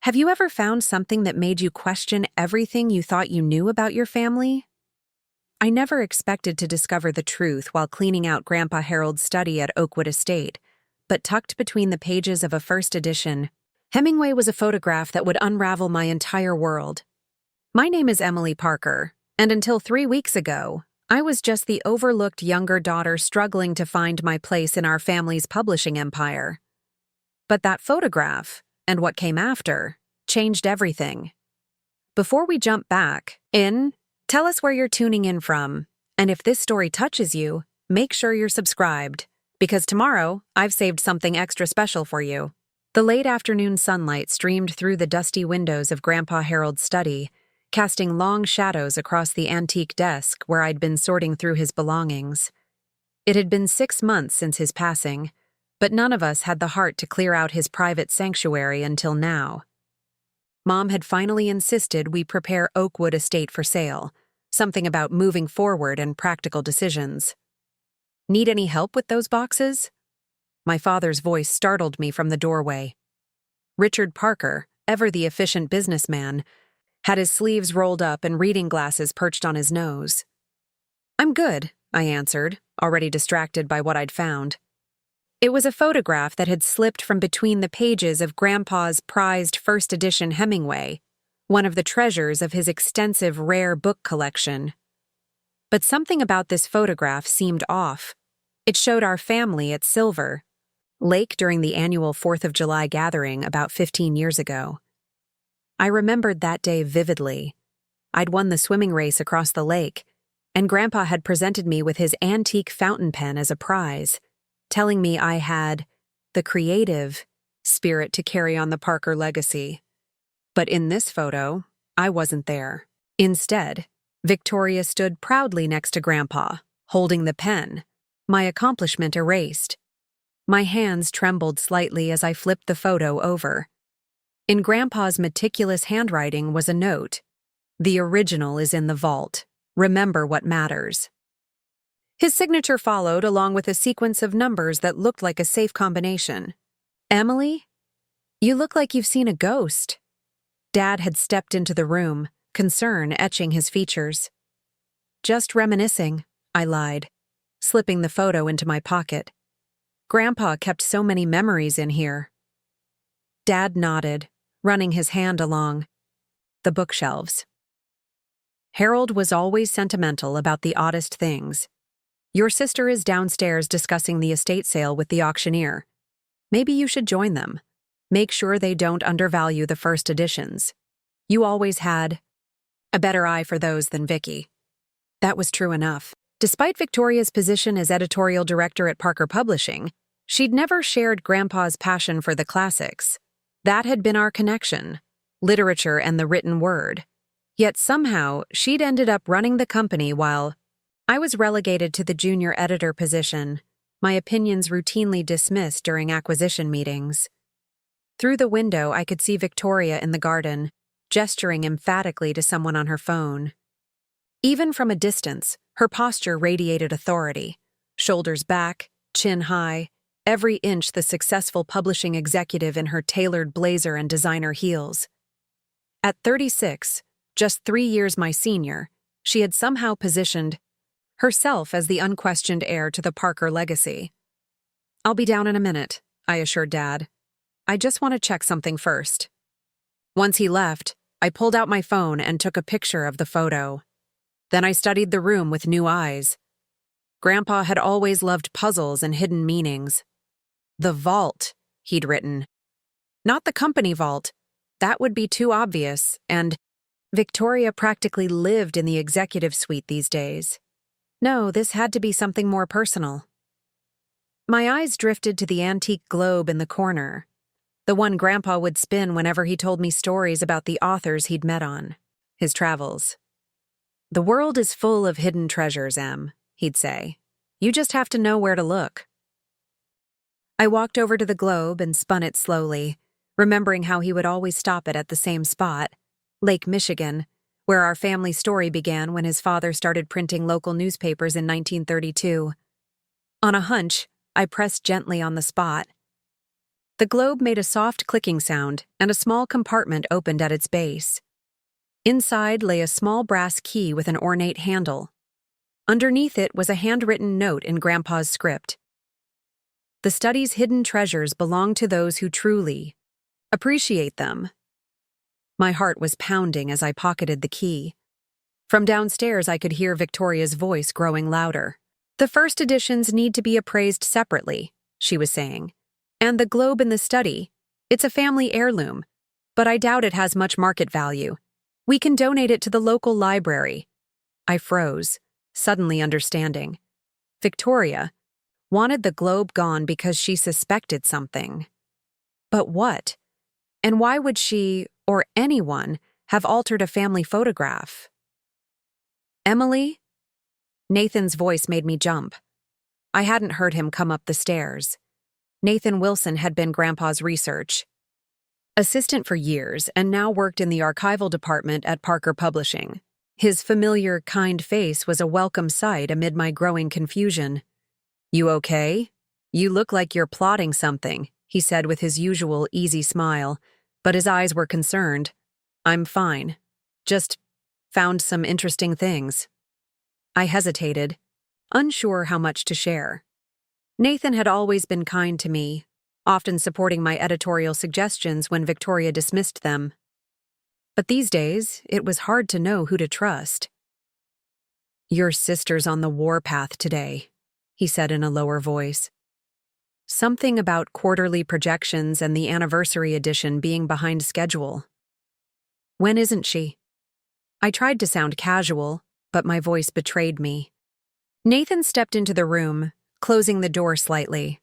Have you ever found something that made you question everything you thought you knew about your family? I never expected to discover the truth while cleaning out Grandpa Harold's study at Oakwood Estate, but tucked between the pages of a first edition, Hemingway was a photograph that would unravel my entire world. My name is Emily Parker, and until 3 weeks ago, I was just the overlooked younger daughter struggling to find my place in our family's publishing empire. But that photograph, and what came after, changed everything. Before we jump back in, tell us where you're tuning in from, and if this story touches you, make sure you're subscribed, because tomorrow I've saved something extra special for you. The late afternoon sunlight streamed through the dusty windows of Grandpa Harold's study, casting long shadows across the antique desk where I'd been sorting through his belongings. It had been 6 months since his passing, but none of us had the heart to clear out his private sanctuary until now. Mom had finally insisted we prepare Oakwood Estate for sale, something about moving forward and practical decisions. Need any help with those boxes? My father's voice startled me from the doorway. Richard Parker, ever the efficient businessman, had his sleeves rolled up and reading glasses perched on his nose. "I'm good," I answered, already distracted by what I'd found. It was a photograph that had slipped from between the pages of Grandpa's prized first edition Hemingway, one of the treasures of his extensive rare book collection. But something about this photograph seemed off. It showed our family at Silver Lake during the annual 4th of July gathering about 15 years ago. I remembered that day vividly. I'd won the swimming race across the lake, and Grandpa had presented me with his antique fountain pen as a prize, telling me I had the creative spirit to carry on the Parker legacy. But in this photo, I wasn't there. Instead, Victoria stood proudly next to Grandpa, holding the pen, my accomplishment erased. My hands trembled slightly as I flipped the photo over. In Grandpa's meticulous handwriting was a note. "The original is in the vault. Remember what matters." His signature followed, along with a sequence of numbers that looked like a safe combination. "Emily, you look like you've seen a ghost." Dad had stepped into the room, concern etching his features. "Just reminiscing," I lied, slipping the photo into my pocket. "Grandpa kept so many memories in here." Dad nodded, running his hand along the bookshelves. "Harold was always sentimental about the oddest things. Your sister is downstairs discussing the estate sale with the auctioneer. Maybe you should join them. Make sure they don't undervalue the first editions. You always had a better eye for those than Vicky." That was true enough. Despite Victoria's position as editorial director at Parker Publishing, she'd never shared Grandpa's passion for the classics. That had been our connection, literature and the written word. Yet somehow, she'd ended up running the company while I was relegated to the junior editor position, my opinions routinely dismissed during acquisition meetings. Through the window, I could see Victoria in the garden, gesturing emphatically to someone on her phone. Even from a distance, her posture radiated authority. Shoulders back, chin high, every inch the successful publishing executive in her tailored blazer and designer heels. At 36, just 3 years my senior, she had somehow positioned herself as the unquestioned heir to the Parker legacy. "I'll be down in a minute," I assured Dad. "I just want to check something first." Once he left, I pulled out my phone and took a picture of the photo. Then I studied the room with new eyes. Grandpa had always loved puzzles and hidden meanings. "The vault," he'd written. Not the company vault. That would be too obvious, and Victoria practically lived in the executive suite these days. No, this had to be something more personal. My eyes drifted to the antique globe in the corner, the one Grandpa would spin whenever he told me stories about the authors he'd met on his travels. "The world is full of hidden treasures, Em," he'd say. "You just have to know where to look." I walked over to the globe and spun it slowly, remembering how he would always stop it at the same spot, Lake Michigan, where our family story began when his father started printing local newspapers in 1932. On a hunch, I pressed gently on the spot. The globe made a soft clicking sound, and a small compartment opened at its base. Inside lay a small brass key with an ornate handle. Underneath it was a handwritten note in Grandpa's script. "The study's hidden treasures belong to those who truly appreciate them." My heart was pounding as I pocketed the key. From downstairs, I could hear Victoria's voice growing louder. "The first editions need to be appraised separately," she was saying. "And the globe in the study, it's a family heirloom, but I doubt it has much market value. We can donate it to the local library." I froze, suddenly understanding. Victoria wanted the globe gone because she suspected something. But what? And why would she, or anyone, have altered a family photograph? "Emily?" Nathan's voice made me jump. I hadn't heard him come up the stairs. Nathan Wilson had been Grandpa's research assistant for years and now worked in the archival department at Parker Publishing. His familiar, kind face was a welcome sight amid my growing confusion. "You okay? You look like you're plotting something," he said with his usual easy smile, but his eyes were concerned. "I'm fine. Just found some interesting things." I hesitated, unsure how much to share. Nathan had always been kind to me, often supporting my editorial suggestions when Victoria dismissed them. But these days, it was hard to know who to trust. "Your sister's on the warpath today," he said in a lower voice. Something about quarterly projections and the anniversary edition being behind schedule. "When isn't she?" I tried to sound casual, but my voice betrayed me. Nathan stepped into the room, closing the door slightly.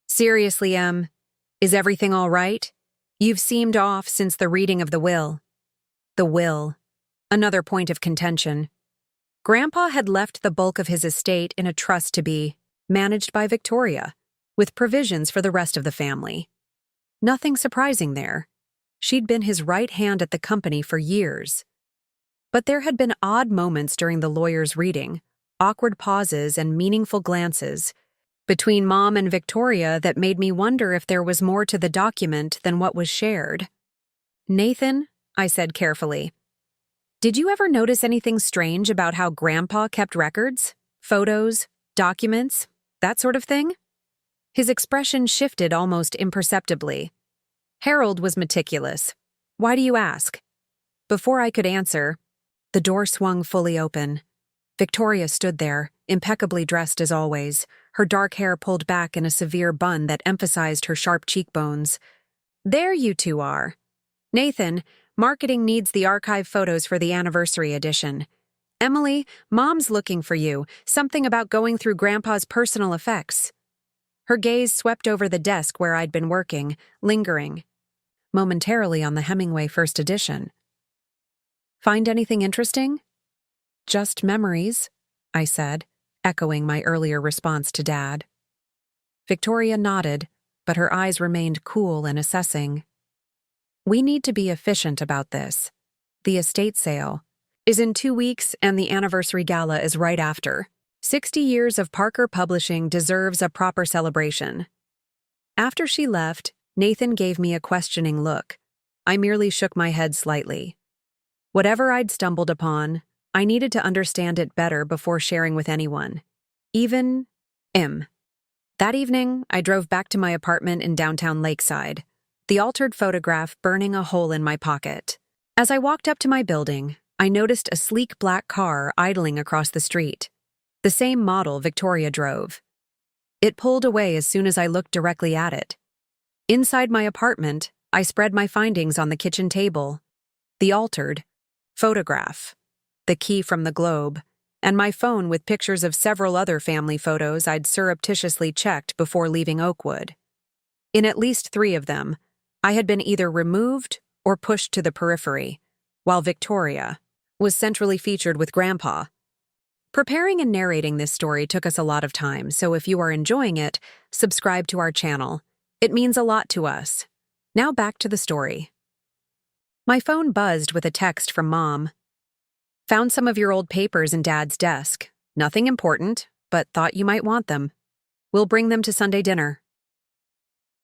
"Seriously, Em, is everything all right? You've seemed off since the reading of the will." The will. Another point of contention. Grandpa had left the bulk of his estate in a trust to be managed by Victoria, with provisions for the rest of the family. Nothing surprising there. She'd been his right hand at the company for years. But there had been odd moments during the lawyer's reading, awkward pauses and meaningful glances between Mom and Victoria that made me wonder if there was more to the document than what was shared. "Nathan," I said carefully, "did you ever notice anything strange about how Grandpa kept records? Photos, documents, that sort of thing?" His expression shifted almost imperceptibly. Harold was meticulous. "Why do you ask?" Before I could answer, the door swung fully open. Victoria stood there, impeccably dressed as always, her dark hair pulled back in a severe bun that emphasized her sharp cheekbones. "There you two are. Nathan, marketing needs the archive photos for the anniversary edition. Emily, Mom's looking for you, something about going through Grandpa's personal effects." Her gaze swept over the desk where I'd been working, lingering momentarily on the Hemingway first edition. "Find anything interesting?" "Just memories," I said, echoing my earlier response to Dad. Victoria nodded, but her eyes remained cool and assessing. "We need to be efficient about this. The estate sale is in 2 weeks and the anniversary gala is right after. 60 years of Parker Publishing deserves a proper celebration." After she left, Nathan gave me a questioning look. I merely shook my head slightly. Whatever I'd stumbled upon, I needed to understand it better before sharing with anyone. Even him. That evening, I drove back to my apartment in downtown Lakeside, the altered photograph burning a hole in my pocket. As I walked up to my building, I noticed a sleek black car idling across the street. The same model Victoria drove. It pulled away as soon as I looked directly at it. Inside my apartment, I spread my findings on the kitchen table. The altered photograph, the key from the globe, and my phone with pictures of several other family photos I'd surreptitiously checked before leaving Oakwood. In at least 3 of them, I had been either removed or pushed to the periphery, while Victoria was centrally featured with Grandpa. Preparing and narrating this story took us a lot of time, so if you are enjoying it, subscribe to our channel. It means a lot to us. Now back to the story. My phone buzzed with a text from Mom. "Found some of your old papers in Dad's desk. Nothing important, but thought you might want them. We'll bring them to Sunday dinner."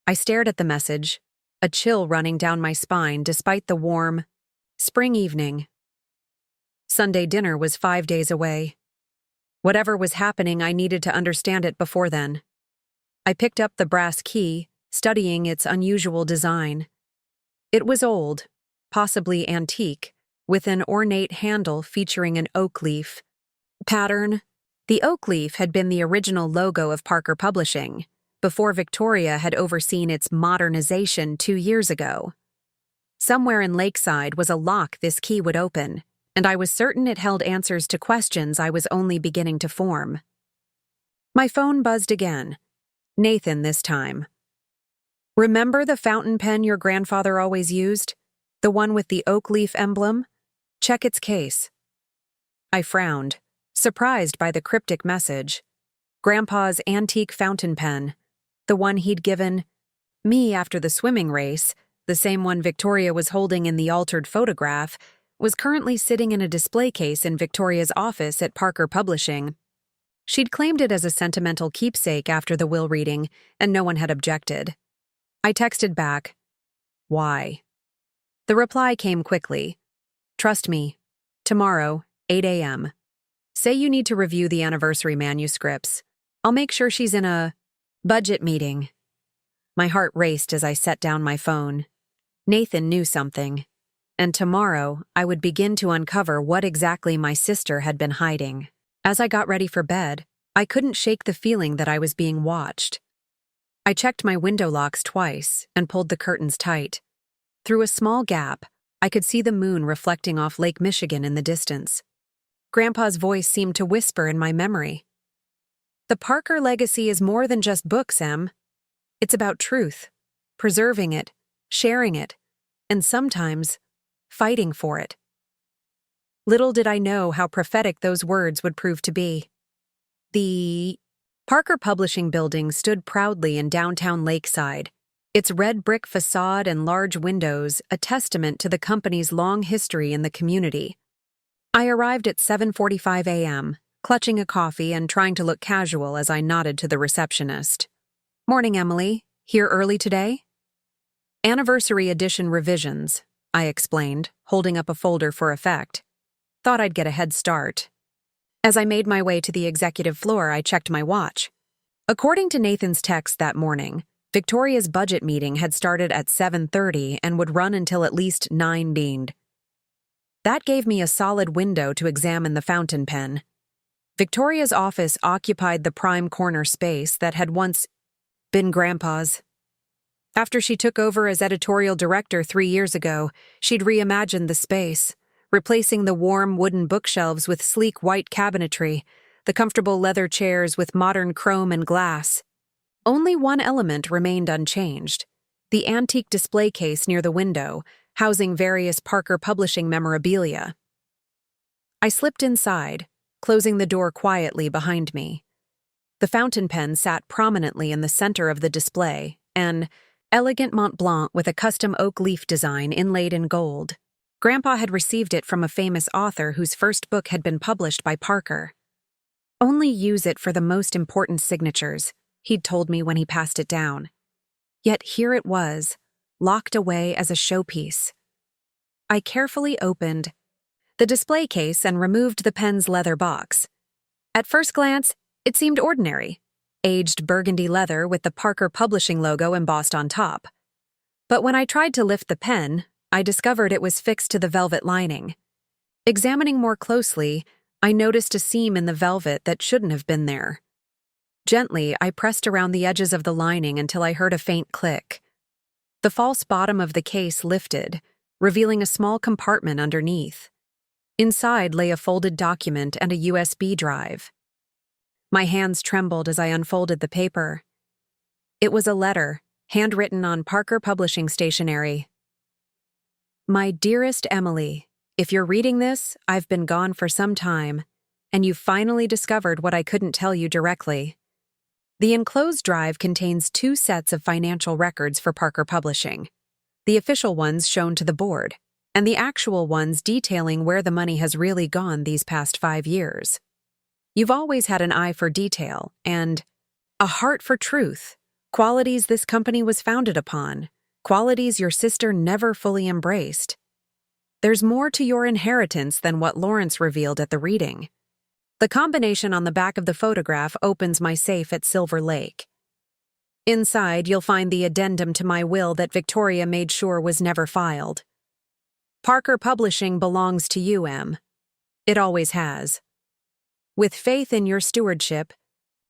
I stared at the message, a chill running down my spine despite the warm, spring evening. Sunday dinner was 5 days away. Whatever was happening, I needed to understand it before then. I picked up the brass key, studying its unusual design. It was old, possibly antique, with an ornate handle featuring an oak leaf pattern. The oak leaf had been the original logo of Parker Publishing, before Victoria had overseen its modernization 2 years ago. Somewhere in Lakeside was a lock this key would open, and I was certain it held answers to questions I was only beginning to form. My phone buzzed again. Nathan this time. "Remember the fountain pen your grandfather always used? The one with the oak leaf emblem? Check its case." I frowned, surprised by the cryptic message. Grandpa's antique fountain pen, the one he'd given me after the swimming race, the same one Victoria was holding in the altered photograph, was currently sitting in a display case in Victoria's office at Parker Publishing. She'd claimed it as a sentimental keepsake after the will reading, and no one had objected. I texted back, "Why?" The reply came quickly. "Trust me. Tomorrow, 8 a.m. Say you need to review the anniversary manuscripts. I'll make sure she's in a budget meeting." My heart raced as I set down my phone. Nathan knew something, and tomorrow I would begin to uncover what exactly my sister had been hiding. As I got ready for bed, I couldn't shake the feeling that I was being watched. I checked my window locks twice and pulled the curtains tight. Through a small gap, I could see the moon reflecting off Lake Michigan in the distance. Grandpa's voice seemed to whisper in my memory. "The Parker legacy is more than just books, Em. It's about truth, preserving it, sharing it, and sometimes fighting for it." Little did I know how prophetic those words would prove to be. The Parker Publishing building stood proudly in downtown Lakeside, its red brick facade and large windows a testament to the company's long history in the community. I arrived at 7:45 a.m., clutching a coffee and trying to look casual as I nodded to the receptionist. "Morning, Emily. Here early today?" "Anniversary edition revisions," I explained, holding up a folder for effect. Thought I'd get a head start. As I made my way to the executive floor, I checked my watch. According to Nathan's text that morning, Victoria's budget meeting had started at 7:30 and would run until at least 9 beamed. That gave me a solid window to examine the fountain pen. Victoria's office occupied the prime corner space that had once been Grandpa's. After she took over as editorial director 3 years ago, she'd reimagined the space, replacing the warm wooden bookshelves with sleek white cabinetry, the comfortable leather chairs with modern chrome and glass. Only one element remained unchanged: the antique display case near the window, housing various Parker Publishing memorabilia. I slipped inside, closing the door quietly behind me. The fountain pen sat prominently in the center of the display, an elegant Mont Blanc with a custom oak leaf design inlaid in gold. Grandpa had received it from a famous author whose first book had been published by Parker. "Only use it for the most important signatures," he'd told me when he passed it down. Yet here it was, locked away as a showpiece. I carefully opened the display case and removed the pen's leather box. At first glance, it seemed ordinary, aged burgundy leather with the Parker Publishing logo embossed on top. But when I tried to lift the pen, I discovered it was fixed to the velvet lining. Examining more closely, I noticed a seam in the velvet that shouldn't have been there. Gently, I pressed around the edges of the lining until I heard a faint click. The false bottom of the case lifted, revealing a small compartment underneath. Inside lay a folded document and a USB drive. My hands trembled as I unfolded the paper. It was a letter, handwritten on Parker Publishing stationery. "My dearest Emily, if you're reading this, I've been gone for some time, and you've finally discovered what I couldn't tell you directly. The enclosed drive contains 2 sets of financial records for Parker Publishing, the official ones shown to the board, and the actual ones detailing where the money has really gone these past 5 years. You've always had an eye for detail and a heart for truth," Qualities this company was founded upon, qualities your sister never fully embraced. There's more to your inheritance than what Lawrence revealed at the reading. The combination on the back of the photograph opens my safe at Silver Lake. Inside, you'll find the addendum to my will that Victoria made sure was never filed. Parker Publishing belongs to you, Em. It always has. With faith in your stewardship,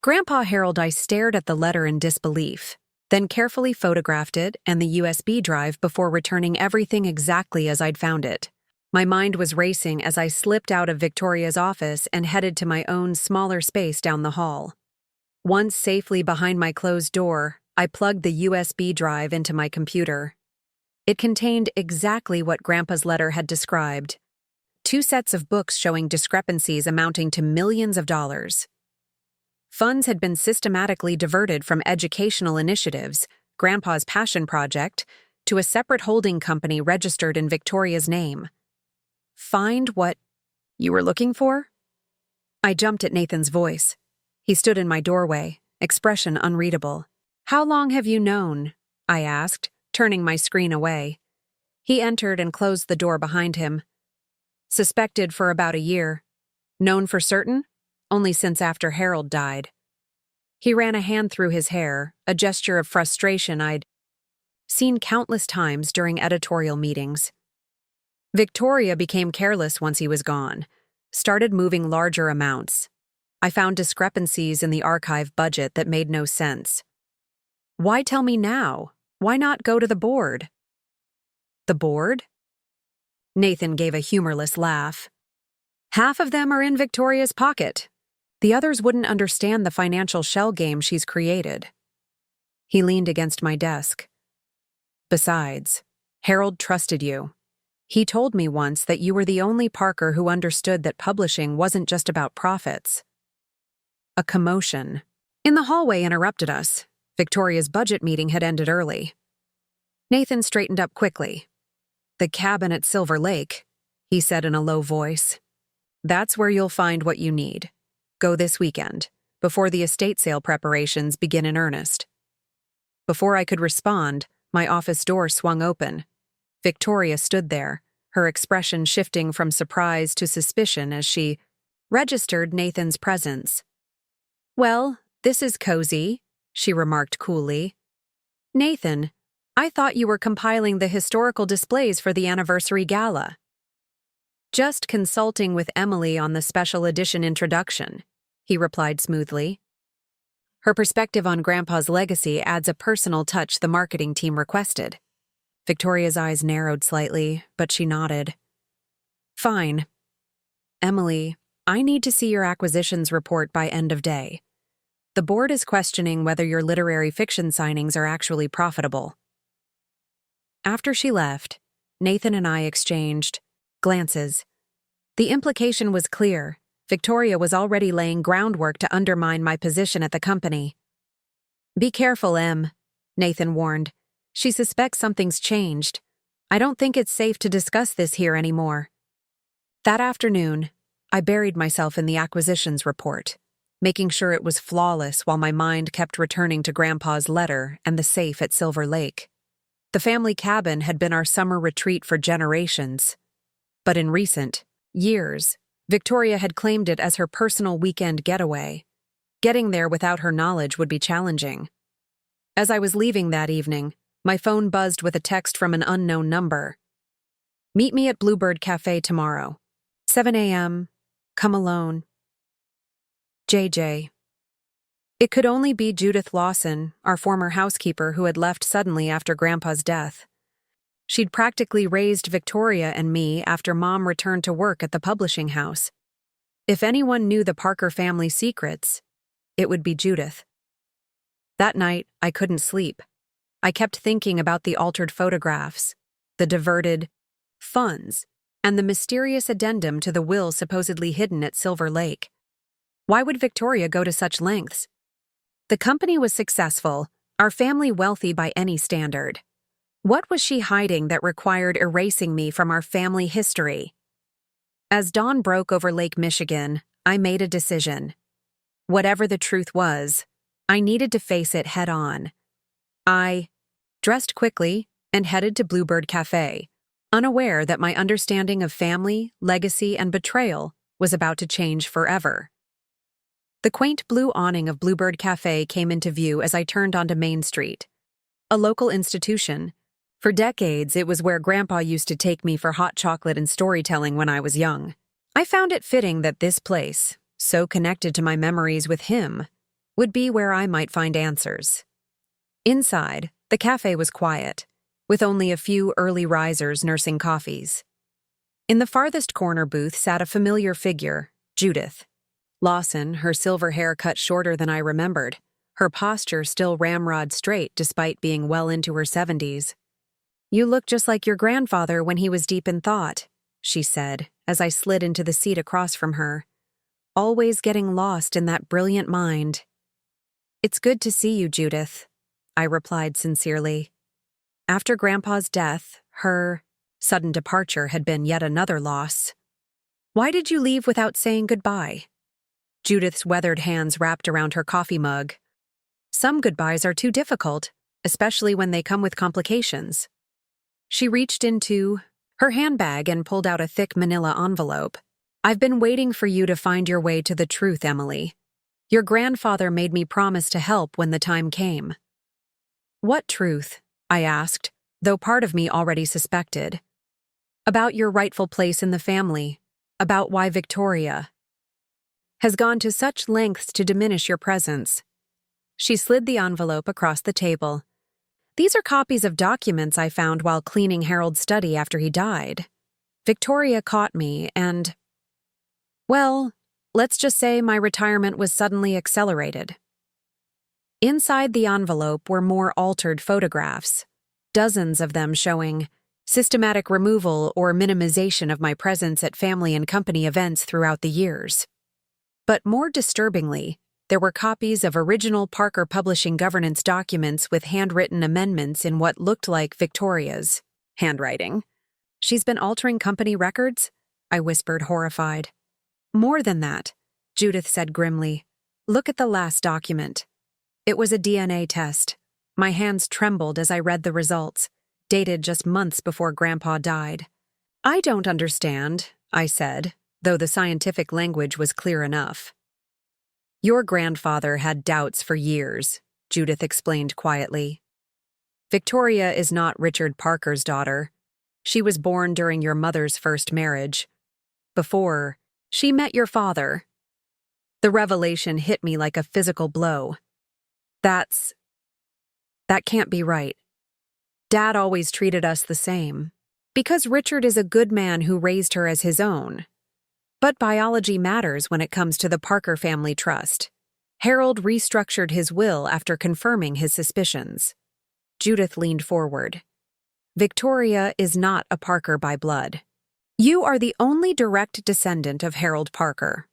Grandpa Harold. I stared at the letter in disbelief, then carefully photographed it and the USB drive before returning everything exactly as I'd found it. My mind was racing as I slipped out of Victoria's office and headed to my own smaller space down the hall. Once safely behind my closed door, I plugged the USB drive into my computer. It contained exactly what Grandpa's letter had described: 2 sets of books showing discrepancies amounting to millions of dollars. Funds had been systematically diverted from educational initiatives, Grandpa's passion project, to a separate holding company registered in Victoria's name. Find what you were looking for? I jumped at Nathan's voice. He stood in my doorway, expression unreadable. How long have you known? I asked, turning my screen away. He entered and closed the door behind him. Suspected for about a year. Known for certain? Only since after Harold died. He ran a hand through his hair, a gesture of frustration I'd seen countless times during editorial meetings. Victoria became careless once he was gone, started moving larger amounts. I found discrepancies in the archive budget that made no sense. Why tell me now? Why not go to the board? The board? Nathan gave a humorless laugh. Half of them are in Victoria's pocket. The others wouldn't understand the financial shell game she's created. He leaned against my desk. Besides, Harold trusted you. He told me once that you were the only Parker who understood that publishing wasn't just about profits. A commotion in the hallway interrupted us. Victoria's budget meeting had ended early. Nathan straightened up quickly. The cabin at Silver Lake, he said in a low voice. That's where you'll find what you need. Go this weekend, before the estate sale preparations begin in earnest. Before I could respond, my office door swung open. Victoria stood there, her expression shifting from surprise to suspicion as she registered Nathan's presence. Well, this is cozy, she remarked coolly. Nathan, I thought you were compiling the historical displays for the anniversary gala. Just consulting with Emily on the special edition introduction, he replied smoothly. Her perspective on Grandpa's legacy adds a personal touch the marketing team requested. Victoria's eyes narrowed slightly, but she nodded. Fine. Emily, I need to see your acquisitions report by end of day. The board is questioning whether your literary fiction signings are actually profitable. After she left, Nathan and I exchanged glances. The implication was clear. Victoria was already laying groundwork to undermine my position at the company. Be careful, Em, Nathan warned. She suspects something's changed. I don't think it's safe to discuss this here anymore. That afternoon, I buried myself in the acquisitions report, making sure it was flawless while my mind kept returning to Grandpa's letter and the safe at Silver Lake. The family cabin had been our summer retreat for generations. But in recent years, Victoria had claimed it as her personal weekend getaway. Getting there without her knowledge would be challenging. As I was leaving that evening, my phone buzzed with a text from an unknown number. Meet me at Bluebird Cafe tomorrow. 7 a.m. Come alone. JJ. It could only be Judith Lawson, our former housekeeper who had left suddenly after Grandpa's death. She'd practically raised Victoria and me after Mom returned to work at the publishing house. If anyone knew the Parker family secrets, it would be Judith. That night, I couldn't sleep. I kept thinking about the altered photographs, the diverted funds, and the mysterious addendum to the will supposedly hidden at Silver Lake. Why would Victoria go to such lengths? The company was successful, our family wealthy by any standard. What was she hiding that required erasing me from our family history? As dawn broke over Lake Michigan, I made a decision. Whatever the truth was, I needed to face it head-on, I dressed quickly and headed to Bluebird Cafe, unaware that my understanding of family, legacy, and betrayal was about to change forever. The quaint blue awning of Bluebird Cafe came into view as I turned onto Main Street. A local institution. For decades, it was where Grandpa used to take me for hot chocolate and storytelling when I was young. I found it fitting that this place, so connected to my memories with him, would be where I might find answers. Inside, the cafe was quiet, with only a few early risers nursing coffees. In the farthest corner booth sat a familiar figure, Judith. Lawson, her silver hair cut shorter than I remembered, her posture still ramrod straight despite being well into her 70s. "You look just like your grandfather when he was deep in thought," she said, as I slid into the seat across from her. "Always getting lost in that brilliant mind." "It's good to see you, Judith," I replied sincerely. After Grandpa's death, her sudden departure had been yet another loss. "Why did you leave without saying goodbye?" Judith's weathered hands wrapped around her coffee mug. "Some goodbyes are too difficult, especially when they come with complications." She reached into her handbag and pulled out a thick manila envelope. "I've been waiting for you to find your way to the truth, Emily. Your grandfather made me promise to help when the time came." "What truth?" I asked, though part of me already suspected. "About your rightful place in the family, about why Victoria has gone to such lengths to diminish your presence." She slid the envelope across the table. "These are copies of documents I found while cleaning Harold's study after he died. Victoria caught me and, well, let's just say my retirement was suddenly accelerated." Inside the envelope were more altered photographs, dozens of them showing systematic removal or minimization of my presence at family and company events throughout the years. But more disturbingly, there were copies of original Parker Publishing governance documents with handwritten amendments in what looked like Victoria's handwriting. "She's been altering company records?" I whispered, horrified. "More than that," Judith said grimly. "Look at the last document." It was a DNA test. My hands trembled as I read the results, dated just months before Grandpa died. "I don't understand," I said, though the scientific language was clear enough. "Your grandfather had doubts for years," Judith explained quietly. "Victoria is not Richard Parker's daughter. She was born during your mother's first marriage, before she met your father." The revelation hit me like a physical blow. That can't be right. Dad always treated us the same. Because Richard is a good man who raised her as his own. But biology matters when it comes to the Parker family trust. Harold restructured his will after confirming his suspicions. Judith leaned forward. "Victoria is not a Parker by blood. You are the only direct descendant of Harold Parker."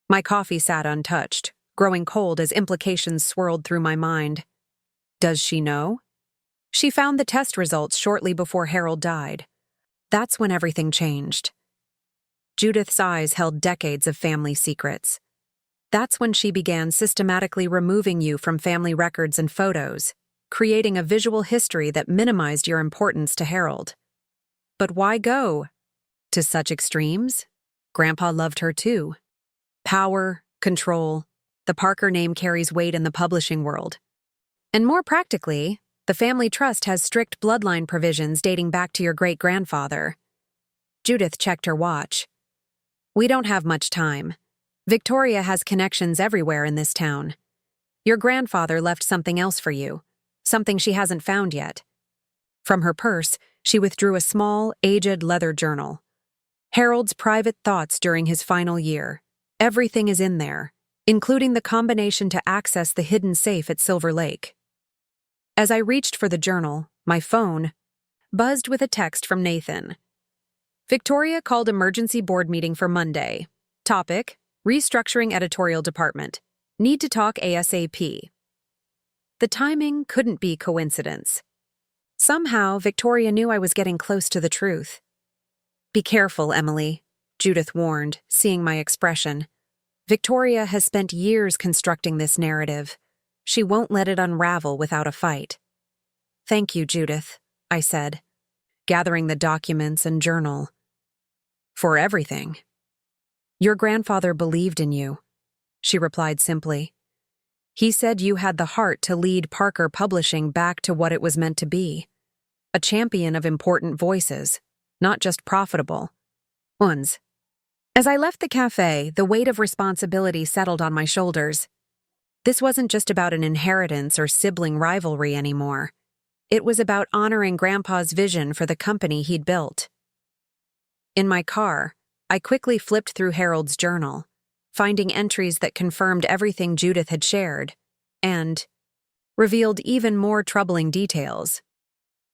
My coffee sat untouched, growing cold as implications swirled through my mind. "Does she know?" "She found the test results shortly before Harold died. That's when everything changed." Judith's eyes held decades of family secrets. "That's when she began systematically removing you from family records and photos, creating a visual history that minimized your importance to Harold." "But why go to such extremes?" Grandpa loved her too. Power, control. The Parker name carries weight in the publishing world. And more practically, the family trust has strict bloodline provisions dating back to your great-grandfather. Judith checked her watch. "We don't have much time. Victoria has connections everywhere in this town. Your grandfather left something else for you, something she hasn't found yet." From her purse, she withdrew a small, aged leather journal. "Harold's private thoughts during his final year. Everything is in there, including the combination to access the hidden safe at Silver Lake." As I reached for the journal, my phone buzzed with a text from Nathan. "Victoria called emergency board meeting for Monday. Topic: restructuring editorial department. Need to talk ASAP." The timing couldn't be coincidence. Somehow, Victoria knew I was getting close to the truth. "Be careful, Emily," Judith warned, seeing my expression. "Victoria has spent years constructing this narrative. She won't let it unravel without a fight." Thank you, Judith, I said, gathering the documents and journal. For everything. Your grandfather believed in you, she replied simply. He said you had the heart to lead Parker Publishing back to what it was meant to be. A champion of important voices, not just profitable ones. As I left the cafe, the weight of responsibility settled on my shoulders. This wasn't just about an inheritance or sibling rivalry anymore. It was about honoring Grandpa's vision for the company he'd built. In my car, I quickly flipped through Harold's journal, finding entries that confirmed everything Judith had shared, and revealed even more troubling details.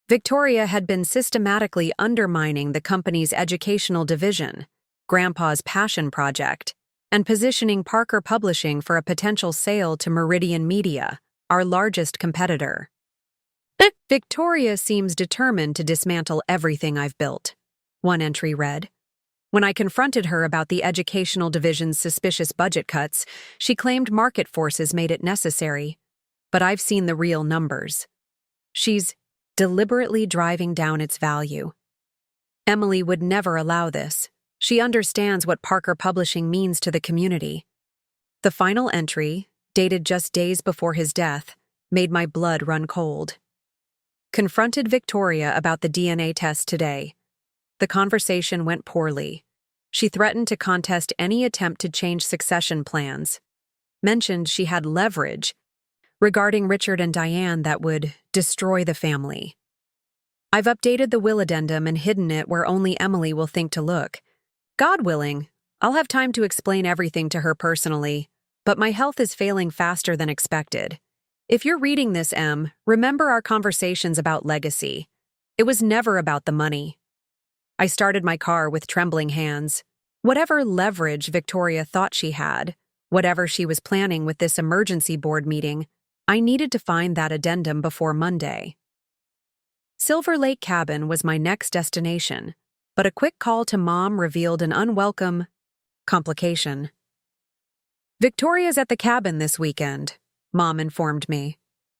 Victoria had been systematically undermining the company's educational division, Grandpa's passion project, and positioning Parker Publishing for a potential sale to Meridian Media, our largest competitor. Victoria seems determined to dismantle everything I've built, one entry read. When I confronted her about the educational division's suspicious budget cuts, she claimed market forces made it necessary. But I've seen the real numbers. She's deliberately driving down its value. Emily would never allow this. She understands what Parker Publishing means to the community. The final entry, dated just days before his death, made my blood run cold. Confronted Victoria about the DNA test today. The conversation went poorly. She threatened to contest any attempt to change succession plans. Mentioned she had leverage regarding Richard and Diane that would destroy the family. I've updated the will addendum and hidden it where only Emily will think to look. God willing, I'll have time to explain everything to her personally, but my health is failing faster than expected. If you're reading this, Em, remember our conversations about legacy. It was never about the money. I started my car with trembling hands. Whatever leverage Victoria thought she had, whatever she was planning with this emergency board meeting, I needed to find that addendum before Monday. Silver Lake Cabin was my next destination, but a quick call to Mom revealed an unwelcome complication. Victoria's at the cabin this weekend, Mom informed me.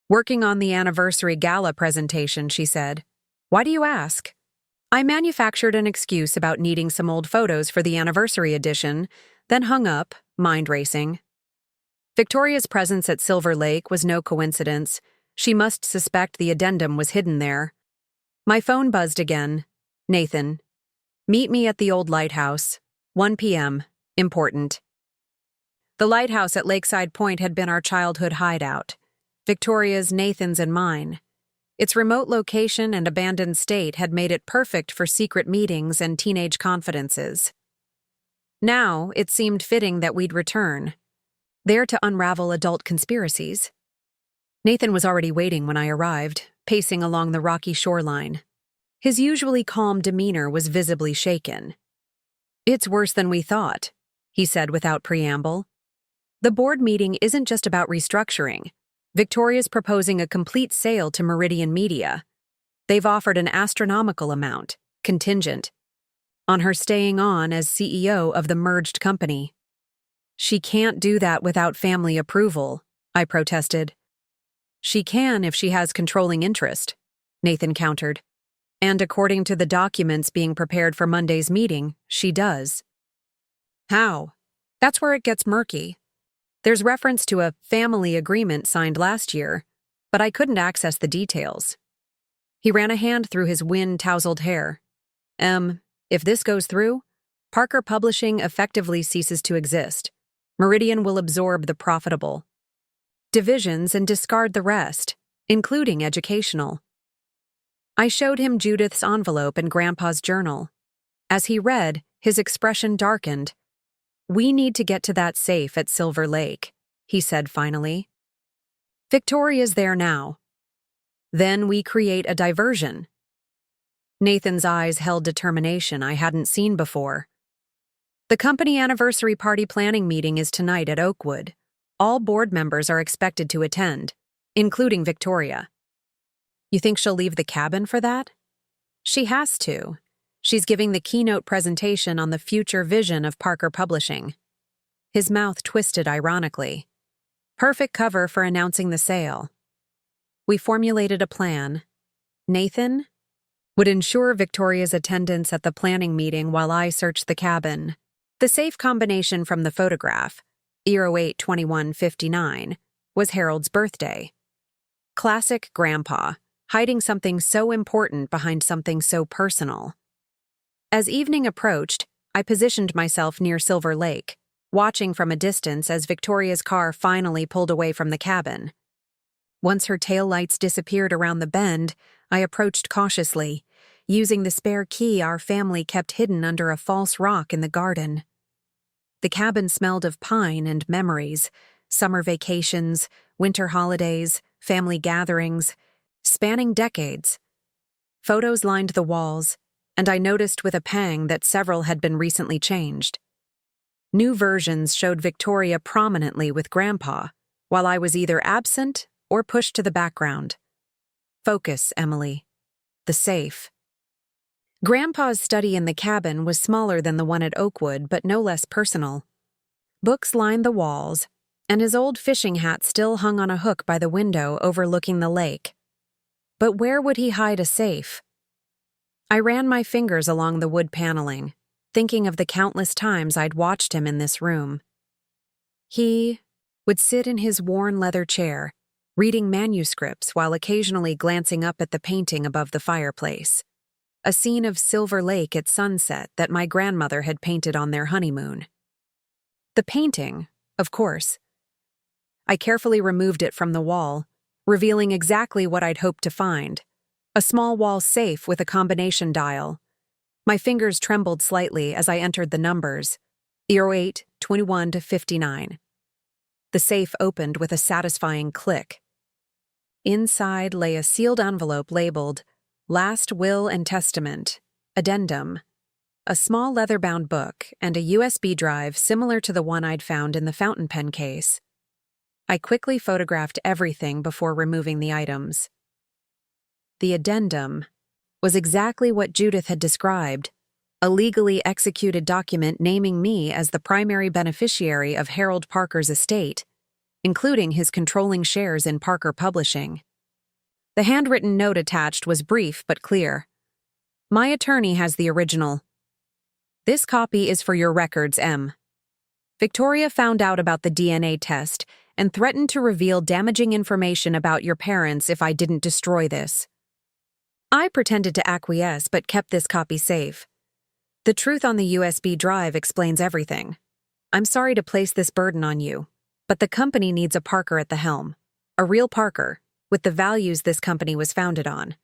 Working on the anniversary gala presentation, she said. Why do you ask? I manufactured an excuse about needing some old photos for the anniversary edition, then hung up, mind racing. Victoria's presence at Silver Lake was no coincidence. She must suspect the addendum was hidden there. My phone buzzed again. Nathan. Meet me at the old lighthouse. 1 p.m. Important. The lighthouse at Lakeside Point had been our childhood hideout. Victoria's, Nathan's, and mine. Its remote location and abandoned state had made it perfect for secret meetings and teenage confidences. Now, it seemed fitting that we'd return, there to unravel adult conspiracies. Nathan was already waiting when I arrived, pacing along the rocky shoreline. His usually calm demeanor was visibly shaken. It's worse than we thought, he said without preamble. The board meeting isn't just about restructuring. Victoria's proposing a complete sale to Meridian Media. They've offered an astronomical amount, contingent, on her staying on as CEO of the merged company. She can't do that without family approval, I protested. She can if she has controlling interest, Nathan countered. And according to the documents being prepared for Monday's meeting, she does. How? That's where it gets murky. There's reference to a family agreement signed last year, but I couldn't access the details. He ran a hand through his wind-tousled hair. If this goes through, Parker Publishing effectively ceases to exist. Meridian will absorb the profitable divisions and discard the rest, including educational. I showed him Judith's envelope and Grandpa's journal. As he read, his expression darkened. We need to get to that safe at Silver Lake, he said finally. Victoria's there now. Then we create a diversion. Nathan's eyes held determination I hadn't seen before. The company anniversary party planning meeting is tonight at Oakwood. All board members are expected to attend, including Victoria. You think she'll leave the cabin for that? She has to. She's giving the keynote presentation on the future vision of Parker Publishing. His mouth twisted ironically. Perfect cover for announcing the sale. We formulated a plan, Nathan would ensure Victoria's attendance at the planning meeting while I searched the cabin. The safe combination from the photograph, 08-21-59, was Harold's birthday. Classic Grandpa, hiding something so important behind something so personal. As evening approached, I positioned myself near Silver Lake, watching from a distance as Victoria's car finally pulled away from the cabin. Once her taillights disappeared around the bend, I approached cautiously, using the spare key our family kept hidden under a false rock in the garden. The cabin smelled of pine and memories, summer vacations, winter holidays, family gatherings, spanning decades. Photos lined the walls, and I noticed with a pang that several had been recently changed. New versions showed Victoria prominently with Grandpa, while I was either absent or pushed to the background. Focus, Emily. The safe. Grandpa's study in the cabin was smaller than the one at Oakwood, but no less personal. Books lined the walls, and his old fishing hat still hung on a hook by the window overlooking the lake. But where would he hide a safe? I ran my fingers along the wood paneling, thinking of the countless times I'd watched him in this room. He would sit in his worn leather chair, reading manuscripts while occasionally glancing up at the painting above the fireplace. A scene of Silver Lake at sunset that my grandmother had painted on their honeymoon. The painting, of course. I carefully removed it from the wall, revealing exactly what I'd hoped to find: a small wall safe with a combination dial. My fingers trembled slightly as I entered the numbers, 08-21-59. The safe opened with a satisfying click. Inside lay a sealed envelope labeled Last Will and Testament, Addendum, a small leather-bound book, and a USB drive similar to the one I'd found in the fountain pen case. I quickly photographed everything before removing the items. The addendum was exactly what Judith had described, a legally executed document naming me as the primary beneficiary of Harold Parker's estate, including his controlling shares in Parker Publishing. The handwritten note attached was brief but clear. My attorney has the original. This copy is for your records, M. Victoria found out about the DNA test and threatened to reveal damaging information about your parents if I didn't destroy this. I pretended to acquiesce but kept this copy safe. The truth on the USB drive explains everything. I'm sorry to place this burden on you, but the company needs a Parker at the helm. A real Parker, with the values this company was founded on.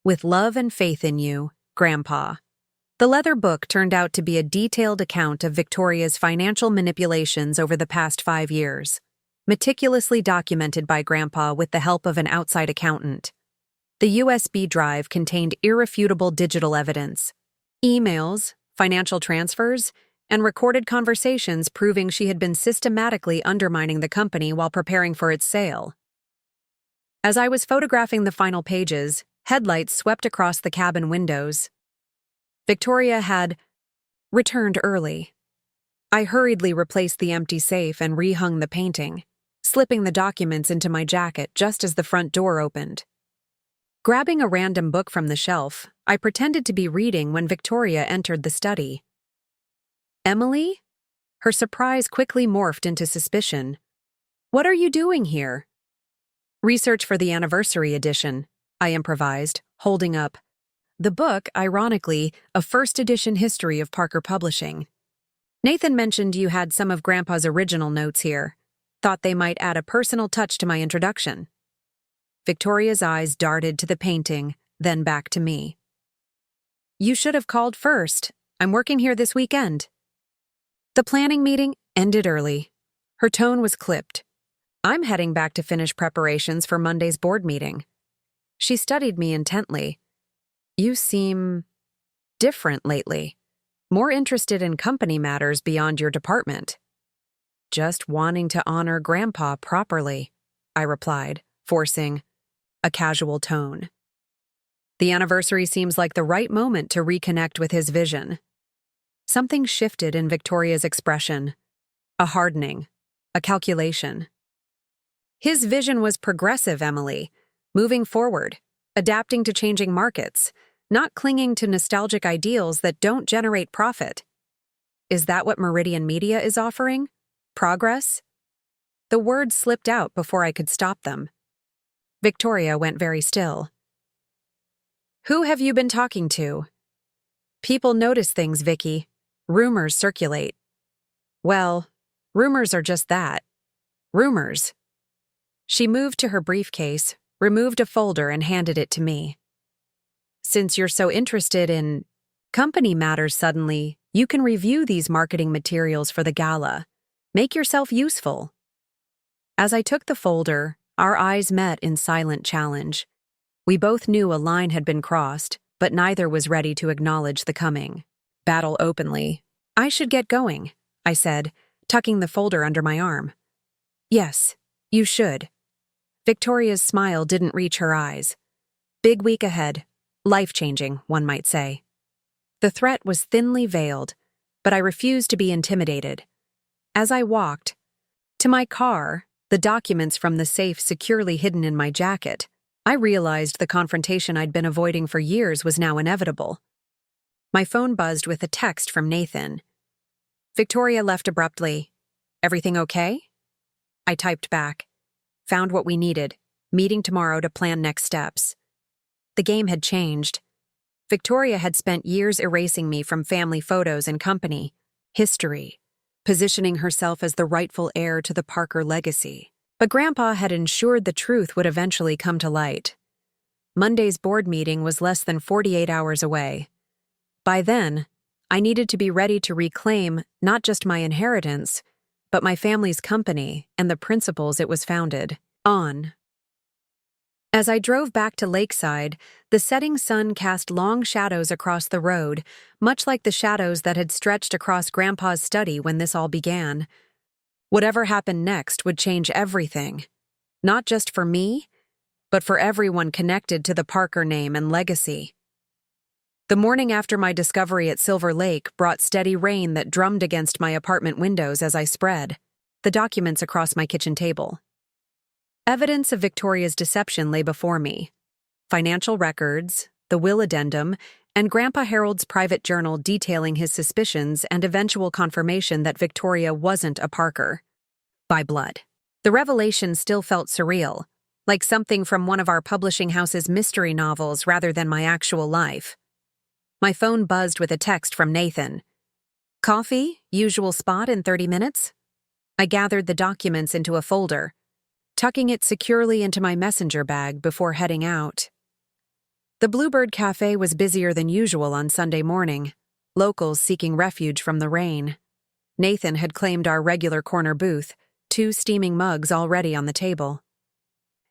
With love and faith in you, Grandpa. The leather book turned out to be a detailed account of Victoria's financial manipulations over the past 5 years, meticulously documented by Grandpa with the help of an outside accountant. The USB drive contained irrefutable digital evidence, emails, financial transfers, and recorded conversations proving she had been systematically undermining the company while preparing for its sale. As I was photographing the final pages, headlights swept across the cabin windows. Victoria had returned early. I hurriedly replaced the empty safe and rehung the painting, slipping the documents into my jacket just as the front door opened. Grabbing a random book from the shelf, I pretended to be reading when Victoria entered the study. Emily? Her surprise quickly morphed into suspicion. What are you doing here? Research for the anniversary edition, I improvised, holding up the book, ironically, a first edition history of Parker Publishing. Nathan mentioned you had some of Grandpa's original notes here. Thought they might add a personal touch to my introduction. Victoria's eyes darted to the painting, then back to me. You should have called first. I'm working here this weekend. The planning meeting ended early. Her tone was clipped. I'm heading back to finish preparations for Monday's board meeting. She studied me intently. You seem different lately, more interested in company matters beyond your department. Just wanting to honor Grandpa properly, I replied, forcing a casual tone. The anniversary seems like the right moment to reconnect with his vision. Something shifted in Victoria's expression. A hardening, a calculation. His vision was progressive, Emily, moving forward, adapting to changing markets, not clinging to nostalgic ideals that don't generate profit. Is that what Meridian Media is offering? Progress? The words slipped out before I could stop them. Victoria went very still. Who have you been talking to? People notice things, Vicky. Rumors circulate. Well, rumors are just that. Rumors. She moved to her briefcase, removed a folder, and handed it to me. Since you're so interested in company matters suddenly, you can review these marketing materials for the gala. Make yourself useful. As I took the folder, our eyes met in silent challenge. We both knew a line had been crossed, but neither was ready to acknowledge the coming battle openly. I should get going, I said, tucking the folder under my arm. Yes, you should. Victoria's smile didn't reach her eyes. Big week ahead. Life-changing, one might say. The threat was thinly veiled, but I refused to be intimidated. As I walked to my car, the documents from the safe securely hidden in my jacket, I realized the confrontation I'd been avoiding for years was now inevitable. My phone buzzed with a text from Nathan. Victoria left abruptly. Everything okay? I typed back. Found what we needed. Meeting tomorrow to plan next steps. The game had changed. Victoria had spent years erasing me from family photos and company history, positioning herself as the rightful heir to the Parker legacy. But Grandpa had ensured the truth would eventually come to light. Monday's board meeting was less than 48 hours away. By then, I needed to be ready to reclaim not just my inheritance, but my family's company and the principles it was founded on. As I drove back to Lakeside, the setting sun cast long shadows across the road, much like the shadows that had stretched across Grandpa's study when this all began. Whatever happened next would change everything, not just for me, but for everyone connected to the Parker name and legacy. The morning after my discovery at Silver Lake brought steady rain that drummed against my apartment windows as I spread the documents across my kitchen table. Evidence of Victoria's deception lay before me. Financial records, the will addendum, and Grandpa Harold's private journal detailing his suspicions and eventual confirmation that Victoria wasn't a Parker by blood. The revelation still felt surreal, like something from one of our publishing house's mystery novels rather than my actual life. My phone buzzed with a text from Nathan. Coffee, usual spot in 30 minutes? I gathered the documents into a folder, tucking it securely into my messenger bag before heading out. The Bluebird Cafe was busier than usual on Sunday morning, locals seeking refuge from the rain. Nathan had claimed our regular corner booth, 2 steaming mugs already on the table.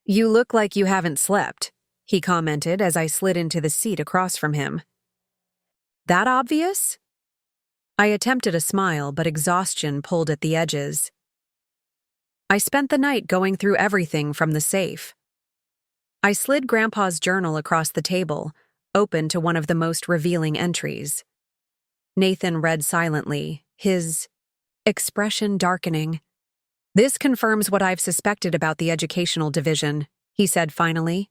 You look like you haven't slept, he commented as I slid into the seat across from him. That obvious? I attempted a smile, but exhaustion pulled at the edges. I spent the night going through everything from the safe. I slid Grandpa's journal across the table, open to one of the most revealing entries. Nathan read silently, his expression darkening. This confirms what I've suspected about the educational division, he said finally.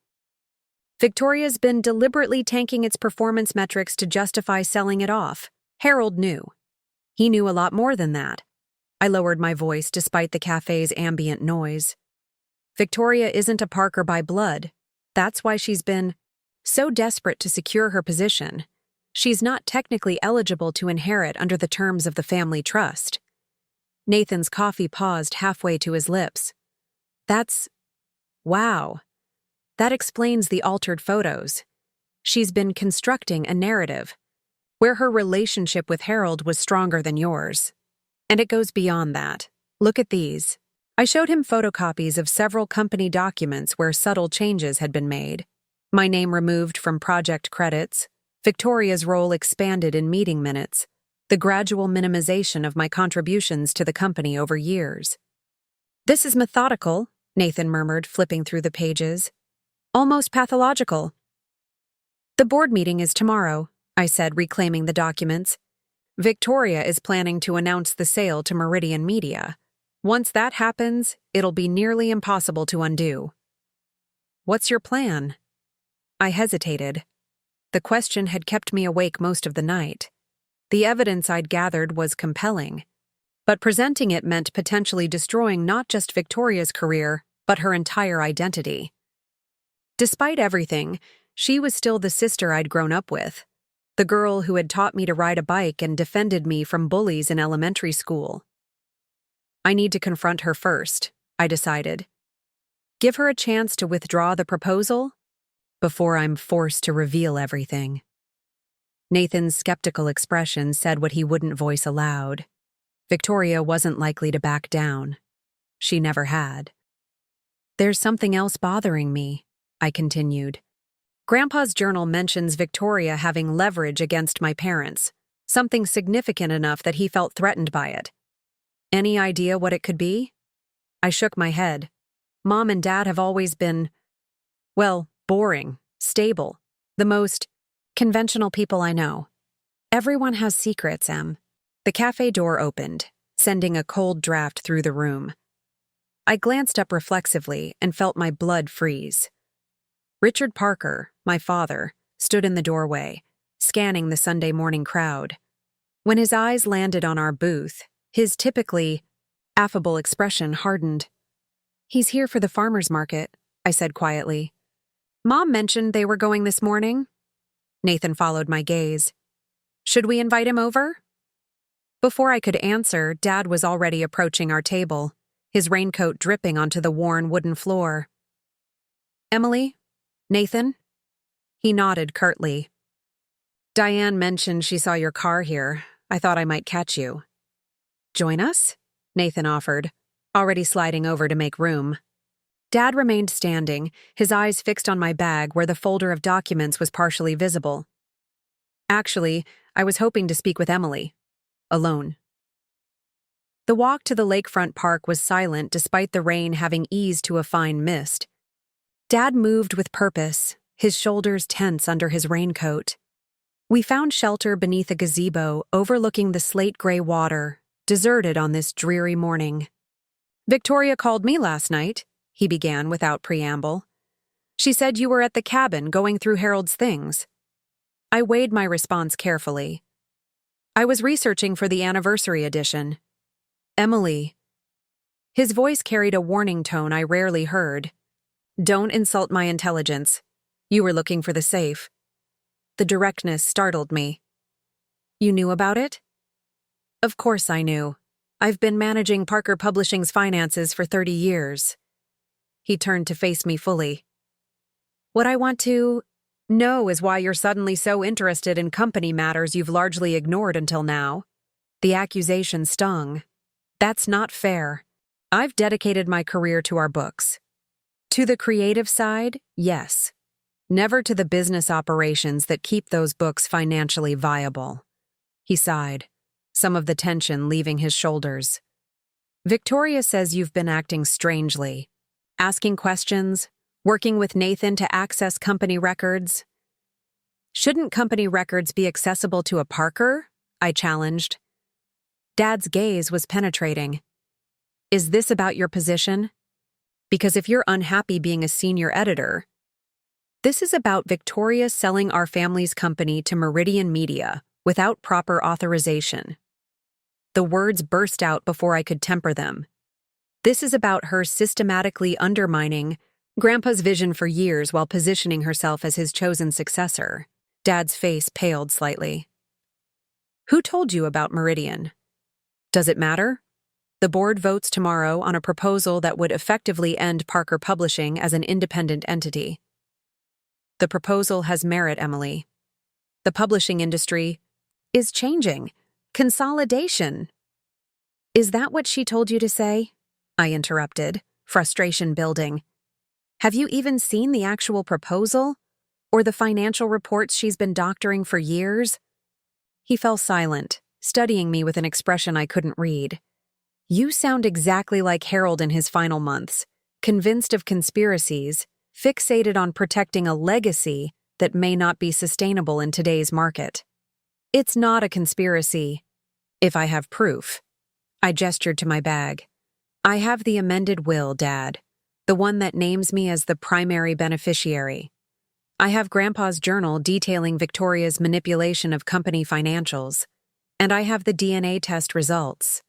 Victoria's been deliberately tanking its performance metrics to justify selling it off. Harold knew. He knew a lot more than that. I lowered my voice despite the cafe's ambient noise. Victoria isn't a Parker by blood. That's why she's been so desperate to secure her position. She's not technically eligible to inherit under the terms of the family trust. Nathan's coffee paused halfway to his lips. Wow. That explains the altered photos. She's been constructing a narrative, where her relationship with Harold was stronger than yours. And it goes beyond that. Look at these. I showed him photocopies of several company documents where subtle changes had been made. My name removed from project credits, Victoria's role expanded in meeting minutes, the gradual minimization of my contributions to the company over years. This is methodical, Nathan murmured, flipping through the pages. Almost pathological. The board meeting is tomorrow, I said, reclaiming the documents. Victoria is planning to announce the sale to Meridian Media. Once that happens, it'll be nearly impossible to undo. What's your plan? I hesitated. The question had kept me awake most of the night. The evidence I'd gathered was compelling, but presenting it meant potentially destroying not just Victoria's career, but her entire identity. Despite everything, she was still the sister I'd grown up with, the girl who had taught me to ride a bike and defended me from bullies in elementary school. I need to confront her first, I decided. Give her a chance to withdraw the proposal before I'm forced to reveal everything. Nathan's skeptical expression said what he wouldn't voice aloud. Victoria wasn't likely to back down. She never had. There's something else bothering me, I continued. Grandpa's journal mentions Victoria having leverage against my parents, something significant enough that he felt threatened by it. Any idea what it could be? I shook my head. Mom and Dad have always been, well, boring, stable, the most conventional people I know. Everyone has secrets, Em. The cafe door opened, sending a cold draft through the room. I glanced up reflexively and felt my blood freeze. Richard Parker, my father, stood in the doorway, scanning the Sunday morning crowd. When his eyes landed on our booth, his typically affable expression hardened. He's here for the farmer's market, I said quietly. Mom mentioned they were going this morning. Nathan followed my gaze. Should we invite him over? Before I could answer, Dad was already approaching our table, his raincoat dripping onto the worn wooden floor. Emily? Nathan? He nodded curtly. Diane mentioned she saw your car here. I thought I might catch you. Join us? Nathan offered, already sliding over to make room. Dad remained standing, his eyes fixed on my bag where the folder of documents was partially visible. Actually, I was hoping to speak with Emily. Alone. The walk to the lakefront park was silent despite the rain having eased to a fine mist. Dad moved with purpose, his shoulders tense under his raincoat. We found shelter beneath a gazebo overlooking the slate-gray water, deserted on this dreary morning. Victoria called me last night, he began without preamble. She said you were at the cabin going through Harold's things. I weighed my response carefully. I was researching for the anniversary edition. Emily. His voice carried a warning tone I rarely heard. Don't insult my intelligence. You were looking for the safe. The directness startled me. You knew about it? Of course I knew. I've been managing Parker Publishing's finances for 30 years. He turned to face me fully. What I want to know is why you're suddenly so interested in company matters you've largely ignored until now. The accusation stung. That's not fair. I've dedicated my career to our books. To the creative side, yes. Never to the business operations that keep those books financially viable. He sighed, some of the tension leaving his shoulders. Victoria says you've been acting strangely. Asking questions, working with Nathan to access company records. Shouldn't company records be accessible to a Parker? I challenged. Dad's gaze was penetrating. Is this about your position? Because if you're unhappy being a senior editor, this is about Victoria selling our family's company to Meridian Media without proper authorization. The words burst out before I could temper them. This is about her systematically undermining Grandpa's vision for years while positioning herself as his chosen successor. Dad's face paled slightly. Who told you about Meridian? Does it matter? The board votes tomorrow on a proposal that would effectively end Parker Publishing as an independent entity. The proposal has merit, Emily. The publishing industry is changing. Consolidation. Is that what she told you to say? I interrupted, frustration building. Have you even seen the actual proposal? Or the financial reports she's been doctoring for years? He fell silent, studying me with an expression I couldn't read. You sound exactly like Harold in his final months, convinced of conspiracies, fixated on protecting a legacy that may not be sustainable in today's market. It's not a conspiracy. If I have proof. I gestured to my bag. I have the amended will, Dad, the one that names me as the primary beneficiary. I have Grandpa's journal detailing Victoria's manipulation of company financials, and I have the DNA test results.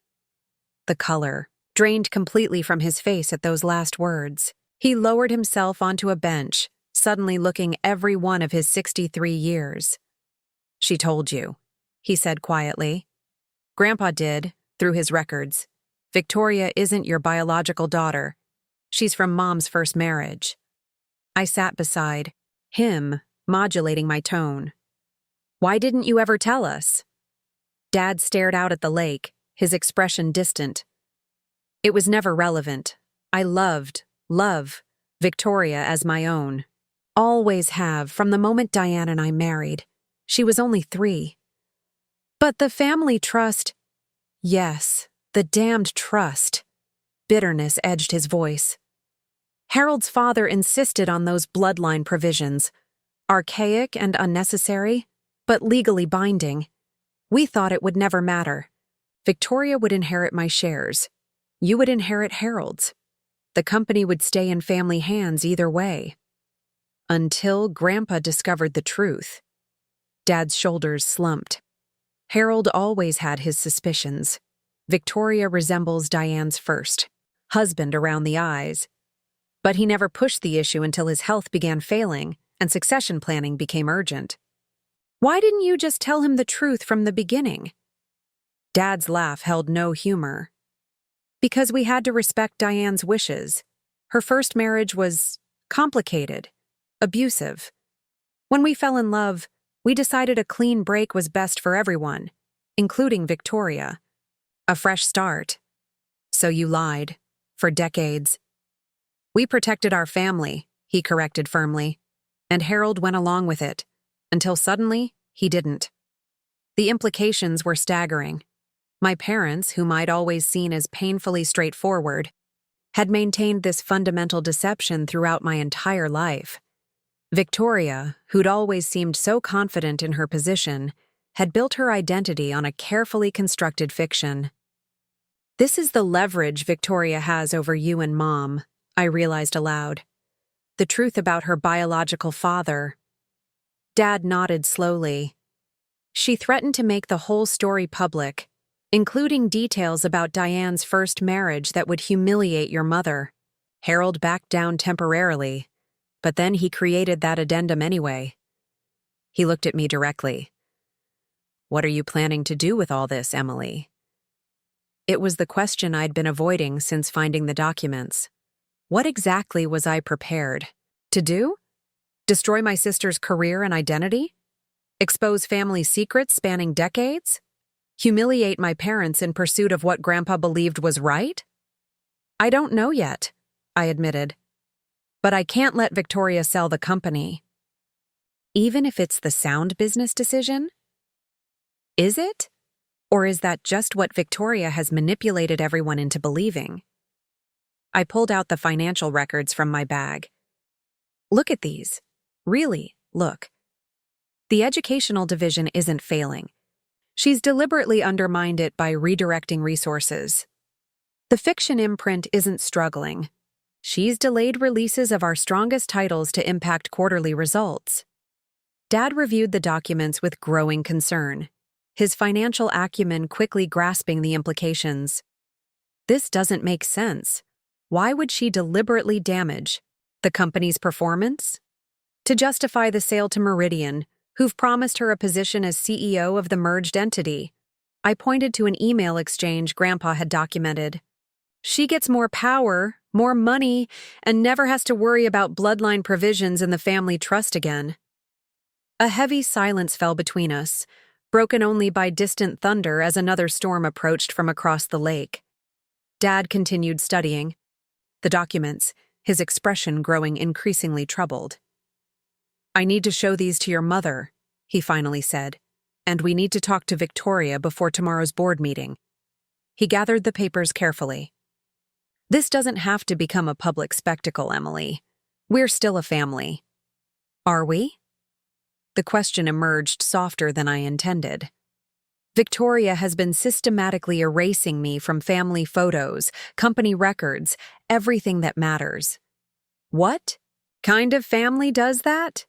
The color drained completely from his face at those last words. He lowered himself onto a bench, suddenly looking every one of his 63 years. "She told you," he said quietly. "Grandpa did, through his records. Victoria isn't your biological daughter. She's from Mom's first marriage." I sat beside him, modulating my tone. "Why didn't you ever tell us?" Dad stared out at the lake, his expression distant. "It was never relevant. I love Victoria as my own. Always have, from the moment Diane and I married. She was only 3. But the family trust—" "Yes, the damned trust." Bitterness edged his voice. "Harold's father insisted on those bloodline provisions. Archaic and unnecessary, but legally binding. We thought it would never matter. Victoria would inherit my shares. You would inherit Harold's. The company would stay in family hands either way. Until Grandpa discovered the truth." Dad's shoulders slumped. "Harold always had his suspicions. Victoria resembles Diane's first husband around the eyes. But he never pushed the issue until his health began failing and succession planning became urgent." "Why didn't you just tell him the truth from the beginning?" Dad's laugh held no humor. "Because we had to respect Diane's wishes. Her first marriage was complicated, abusive. When we fell in love, we decided a clean break was best for everyone, including Victoria. A fresh start. So you lied. For decades." "We protected our family," he corrected firmly, "and Harold went along with it, until suddenly he didn't." The implications were staggering. My parents, whom I'd always seen as painfully straightforward, had maintained this fundamental deception throughout my entire life. Victoria, who'd always seemed so confident in her position, had built her identity on a carefully constructed fiction. "This is the leverage Victoria has over you and Mom," I realized aloud. "The truth about her biological father." Dad nodded slowly. "She threatened to make the whole story public, including details about Diane's first marriage that would humiliate your mother. Harold backed down temporarily, but then he created that addendum anyway." He looked at me directly. "What are you planning to do with all this, Emily?" It was the question I'd been avoiding since finding the documents. What exactly was I prepared to do? Destroy my sister's career and identity? Expose family secrets spanning decades? Humiliate my parents in pursuit of what Grandpa believed was right? "I don't know yet," I admitted. "But I can't let Victoria sell the company." "Even if it's the sound business decision?" "Is it? Or is that just what Victoria has manipulated everyone into believing?" I pulled out the financial records from my bag. "Look at these. Really, look. The educational division isn't failing. She's deliberately undermined it by redirecting resources. The fiction imprint isn't struggling. She's delayed releases of our strongest titles to impact quarterly results." Dad reviewed the documents with growing concern, his financial acumen quickly grasping the implications. "This doesn't make sense. Why would she deliberately damage the company's performance? To justify the sale to Meridian, who've promised her a position as CEO of the merged entity." I pointed to an email exchange Grandpa had documented. "She gets more power, more money, and never has to worry about bloodline provisions in the family trust again." A heavy silence fell between us, broken only by distant thunder as another storm approached from across the lake. Dad continued studying the documents, his expression growing increasingly troubled. "I need to show these to your mother," he finally said, "and we need to talk to Victoria before tomorrow's board meeting." He gathered the papers carefully. "This doesn't have to become a public spectacle, Emily. We're still a family." "Are we?" The question emerged softer than I intended. "Victoria has been systematically erasing me from family photos, company records, everything that matters." "What kind of family does that?"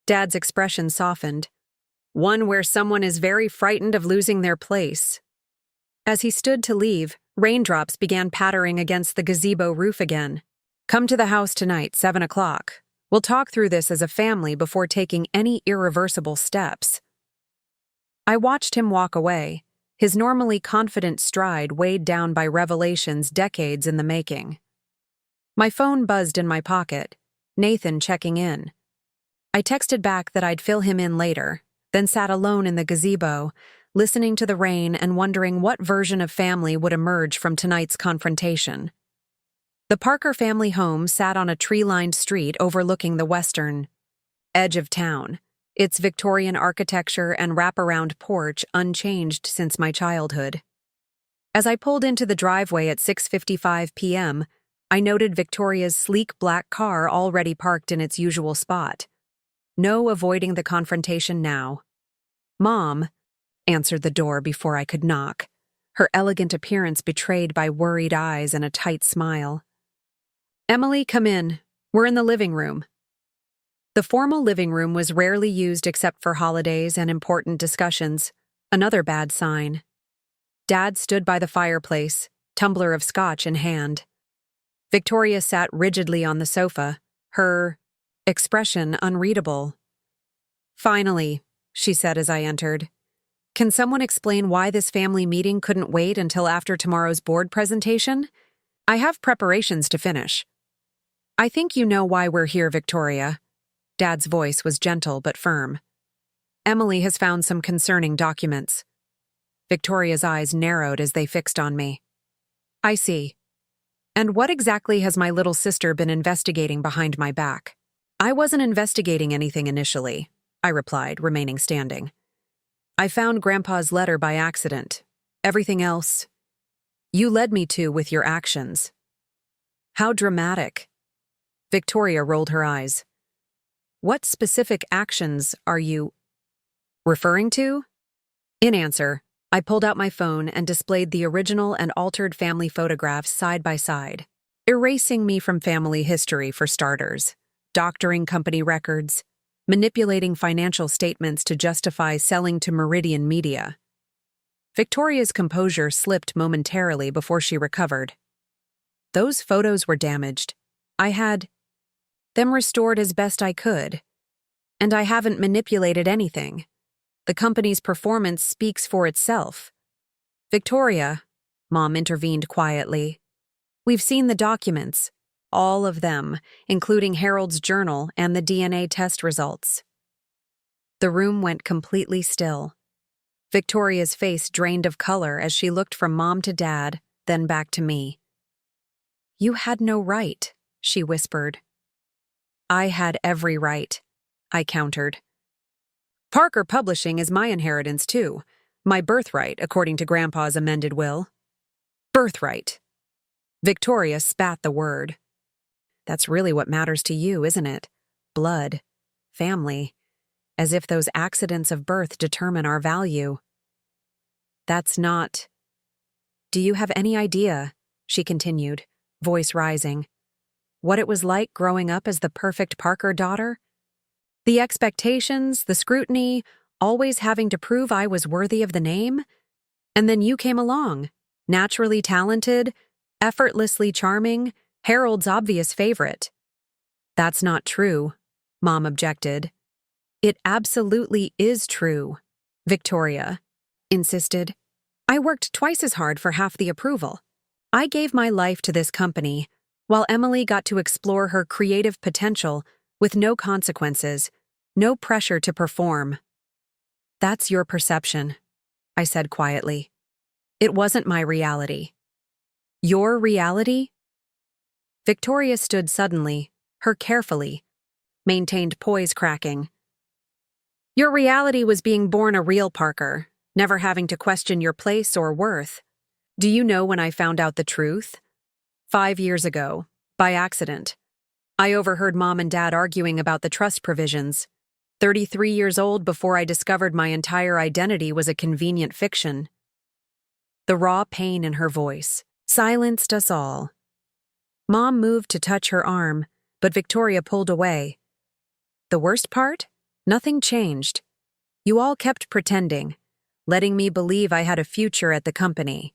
Dad's expression softened. One where someone is very frightened of losing their place. As he stood to leave, raindrops began pattering against the gazebo roof again. Come to the house tonight, 7 o'clock. We'll talk through this as a family before taking any irreversible steps. I watched him walk away, his normally confident stride weighed down by revelations decades in the making. My phone buzzed in my pocket, Nathan checking in. I texted back that I'd fill him in later, then sat alone in the gazebo, listening to the rain and wondering what version of family would emerge from tonight's confrontation. The Parker family home sat on a tree-lined street overlooking the western edge of town, its Victorian architecture and wraparound porch unchanged since my childhood. As I pulled into the driveway at 6:55 p.m., I noted Victoria's sleek black car already parked in its usual spot. No avoiding the confrontation now. Mom answered the door before I could knock, her elegant appearance betrayed by worried eyes and a tight smile. Emily, come in. We're in the living room. The formal living room was rarely used except for holidays and important discussions, another bad sign. Dad stood by the fireplace, tumbler of scotch in hand. Victoria sat rigidly on the sofa, her expression unreadable. Finally, she said as I entered. Can someone explain why this family meeting couldn't wait until after tomorrow's board presentation? I have preparations to finish. I think you know why we're here, Victoria. Dad's voice was gentle but firm. Emily has found some concerning documents. Victoria's eyes narrowed as they fixed on me. I see. And what exactly has my little sister been investigating behind my back? I wasn't investigating anything initially, I replied, remaining standing. I found Grandpa's letter by accident. Everything else, you led me to with your actions. How dramatic. Victoria rolled her eyes. What specific actions are you referring to? In answer, I pulled out my phone and displayed the original and altered family photographs side by side, erasing me from family history for starters, doctoring company records, manipulating financial statements to justify selling to Meridian Media. Victoria's composure slipped momentarily before she recovered. Those photos were damaged. I had them restored as best I could. And I haven't manipulated anything. The company's performance speaks for itself. Victoria, Mom intervened quietly. We've seen the documents. All of them, including Harold's journal and the DNA test results. The room went completely still. Victoria's face drained of color as she looked from Mom to Dad, then back to me. You had no right, she whispered. I had every right, I countered. Parker Publishing is my inheritance, too. My birthright, according to Grandpa's amended will. Birthright. Victoria spat the word. That's really what matters to you, isn't it? Blood. Family. As if those accidents of birth determine our value. That's not... Do you have any idea, she continued, voice rising, what it was like growing up as the perfect Parker daughter? The expectations, the scrutiny, always having to prove I was worthy of the name? And then you came along, naturally talented, effortlessly charming, Harold's obvious favorite. That's not true, Mom objected. It absolutely is true, Victoria insisted. I worked twice as hard for half the approval. I gave my life to this company, while Emily got to explore her creative potential with no consequences, no pressure to perform. That's your perception, I said quietly. It wasn't my reality. Your reality? Victoria stood suddenly, her carefully, maintained poise cracking. Your reality was being born a real Parker, never having to question your place or worth. Do you know when I found out the truth? 5 years ago, by accident. I overheard Mom and Dad arguing about the trust provisions. 33 years old before I discovered my entire identity was a convenient fiction. The raw pain in her voice silenced us all. Mom moved to touch her arm, but Victoria pulled away. The worst part? Nothing changed. You all kept pretending, letting me believe I had a future at the company.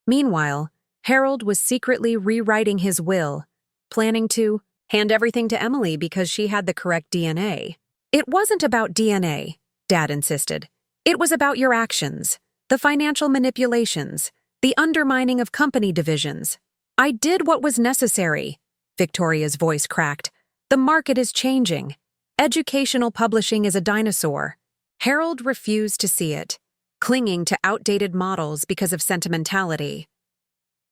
Meanwhile, Harold was secretly rewriting his will, planning to hand everything to Emily because she had the correct DNA. It wasn't about DNA, Dad insisted. It was about your actions, the financial manipulations, the undermining of company divisions. I did what was necessary, Victoria's voice cracked. The market is changing. Educational publishing is a dinosaur. Harold refused to see it, clinging to outdated models because of sentimentality.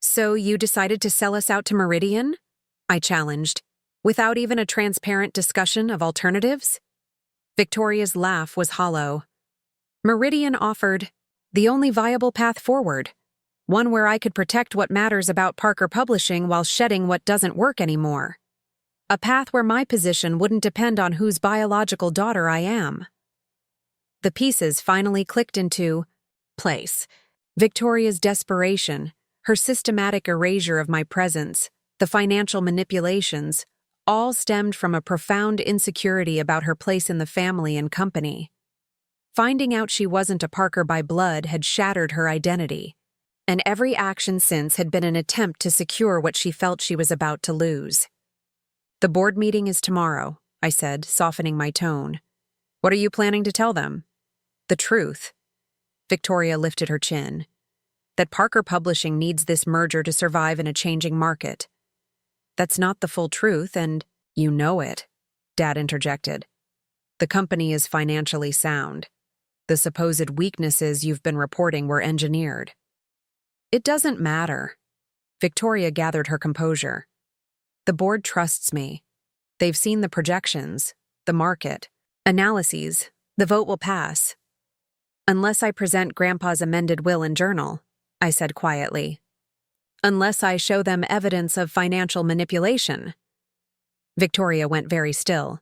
So you decided to sell us out to Meridian? I challenged, without even a transparent discussion of alternatives. Victoria's laugh was hollow. Meridian offered the only viable path forward, one where I could protect what matters about Parker Publishing while shedding what doesn't work anymore. A path where my position wouldn't depend on whose biological daughter I am. The pieces finally clicked into place. Victoria's desperation, her systematic erasure of my presence, the financial manipulations, all stemmed from a profound insecurity about her place in the family and company. Finding out she wasn't a Parker by blood had shattered her identity, and every action since had been an attempt to secure what she felt she was about to lose. The board meeting is tomorrow, I said, softening my tone. What are you planning to tell them? The truth. Victoria lifted her chin. That Parker Publishing needs this merger to survive in a changing market. That's not the full truth, and you know it, Dad interjected. The company is financially sound. The supposed weaknesses you've been reporting were engineered. It doesn't matter. Victoria gathered her composure. The board trusts me. They've seen the projections, the market, analyses. The vote will pass. Unless I present Grandpa's amended will and journal, I said quietly. Unless I show them evidence of financial manipulation. Victoria went very still.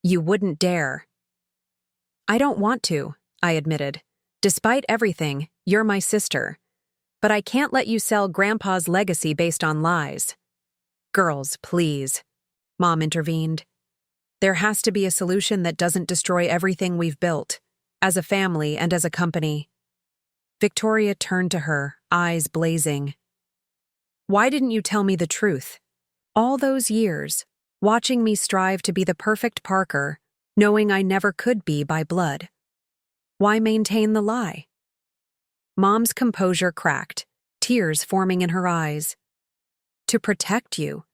You wouldn't dare. I don't want to, I admitted. Despite everything, you're my sister. But I can't let you sell Grandpa's legacy based on lies. Girls, please. Mom intervened. There has to be a solution that doesn't destroy everything we've built, as a family and as a company. Victoria turned to her, eyes blazing. Why didn't you tell me the truth? All those years, watching me strive to be the perfect Parker, knowing I never could be by blood. Why maintain the lie? Mom's composure cracked, tears forming in her eyes. To protect you.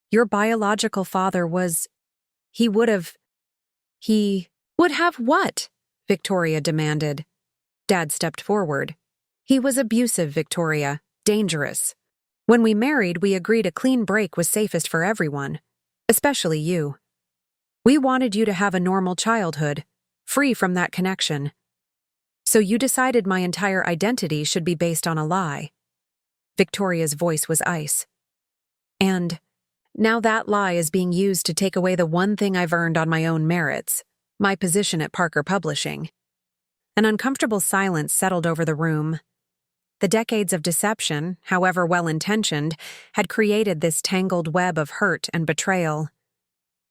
Your biological father was... He would have what? Victoria demanded. Dad stepped forward. He was abusive, Victoria, dangerous. When we married, we agreed a clean break was safest for everyone, especially you. We wanted you to have a normal childhood, free from that connection. So you decided my entire identity should be based on a lie. Victoria's voice was ice. And now that lie is being used to take away the one thing I've earned on my own merits, my position at Parker Publishing. An uncomfortable silence settled over the room. The decades of deception, however well-intentioned, had created this tangled web of hurt and betrayal.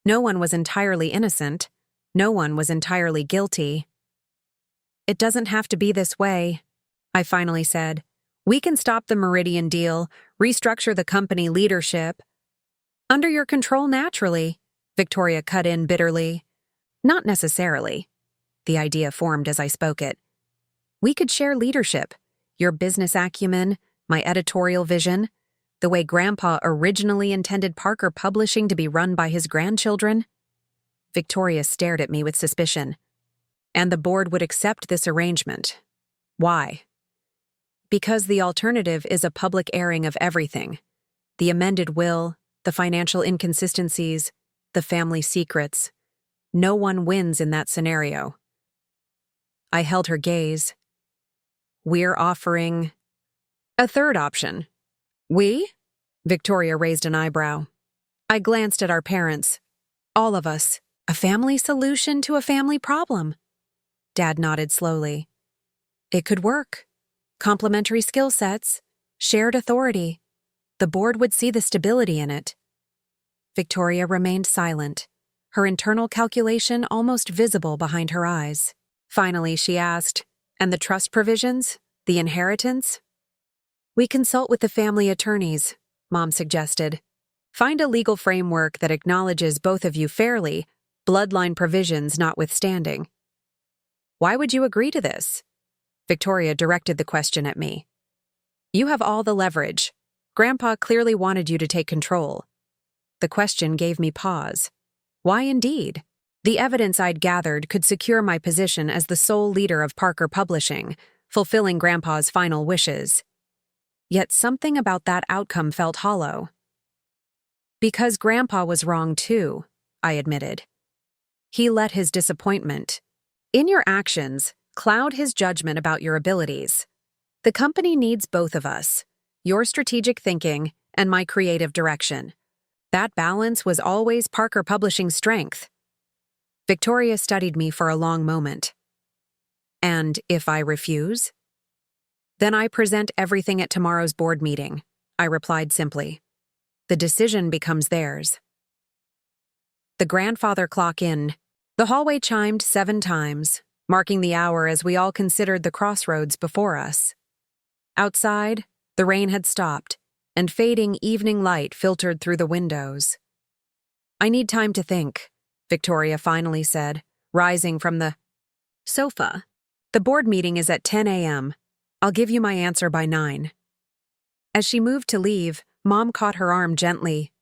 No one was entirely innocent. No one was entirely guilty. It doesn't have to be this way, I finally said. We can stop the Meridian deal, restructure the company leadership. Under your control naturally, Victoria cut in bitterly. Not necessarily. The idea formed as I spoke it. We could share leadership, your business acumen, my editorial vision, the way Grandpa originally intended Parker Publishing to be run by his grandchildren. Victoria stared at me with suspicion. And the board would accept this arrangement. Why? Because the alternative is a public airing of everything. The amended will, the financial inconsistencies, the family secrets. No one wins in that scenario. I held her gaze. We're offering a third option. We? Victoria raised an eyebrow. I glanced at our parents. All of us. A family solution to a family problem. Dad nodded slowly. It could work. Complementary skill sets, shared authority. The board would see the stability in it. Victoria remained silent. her internal calculation almost visible behind her eyes. Finally, she asked, "And the trust provisions? The inheritance?" "We consult with the family attorneys," Mom suggested. "Find a legal framework that acknowledges both of you fairly, bloodline provisions notwithstanding." "Why would you agree to this?" Victoria directed the question at me. "You have all the leverage. Grandpa clearly wanted you to take control." The question gave me pause. Why indeed? The evidence I'd gathered could secure my position as the sole leader of Parker Publishing, fulfilling Grandpa's final wishes. Yet something about that outcome felt hollow. "Because Grandpa was wrong too," I admitted. "He let his disappointment in your actions cloud his judgment about your abilities. The company needs both of us, your strategic thinking and my creative direction. That balance was always Parker Publishing's strength." Victoria studied me for a long moment. "And if I refuse?" "Then I present everything at tomorrow's board meeting," I replied simply. "The decision becomes theirs." The grandfather clock in. The hallway chimed 7 times, marking the hour as we all considered the crossroads before us. Outside, the rain had stopped, and fading evening light filtered through the windows. "I need time to think," Victoria finally said, rising from the sofa. "The board meeting is at 10 a.m. I'll give you my answer by 9. As she moved to leave, Mom caught her arm gently.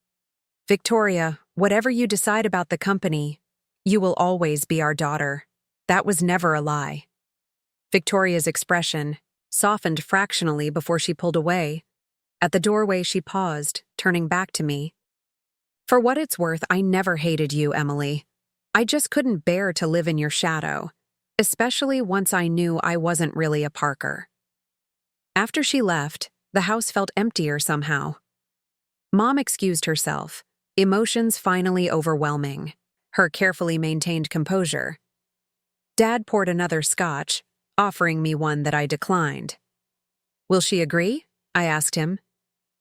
"Victoria, whatever you decide about the company, you will always be our daughter. That was never a lie." Victoria's expression softened fractionally before she pulled away. At the doorway, she paused, turning back to me. "For what it's worth, I never hated you, Emily. I just couldn't bear to live in your shadow, especially once I knew I wasn't really a Parker." After she left, the house felt emptier somehow. Mom excused herself, emotions finally overwhelming, her carefully maintained composure. Dad poured another scotch, offering me one that I declined. "Will she agree?" I asked him.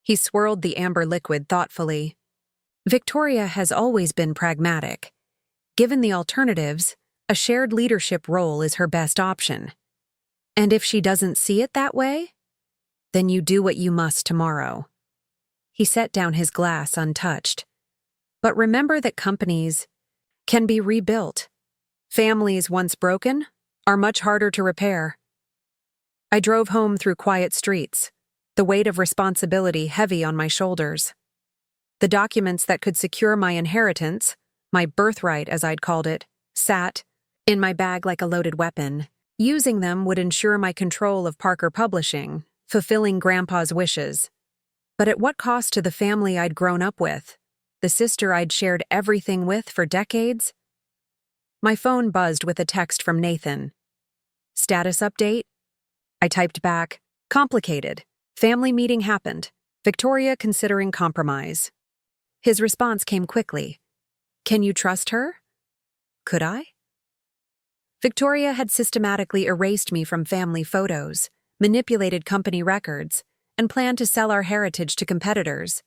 He swirled the amber liquid thoughtfully. "Victoria has always been pragmatic. Given the alternatives, a shared leadership role is her best option. And if she doesn't see it that way, then you do what you must tomorrow." He set down his glass untouched. "But remember that companies can be rebuilt. Families once broken are much harder to repair." I drove home through quiet streets, the weight of responsibility heavy on my shoulders. The documents that could secure my inheritance, my birthright as I'd called it, sat in my bag like a loaded weapon. Using them would ensure my control of Parker Publishing, fulfilling Grandpa's wishes. But at what cost to the family I'd grown up with, the sister I'd shared everything with for decades? My phone buzzed with a text from Nathan. "Status update?" I typed back, "Complicated. Family meeting happened. Victoria considering compromise." His response came quickly. "Can you trust her?" Could I? Victoria had systematically erased me from family photos, manipulated company records, and planned to sell our heritage to competitors.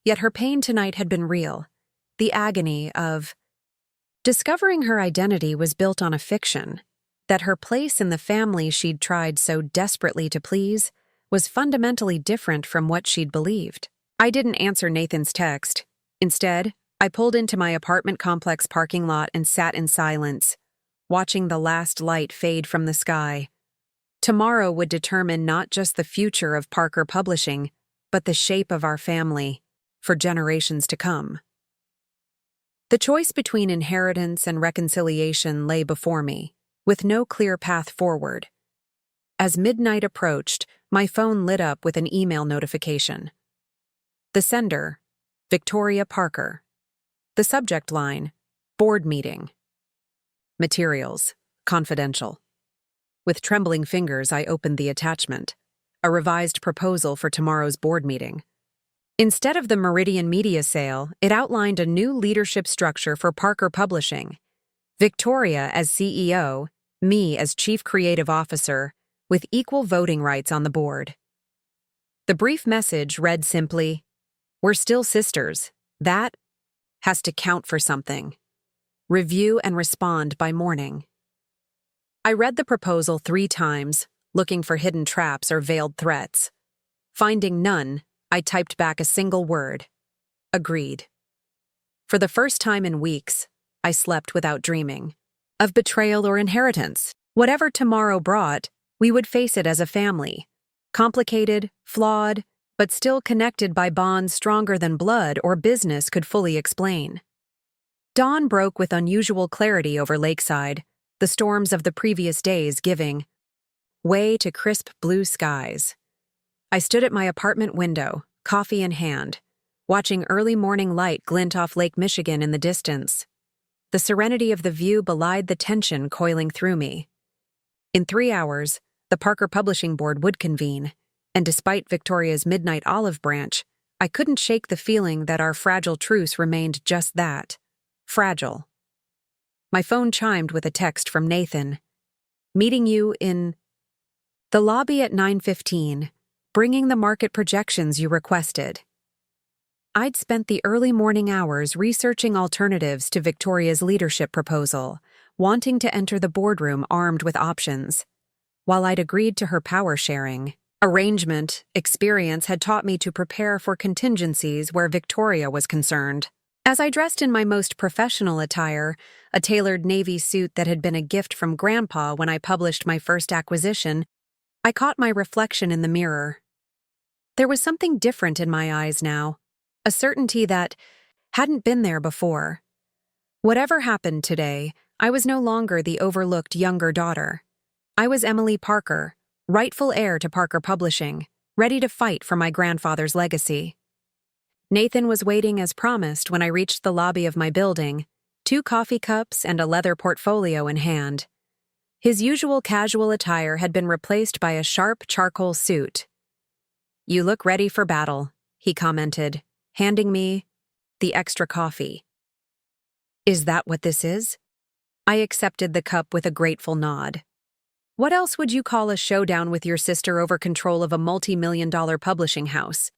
Yet her pain tonight had been real. The agony of discovering her identity was built on a fiction, that her place in the family she'd tried so desperately to please was fundamentally different from what she'd believed. I didn't answer Nathan's text. Instead, I pulled into my apartment complex parking lot and sat in silence, watching the last light fade from the sky. Tomorrow would determine not just the future of Parker Publishing, but the shape of our family, for generations to come. The choice between inheritance and reconciliation lay before me, with no clear path forward. As midnight approached, my phone lit up with an email notification. The sender, Victoria Parker. The subject line, board meeting. Materials, confidential. With trembling fingers, I opened the attachment, a revised proposal for tomorrow's board meeting. Instead of the Meridian Media sale, it outlined a new leadership structure for Parker Publishing. Victoria as CEO, me as Chief Creative Officer, with equal voting rights on the board. The brief message read simply, "We're still sisters. That has to count for something." review and respond by morning. I read the proposal 3 times, looking for hidden traps or veiled threats. Finding none, I typed back a single word. Agreed. For the first time in weeks, I slept without dreaming of betrayal or inheritance. Whatever tomorrow brought, we would face it as a family. Complicated, flawed, but still connected by bonds stronger than blood or business could fully explain. Dawn broke with unusual clarity over Lakeside, the storms of the previous days giving way to crisp blue skies. I stood at my apartment window, coffee in hand, watching early morning light glint off Lake Michigan in the distance. The serenity of the view belied the tension coiling through me. In 3 hours, the Parker Publishing Board would convene, and despite Victoria's midnight olive branch, I couldn't shake the feeling that our fragile truce remained just that, fragile. My phone chimed with a text from Nathan. Meeting you in the lobby at 9:15, bringing the market projections you requested. I'd spent the early morning hours researching alternatives to Victoria's leadership proposal, wanting to enter the boardroom armed with options. While I'd agreed to her power-sharing arrangement, experience had taught me to prepare for contingencies where Victoria was concerned. As I dressed in my most professional attire, a tailored navy suit that had been a gift from Grandpa when I published my first acquisition, I caught my reflection in the mirror. There was something different in my eyes now, a certainty that hadn't been there before. Whatever happened today, I was no longer the overlooked younger daughter. I was Emily Parker, rightful heir to Parker Publishing, ready to fight for my grandfather's legacy. Nathan was waiting as promised when I reached the lobby of my building, 2 coffee cups and a leather portfolio in hand. His usual casual attire had been replaced by a sharp charcoal suit. "You look ready for battle," he commented, handing me the extra coffee. "Is that what this is?" I accepted the cup with a grateful nod. "What else would you call a showdown with your sister over control of a multi-million-dollar publishing house?"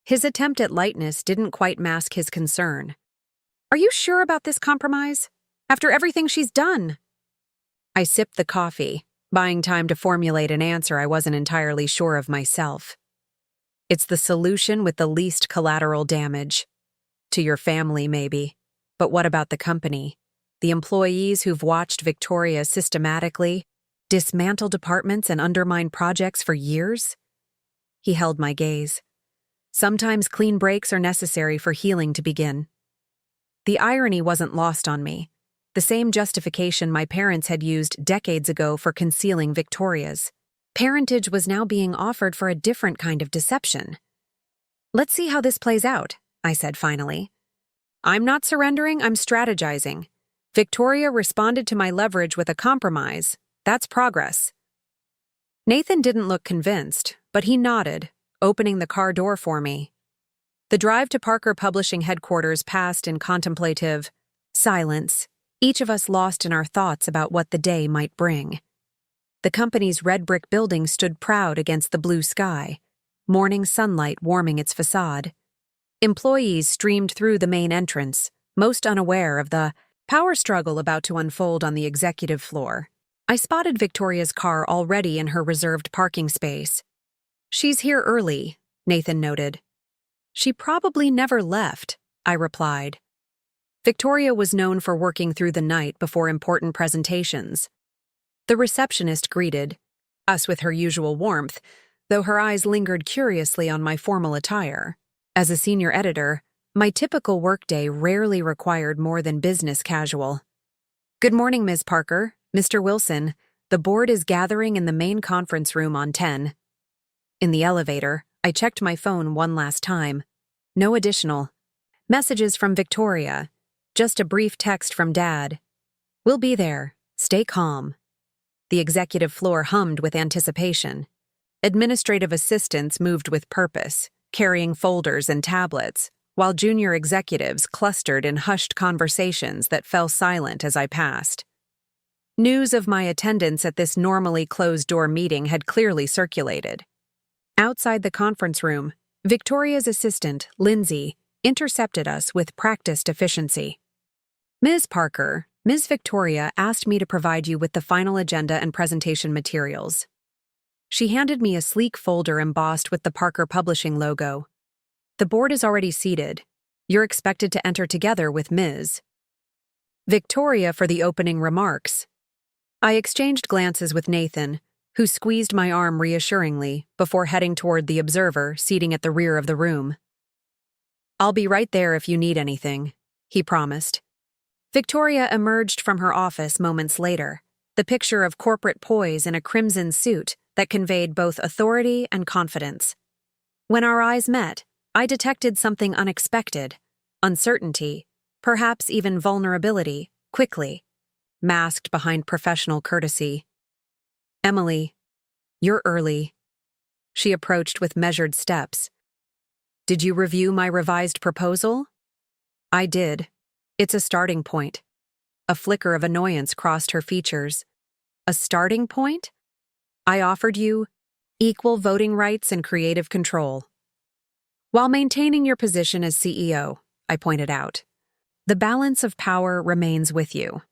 His attempt at lightness didn't quite mask his concern. "Are you sure about this compromise? After everything she's done?" I sipped the coffee, buying time to formulate an answer I wasn't entirely sure of myself. "It's the solution with the least collateral damage. To your family, maybe. But what about the company? The employees who've watched Victoria systematically dismantle departments and undermine projects for years?" He held my gaze. "Sometimes clean breaks are necessary for healing to begin." The irony wasn't lost on me. The same justification my parents had used decades ago for concealing Victoria's parentage was now being offered for a different kind of deception. "Let's see how this plays out," I said finally. "I'm not surrendering, I'm strategizing. Victoria responded to my leverage with a compromise. That's progress." Nathan didn't look convinced, but he nodded, opening the car door for me. The drive to Parker Publishing headquarters passed in contemplative silence, each of us lost in our thoughts about what the day might bring. The company's red brick building stood proud against the blue sky, morning sunlight warming its facade. Employees streamed through the main entrance, most unaware of the power struggle about to unfold on the executive floor. I spotted Victoria's car already in her reserved parking space. "She's here early," Nathan noted. "She probably never left," I replied. Victoria was known for working through the night before important presentations. The receptionist greeted us with her usual warmth, though her eyes lingered curiously on my formal attire. As a senior editor, my typical workday rarely required more than business casual. "Good morning, Ms. Parker. Mr. Wilson, the board is gathering in the main conference room on 10. In the elevator, I checked my phone one last time. No additional messages from Victoria, just a brief text from Dad. "We'll be there. Stay calm." The executive floor hummed with anticipation. Administrative assistants moved with purpose, carrying folders and tablets, while junior executives clustered in hushed conversations that fell silent as I passed. News of my attendance at this normally closed-door meeting had clearly circulated. Outside the conference room, Victoria's assistant, Lindsay, intercepted us with practiced efficiency. Ms. Parker, Ms. Victoria asked me to provide you with the final agenda and presentation materials. She handed me a sleek folder embossed with the Parker Publishing logo. The board is already seated. You're expected to enter together with Ms. Victoria for the opening remarks. I exchanged glances with Nathan, who squeezed my arm reassuringly before heading toward the observer seating at the rear of the room. "I'll be right there if you need anything," he promised. Victoria emerged from her office moments later, the picture of corporate poise in a crimson suit that conveyed both authority and confidence. When our eyes met, I detected something unexpected, uncertainty, perhaps even vulnerability, quickly, masked behind professional courtesy. "Emily, you're early." She approached with measured steps. "Did you review my revised proposal?" I did. It's a starting point. A flicker of annoyance crossed her features. A starting point? I offered you equal voting rights and creative control, while maintaining your position as CEO, I pointed out. The balance of power remains with you.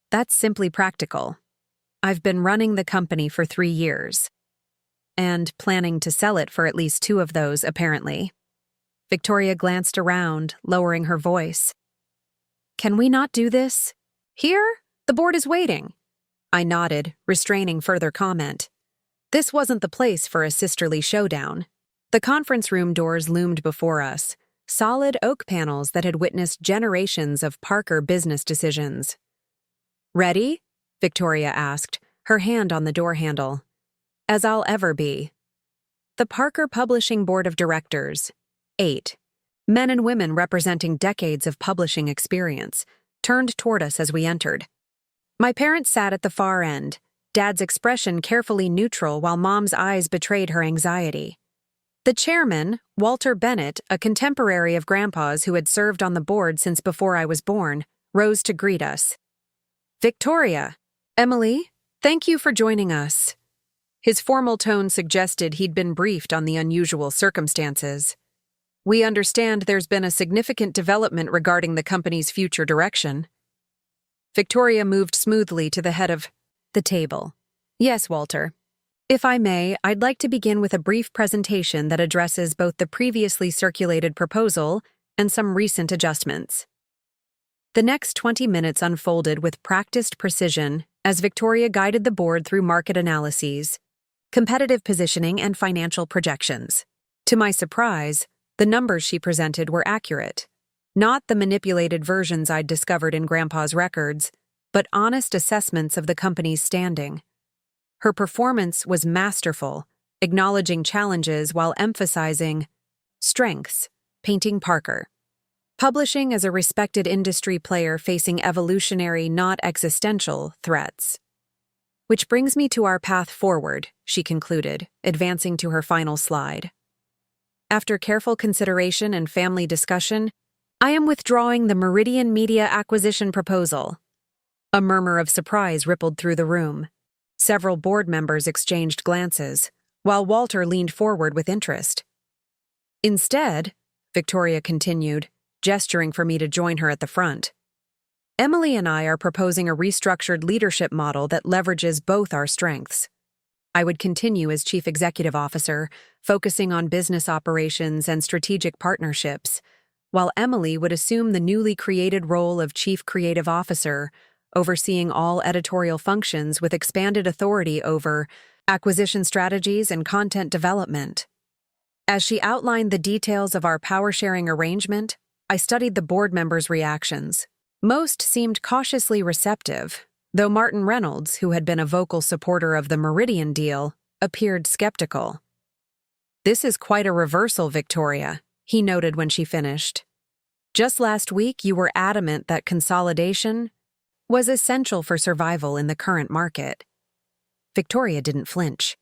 That's simply practical. I've been running the company for 3 years, and planning to sell it for at least 2 of those, apparently. Victoria glanced around, lowering her voice. "Can we not do this here? The board is waiting." I nodded, restraining further comment. This wasn't the place for a sisterly showdown. The conference room doors loomed before us, solid oak panels that had witnessed generations of Parker business decisions. "Ready?" Victoria asked, her hand on the door handle. "As I'll ever be." The Parker Publishing Board of Directors, 8, men and women representing decades of publishing experience, turned toward us as we entered. My parents sat at the far end, Dad's expression carefully neutral while Mom's eyes betrayed her anxiety. The chairman, Walter Bennett, a contemporary of Grandpa's who had served on the board since before I was born, rose to greet us. "Victoria, Emily, thank you for joining us." His formal tone suggested he'd been briefed on the unusual circumstances. "We understand there's been a significant development regarding the company's future direction." Victoria moved smoothly to the head of the table. "Yes, Walter. If I may, I'd like to begin with a brief presentation that addresses both the previously circulated proposal and some recent adjustments." The next 20 minutes unfolded with practiced precision as Victoria guided the board through market analyses, competitive positioning, and financial projections. To my surprise, the numbers she presented were accurate. Not the manipulated versions I'd discovered in Grandpa's records, but honest assessments of the company's standing. Her performance was masterful, acknowledging challenges while emphasizing strengths, painting Parker. Publishing as a respected industry player facing evolutionary, not existential, threats. "Which brings me to our path forward," she concluded, advancing to her final slide. "After careful consideration and family discussion, I am withdrawing the Meridian Media acquisition proposal." A murmur of surprise rippled through the room. Several board members exchanged glances, while Walter leaned forward with interest. "Instead," Victoria continued, gesturing for me to join her at the front, "Emily and I are proposing a restructured leadership model that leverages both our strengths. I would continue as Chief Executive Officer, focusing on business operations and strategic partnerships, while Emily would assume the newly created role of Chief Creative Officer, overseeing all editorial functions with expanded authority over acquisition strategies and content development." As she outlined the details of our power-sharing arrangement, I studied the board members' reactions. Most seemed cautiously receptive, though Martin Reynolds, who had been a vocal supporter of the Meridian deal, appeared skeptical. "This is quite a reversal, Victoria," he noted when she finished. "Just last week you were adamant that consolidation was essential for survival in the current market." Victoria didn't flinch.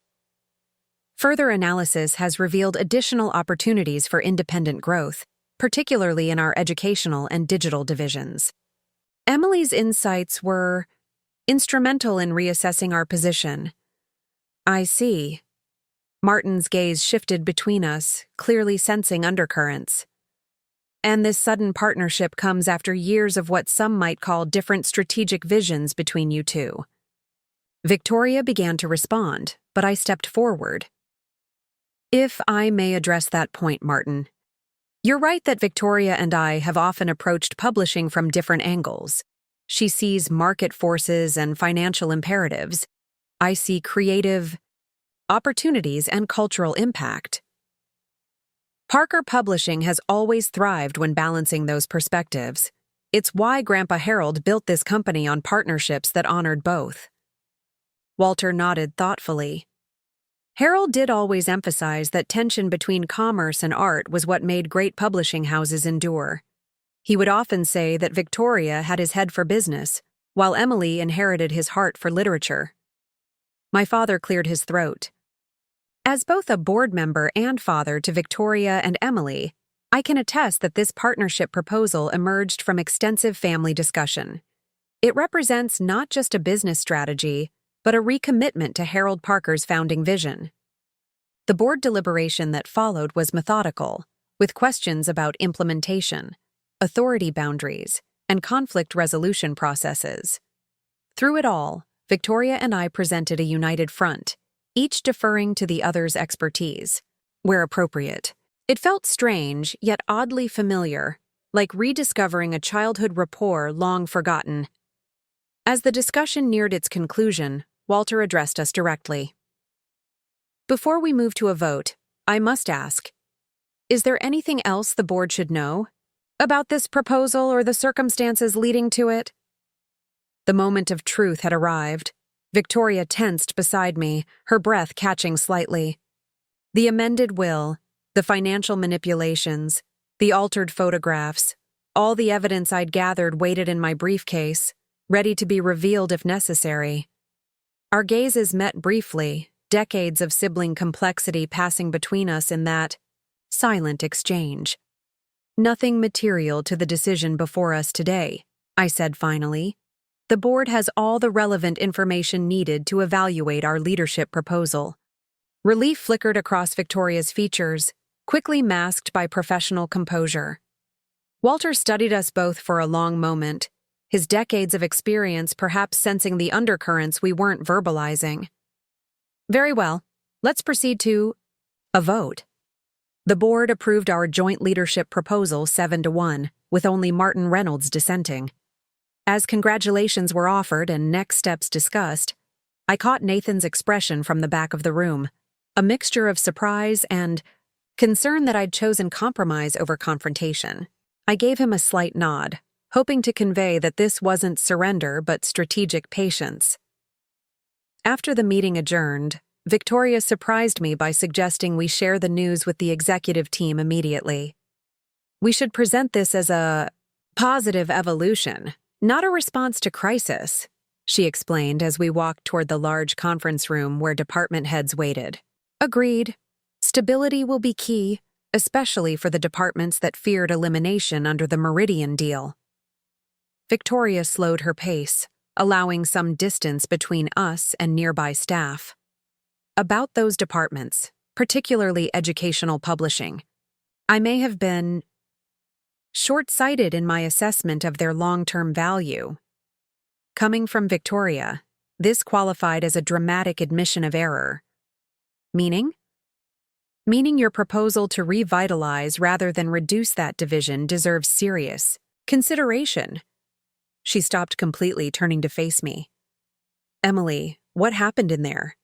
"Further analysis has revealed additional opportunities for independent growth, particularly in our educational and digital divisions. Emily's insights were instrumental in reassessing our position." "I see." Martin's gaze shifted between us, clearly sensing undercurrents. And this sudden partnership comes after years of what some might call different strategic visions between you two. Victoria began to respond, but I stepped forward. If I may address that point, Martin. You're right that Victoria and I have often approached publishing from different angles. She sees market forces and financial imperatives. I see creative opportunities and cultural impact. Parker Publishing has always thrived when balancing those perspectives. It's why Grandpa Harold built this company on partnerships that honored both. Walter nodded thoughtfully. Harold did always emphasize that tension between commerce and art was what made great publishing houses endure. He would often say that Victoria had his head for business, while Emily inherited his heart for literature. My father cleared his throat. As both a board member and father to Victoria and Emily, I can attest that this partnership proposal emerged from extensive family discussion. It represents not just a business strategy, but a recommitment to Harold Parker's founding vision. The board deliberation that followed was methodical, with questions about implementation, authority boundaries, and conflict resolution processes. Through it all, Victoria and I presented a united front, each deferring to the other's expertise, where appropriate. It felt strange, yet oddly familiar, like rediscovering a childhood rapport long forgotten. As the discussion neared its conclusion, Walter addressed us directly. Before we move to a vote, I must ask, is there anything else the board should know about this proposal or the circumstances leading to it? The moment of truth had arrived. Victoria tensed beside me, her breath catching slightly. The amended will, the financial manipulations, the altered photographs, all the evidence I'd gathered waited in my briefcase, ready to be revealed if necessary. Our gazes met briefly, decades of sibling complexity passing between us in that silent exchange. Nothing material to the decision before us today, I said finally. The board has all the relevant information needed to evaluate our leadership proposal. Relief flickered across Victoria's features, quickly masked by professional composure. Walter studied us both for a long moment, his decades of experience perhaps sensing the undercurrents we weren't verbalizing. Very well, let's proceed to a vote. The board approved our joint leadership proposal 7-1, with only Martin Reynolds dissenting. As congratulations were offered and next steps discussed, I caught Nathan's expression from the back of the room, a mixture of surprise and concern that I'd chosen compromise over confrontation. I gave him a slight nod, hoping to convey that this wasn't surrender but strategic patience. After the meeting adjourned, Victoria surprised me by suggesting we share the news with the executive team immediately. We should present this as a positive evolution, not a response to crisis, she explained as we walked toward the large conference room where department heads waited. Agreed. Stability will be key, especially for the departments that feared elimination under the Meridian deal. Victoria slowed her pace, allowing some distance between us and nearby staff. About those departments, particularly educational publishing, I may have been short-sighted in my assessment of their long-term value. Coming from Victoria, this qualified as a dramatic admission of error. Meaning? Meaning your proposal to revitalize rather than reduce that division deserves serious consideration. She stopped completely, turning to face me. Emily, what happened in there?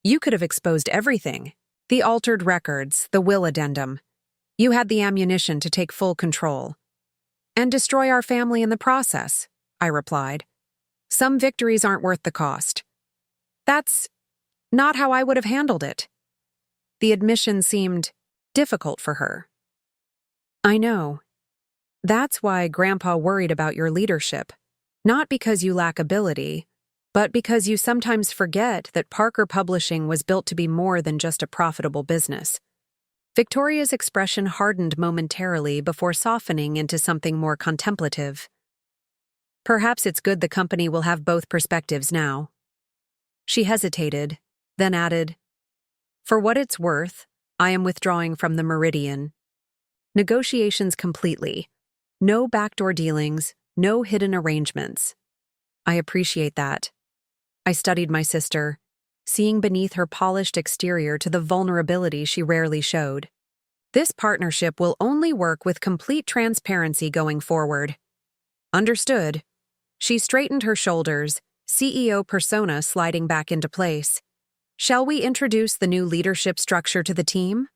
You could have exposed everything. The altered records, the will addendum. You had the ammunition to take full control. And destroy our family in the process, I replied. Some victories aren't worth the cost. That's not how I would have handled it. The admission seemed difficult for her. I know. That's why Grandpa worried about your leadership. Not because you lack ability, but because you sometimes forget that Parker Publishing was built to be more than just a profitable business. Victoria's expression hardened momentarily before softening into something more contemplative. Perhaps it's good the company will have both perspectives now. She hesitated, then added, For what it's worth, I am withdrawing from the Meridian. Negotiations completely. No backdoor dealings, no hidden arrangements. I appreciate that. I studied my sister, seeing beneath her polished exterior to the vulnerability she rarely showed. This partnership will only work with complete transparency going forward. Understood. She straightened her shoulders, CEO persona sliding back into place. Shall we introduce the new leadership structure to the team?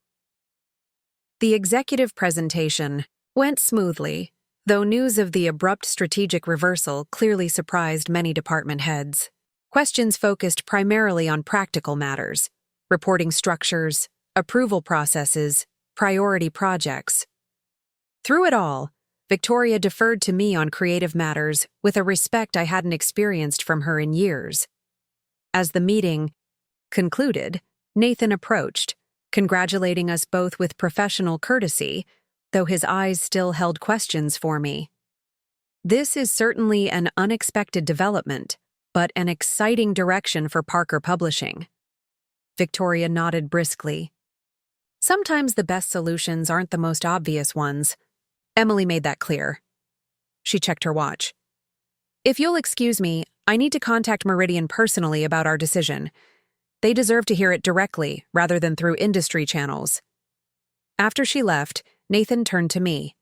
The executive presentation went smoothly, though news of the abrupt strategic reversal clearly surprised many department heads. Questions focused primarily on practical matters, reporting structures, approval processes, priority projects. Through it all, Victoria deferred to me on creative matters with a respect I hadn't experienced from her in years. As the meeting concluded, Nathan approached, congratulating us both with professional courtesy, though his eyes still held questions for me. This is certainly an unexpected development, but an exciting direction for Parker Publishing. Victoria nodded briskly. Sometimes the best solutions aren't the most obvious ones. Emily made that clear. She checked her watch. If you'll excuse me, I need to contact Meridian personally about our decision. They deserve to hear it directly, rather than through industry channels. After she left, Nathan turned to me.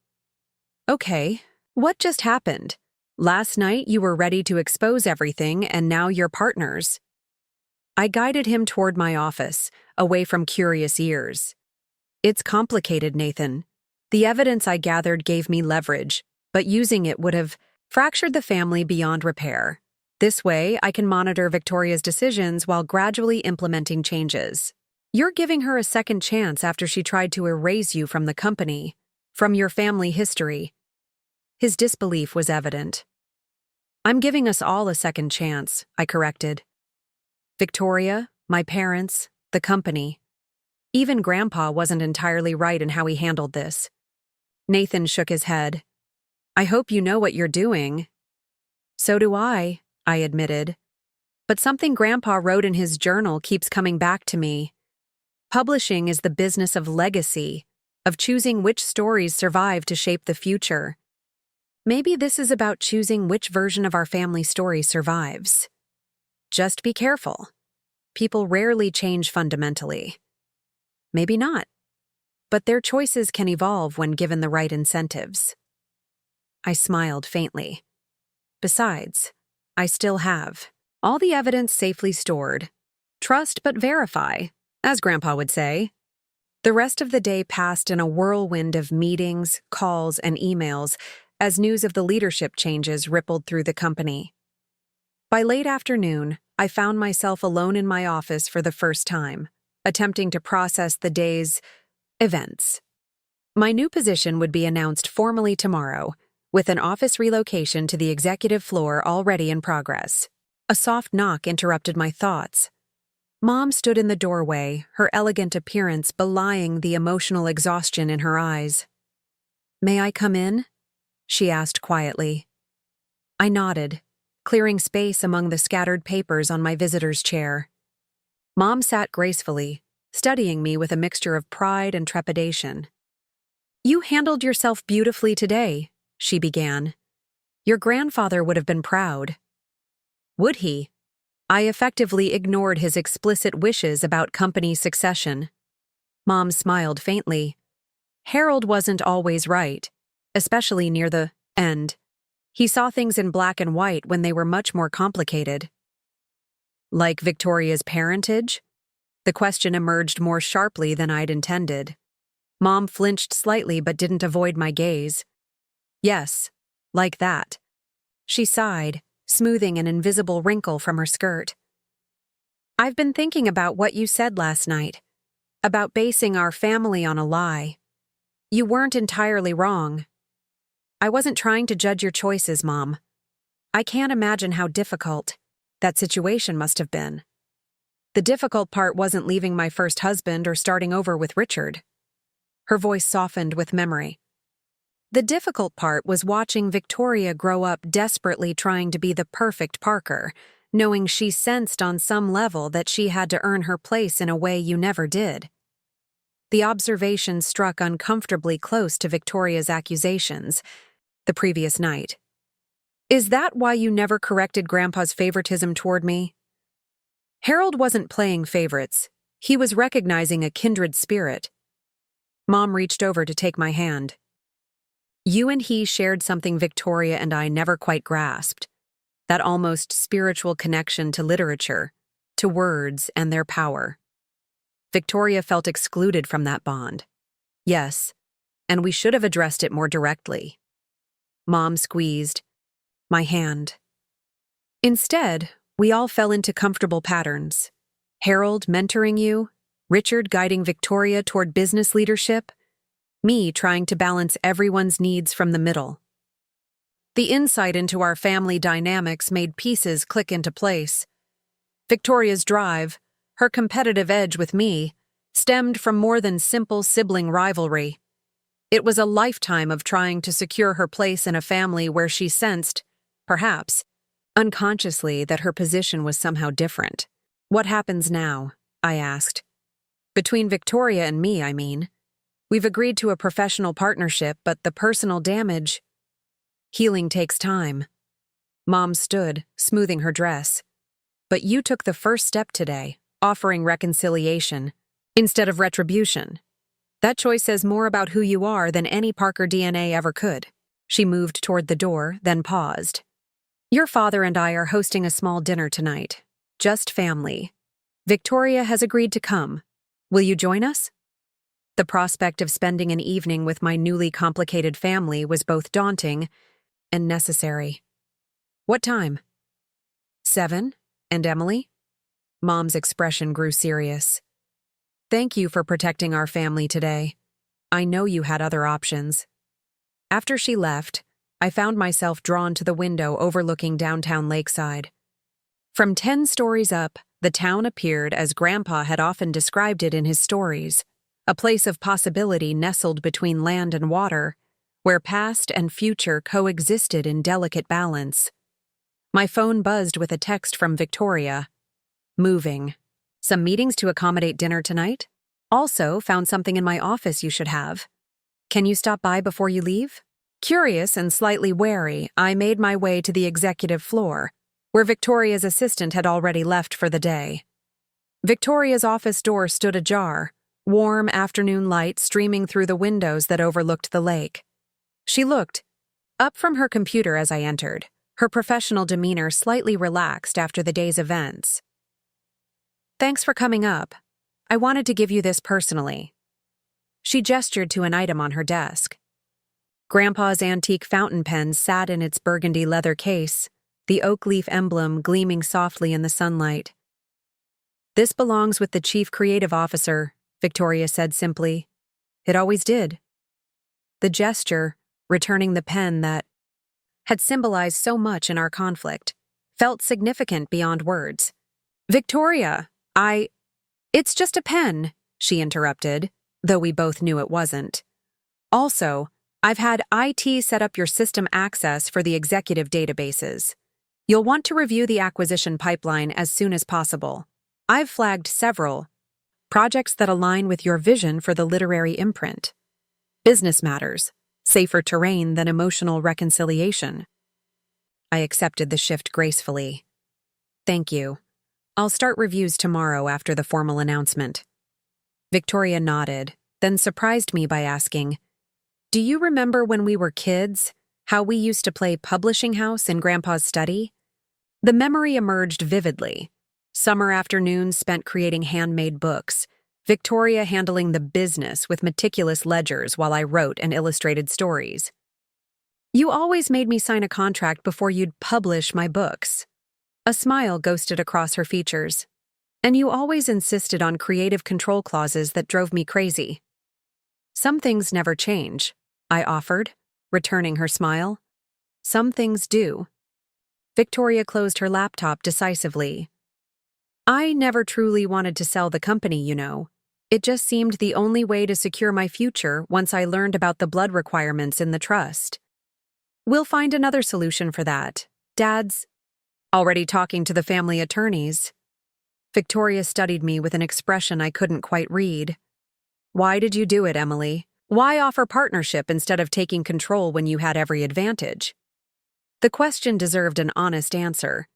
Okay, what just happened? Last night you were ready to expose everything, and now you're partners. I guided him toward my office, away from curious ears. It's complicated, Nathan. The evidence I gathered gave me leverage, but using it would have fractured the family beyond repair. This way, I can monitor Victoria's decisions while gradually implementing changes. You're giving her a second chance after she tried to erase you from the company, from your family history. His disbelief was evident. I'm giving us all a second chance, I corrected. Victoria, my parents, the company. Even Grandpa wasn't entirely right in how he handled this. Nathan shook his head. I hope you know what you're doing. So do I admitted. But something Grandpa wrote in his journal keeps coming back to me. Publishing is the business of legacy, of choosing which stories survive to shape the future. Maybe this is about choosing which version of our family story survives. Just be careful. People rarely change fundamentally. Maybe not. But their choices can evolve when given the right incentives. I smiled faintly. Besides, I still have all the evidence safely stored. Trust but verify, as Grandpa would say. The rest of the day passed in a whirlwind of meetings, calls, and emails as news of the leadership changes rippled through the company. By late afternoon, I found myself alone in my office for the first time, attempting to process the day's events. My new position would be announced formally tomorrow, with an office relocation to the executive floor already in progress. A soft knock interrupted my thoughts. Mom stood in the doorway, her elegant appearance belying the emotional exhaustion in her eyes. "May I come in?" she asked quietly. I nodded, clearing space among the scattered papers on my visitor's chair. Mom sat gracefully, studying me with a mixture of pride and trepidation. "You handled yourself beautifully today," she began. "Your grandfather would have been proud." Would he? I effectively ignored his explicit wishes about company succession. Mom smiled faintly. Harold wasn't always right, especially near the end. He saw things in black and white when they were much more complicated. Like Victoria's parentage? The question emerged more sharply than I'd intended. Mom flinched slightly but didn't avoid my gaze. Yes, like that. She sighed, smoothing an invisible wrinkle from her skirt. I've been thinking about what you said last night, about basing our family on a lie. You weren't entirely wrong. I wasn't trying to judge your choices, Mom. I can't imagine how difficult that situation must have been. The difficult part wasn't leaving my first husband or starting over with Richard. Her voice softened with memory. The difficult part was watching Victoria grow up desperately trying to be the perfect Parker, knowing she sensed on some level that she had to earn her place in a way you never did. The observation struck uncomfortably close to Victoria's accusations the previous night. Is that why you never corrected Grandpa's favoritism toward me? Harold wasn't playing favorites. He was recognizing a kindred spirit. Mom reached over to take my hand. You and he shared something Victoria and I never quite grasped. That almost spiritual connection to literature, to words and their power. Victoria felt excluded from that bond. Yes, and we should have addressed it more directly. Mom squeezed my hand. Instead, we all fell into comfortable patterns. Harold mentoring you, Richard guiding Victoria toward business leadership, me trying to balance everyone's needs from the middle. The insight into our family dynamics made pieces click into place. Victoria's drive, her competitive edge with me, stemmed from more than simple sibling rivalry. It was a lifetime of trying to secure her place in a family where she sensed, perhaps, unconsciously that her position was somehow different. What happens now? I asked. Between Victoria and me, I mean. We've agreed to a professional partnership, but the personal damage... Healing takes time. Mom stood, smoothing her dress. But you took the first step today, offering reconciliation, instead of retribution. That choice says more about who you are than any Parker DNA ever could. She moved toward the door, then paused. Your father and I are hosting a small dinner tonight. Just family. Victoria has agreed to come. Will you join us? The prospect of spending an evening with my newly complicated family was both daunting and necessary. What time? 7? And Emily? Mom's expression grew serious. Thank you for protecting our family today. I know you had other options. After she left, I found myself drawn to the window overlooking downtown Lakeside. From 10 stories up, the town appeared as Grandpa had often described it in his stories, a place of possibility nestled between land and water, where past and future coexisted in delicate balance. My phone buzzed with a text from Victoria. Moving. Some meetings to accommodate dinner tonight? Also, found something in my office you should have. Can you stop by before you leave? Curious and slightly wary, I made my way to the executive floor, where Victoria's assistant had already left for the day. Victoria's office door stood ajar, warm afternoon light streaming through the windows that overlooked the lake. She looked up from her computer as I entered, her professional demeanor slightly relaxed after the day's events. Thanks for coming up. I wanted to give you this personally. She gestured to an item on her desk. Grandpa's antique fountain pen sat in its burgundy leather case, the oak leaf emblem gleaming softly in the sunlight. This belongs with the chief creative officer, Victoria said simply. It always did. The gesture, returning the pen that had symbolized so much in our conflict, felt significant beyond words. Victoria, It's just a pen, she interrupted, though we both knew it wasn't. Also, I've had IT set up your system access for the executive databases. You'll want to review the acquisition pipeline as soon as possible. I've flagged several projects that align with your vision for the literary imprint. Business matters, safer terrain than emotional reconciliation. I accepted the shift gracefully. Thank you. I'll start reviews tomorrow after the formal announcement. Victoria nodded, then surprised me by asking, Do you remember when we were kids, how we used to play publishing house in Grandpa's study? The memory emerged vividly. Summer afternoons spent creating handmade books, Victoria handling the business with meticulous ledgers while I wrote and illustrated stories. You always made me sign a contract before you'd publish my books. A smile ghosted across her features. And you always insisted on creative control clauses that drove me crazy. Some things never change, I offered, returning her smile. Some things do. Victoria closed her laptop decisively. I never truly wanted to sell the company, you know. It just seemed the only way to secure my future once I learned about the blood requirements in the trust. We'll find another solution for that. Dad's already talking to the family attorneys. Victoria studied me with an expression I couldn't quite read. Why did you do it, Emily? Why offer partnership instead of taking control when you had every advantage? The question deserved an honest answer.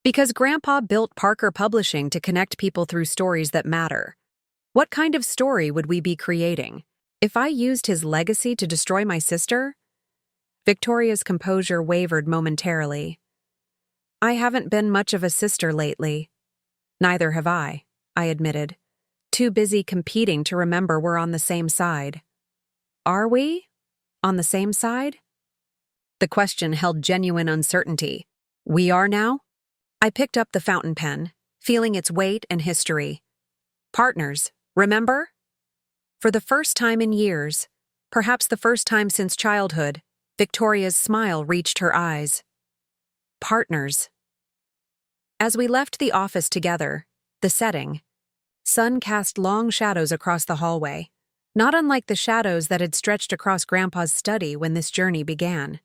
Because Grandpa built Parker Publishing to connect people through stories that matter. What kind of story would we be creating? If I used his legacy to destroy my sister? Victoria's composure wavered momentarily. I haven't been much of a sister lately. Neither have I admitted. Too busy competing to remember we're on the same side. Are we? On the same side? The question held genuine uncertainty. We are now? I picked up the fountain pen, feeling its weight and history. Partners, remember? For the first time in years, perhaps the first time since childhood, Victoria's smile reached her eyes. Partners. As we left the office together, the setting, sun cast long shadows across the hallway, not unlike the shadows that had stretched across Grandpa's study when this journey began.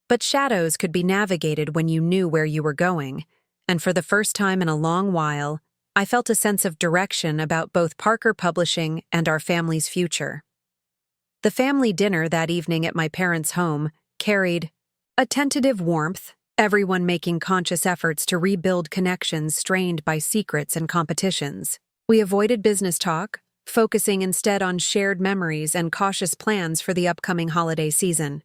But shadows could be navigated when you knew where you were going, and for the first time in a long while, I felt a sense of direction about both Parker Publishing and our family's future. The family dinner that evening at my parents' home carried a tentative warmth, everyone making conscious efforts to rebuild connections strained by secrets and competitions. We avoided business talk, focusing instead on shared memories and cautious plans for the upcoming holiday season.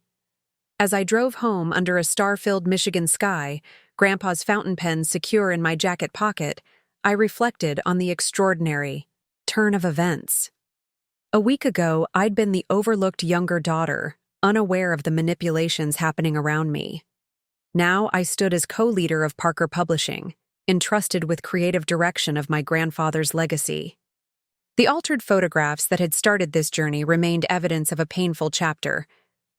As I drove home under a star-filled Michigan sky, Grandpa's fountain pen secure in my jacket pocket, I reflected on the extraordinary turn of events. A week ago, I'd been the overlooked younger daughter, unaware of the manipulations happening around me. Now I stood as co-leader of Parker Publishing, entrusted with creative direction of my grandfather's legacy. The altered photographs that had started this journey remained evidence of a painful chapter,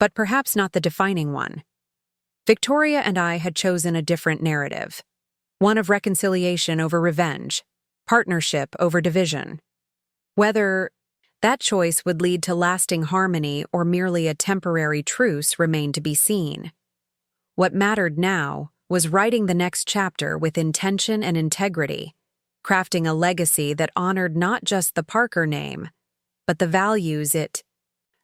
but perhaps not the defining one. Victoria and I had chosen a different narrative. One of reconciliation over revenge, partnership over division. Whether that choice would lead to lasting harmony or merely a temporary truce remained to be seen. What mattered now was writing the next chapter with intention and integrity, crafting a legacy that honored not just the Parker name, but the values it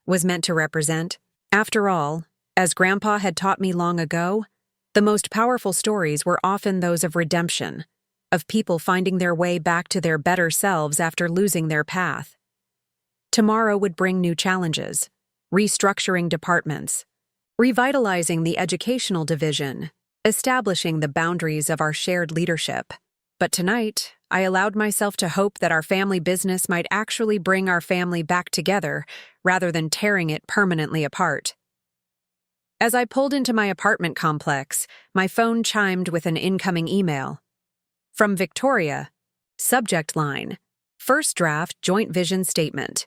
was meant to represent. After all, as Grandpa had taught me long ago, the most powerful stories were often those of redemption, of people finding their way back to their better selves after losing their path. Tomorrow would bring new challenges, restructuring departments, revitalizing the educational division, establishing the boundaries of our shared leadership. But tonight, I allowed myself to hope that our family business might actually bring our family back together rather than tearing it permanently apart. As I pulled into my apartment complex, my phone chimed with an incoming email. From Victoria, subject line, first draft joint vision statement.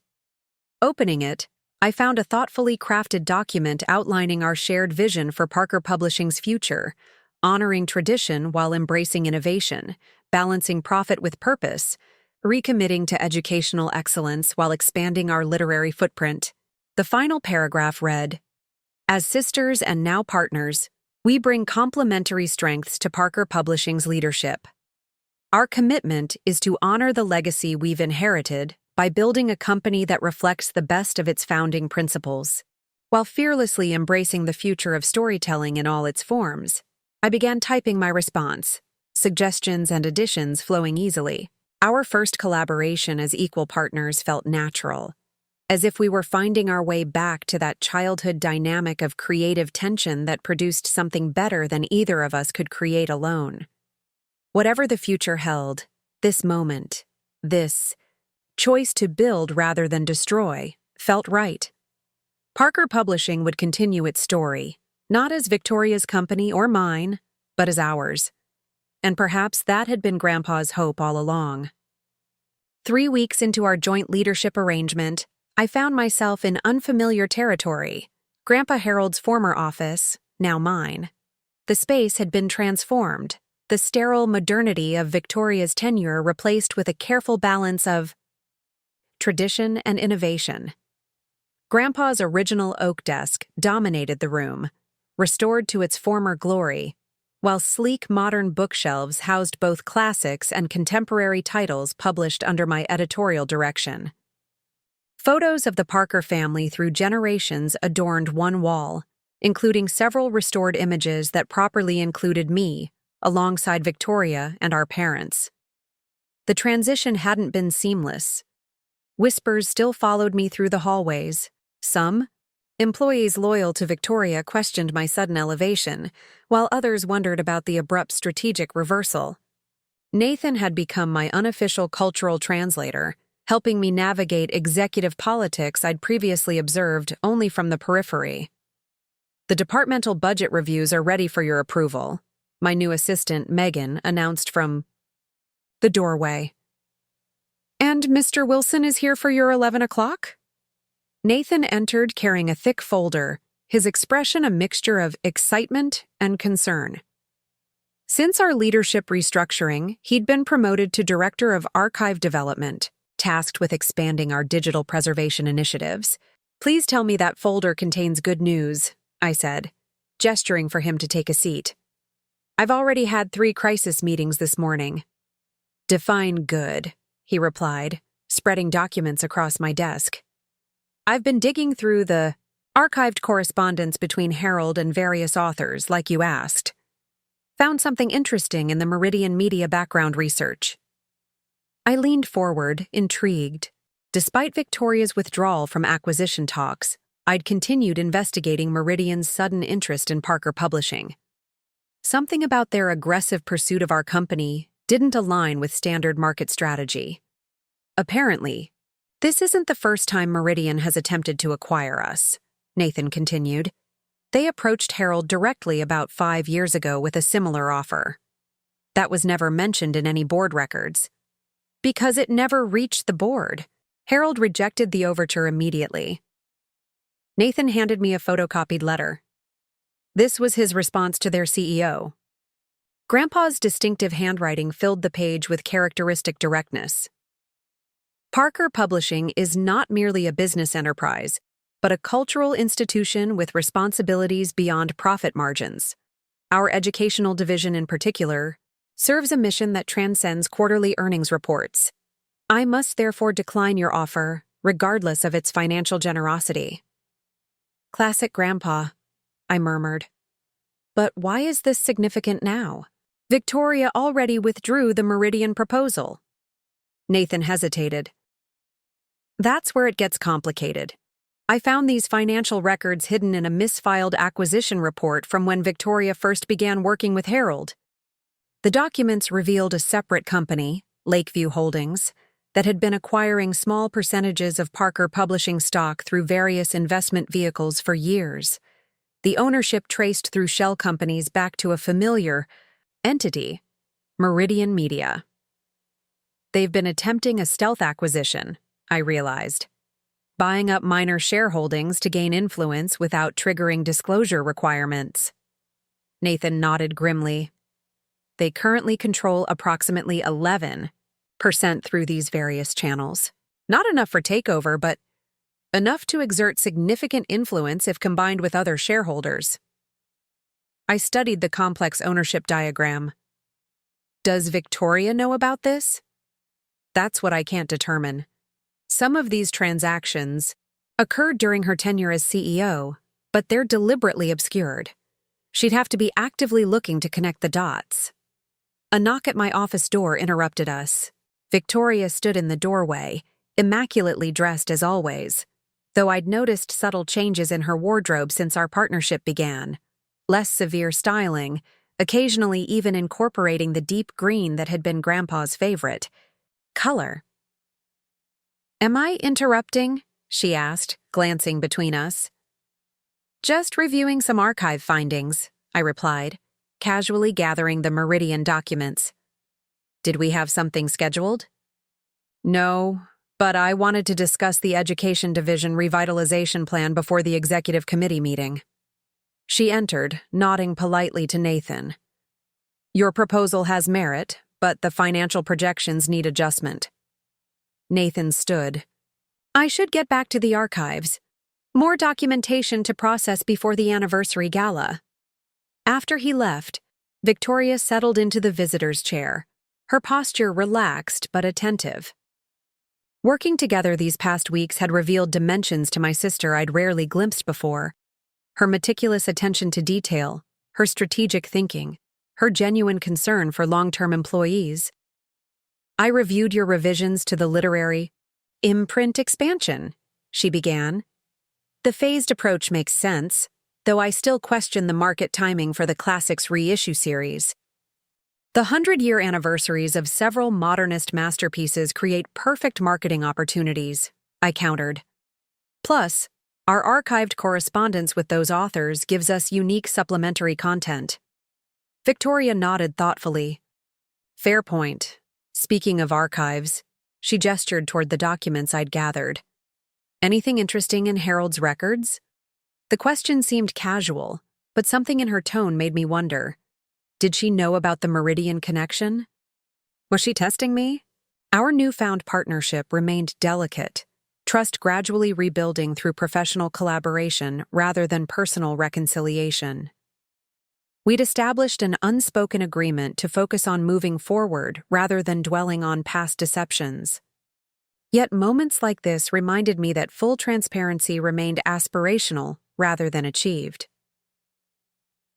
Opening it, I found a thoughtfully crafted document outlining our shared vision for Parker Publishing's future, honoring tradition while embracing innovation, balancing profit with purpose, recommitting to educational excellence while expanding our literary footprint. The final paragraph read, "As sisters and now partners, we bring complementary strengths to Parker Publishing's leadership. Our commitment is to honor the legacy we've inherited by building a company that reflects the best of its founding principles, while fearlessly embracing the future of storytelling in all its forms." I began typing my response, suggestions and additions flowing easily. Our first collaboration as equal partners felt natural, as if we were finding our way back to that childhood dynamic of creative tension that produced something better than either of us could create alone. Whatever the future held, this moment, this choice to build rather than destroy, felt right. Parker Publishing would continue its story, not as Victoria's company or mine, but as ours. And perhaps that had been Grandpa's hope all along. 3 weeks into our joint leadership arrangement, I found myself in unfamiliar territory. Grandpa Harold's former office, now mine. The space had been transformed, the sterile modernity of Victoria's tenure replaced with a careful balance of tradition and innovation. Grandpa's original oak desk dominated the room, restored to its former glory, while sleek modern bookshelves housed both classics and contemporary titles published under my editorial direction. Photos of the Parker family through generations adorned one wall, including several restored images that properly included me, alongside Victoria and our parents. The transition hadn't been seamless. Whispers still followed me through the hallways. Some employees loyal to Victoria questioned my sudden elevation, while others wondered about the abrupt strategic reversal. Nathan had become my unofficial cultural translator, helping me navigate executive politics I'd previously observed only from the periphery. "The departmental budget reviews are ready for your approval," my new assistant, Megan, announced from the doorway. "And Mr. Wilson is here for your 11 o'clock?" Nathan entered carrying a thick folder, his expression a mixture of excitement and concern. Since our leadership restructuring, he'd been promoted to Director of Archive Development, tasked with expanding our digital preservation initiatives. "Please tell me that folder contains good news," I said, gesturing for him to take a seat. "I've already had 3 crisis meetings this morning." "Define good," he replied, spreading documents across my desk. "I've been digging through the archived correspondence between Harold and various authors, like you asked. Found something interesting in the Meridian Media background research." I leaned forward, intrigued. Despite Victoria's withdrawal from acquisition talks, I'd continued investigating Meridian's sudden interest in Parker Publishing. Something about their aggressive pursuit of our company didn't align with standard market strategy. "Apparently, this isn't the first time Meridian has attempted to acquire us," Nathan continued. "They approached Harold directly about 5 years ago with a similar offer. That was never mentioned in any board records. Because it never reached the board. Harold rejected the overture immediately." Nathan handed me a photocopied letter. This was his response to their CEO. Grandpa's distinctive handwriting filled the page with characteristic directness. "Parker Publishing is not merely a business enterprise, but a cultural institution with responsibilities beyond profit margins. Our educational division in particular serves a mission that transcends quarterly earnings reports. I must therefore decline your offer, regardless of its financial generosity." "Classic Grandpa," I murmured. "But why is this significant now? Victoria already withdrew the Meridian proposal." Nathan hesitated. "That's where it gets complicated. I found these financial records hidden in a misfiled acquisition report from when Victoria first began working with Harold. The documents revealed a separate company, Lakeview Holdings, that had been acquiring small percentages of Parker Publishing stock through various investment vehicles for years. The ownership traced through shell companies back to a familiar entity, Meridian Media. They've been attempting a stealth acquisition, I realized, buying up minor shareholdings to gain influence without triggering disclosure requirements. Nathan nodded grimly. They currently control approximately 11% through these various channels. Not enough for takeover, but enough to exert significant influence if combined with other shareholders. I studied the complex ownership diagram. Does Victoria know about this? That's what I can't determine. Some of these transactions occurred during her tenure as CEO, but they're deliberately obscured. She'd have to be actively looking to connect the dots. A knock at my office door interrupted us. Victoria stood in the doorway, immaculately dressed as always, though I'd noticed subtle changes in her wardrobe since our partnership began. Less severe styling, occasionally even incorporating the deep green that had been Grandpa's favorite. Color. "Am I interrupting?" she asked, glancing between us. "Just reviewing some archive findings," I replied, casually gathering the Meridian documents. "Did we have something scheduled?" "No, but I wanted to discuss the Education Division revitalization plan before the Executive Committee meeting." She entered, nodding politely to Nathan. "Your proposal has merit, but the financial projections need adjustment." Nathan stood. "I should get back to the archives. More documentation to process before the anniversary gala." After he left, Victoria settled into the visitor's chair, her posture relaxed but attentive. Working together these past weeks had revealed dimensions to my sister I'd rarely glimpsed before. Her meticulous attention to detail, her strategic thinking, her genuine concern for long-term employees. I reviewed your revisions to the literary imprint expansion, she began. The phased approach makes sense, though I still question the market timing for the classics reissue series. The 100-year anniversaries of several modernist masterpieces create perfect marketing opportunities, I countered. Plus, our archived correspondence with those authors gives us unique supplementary content. Victoria nodded thoughtfully. Fair point. Speaking of archives, she gestured toward the documents I'd gathered. Anything interesting in Harold's records? The question seemed casual, but something in her tone made me wonder. Did she know about the Meridian connection? Was she testing me? Our newfound partnership remained delicate, trust gradually rebuilding through professional collaboration rather than personal reconciliation. We'd established an unspoken agreement to focus on moving forward rather than dwelling on past deceptions. Yet moments like this reminded me that full transparency remained aspirational rather than achieved.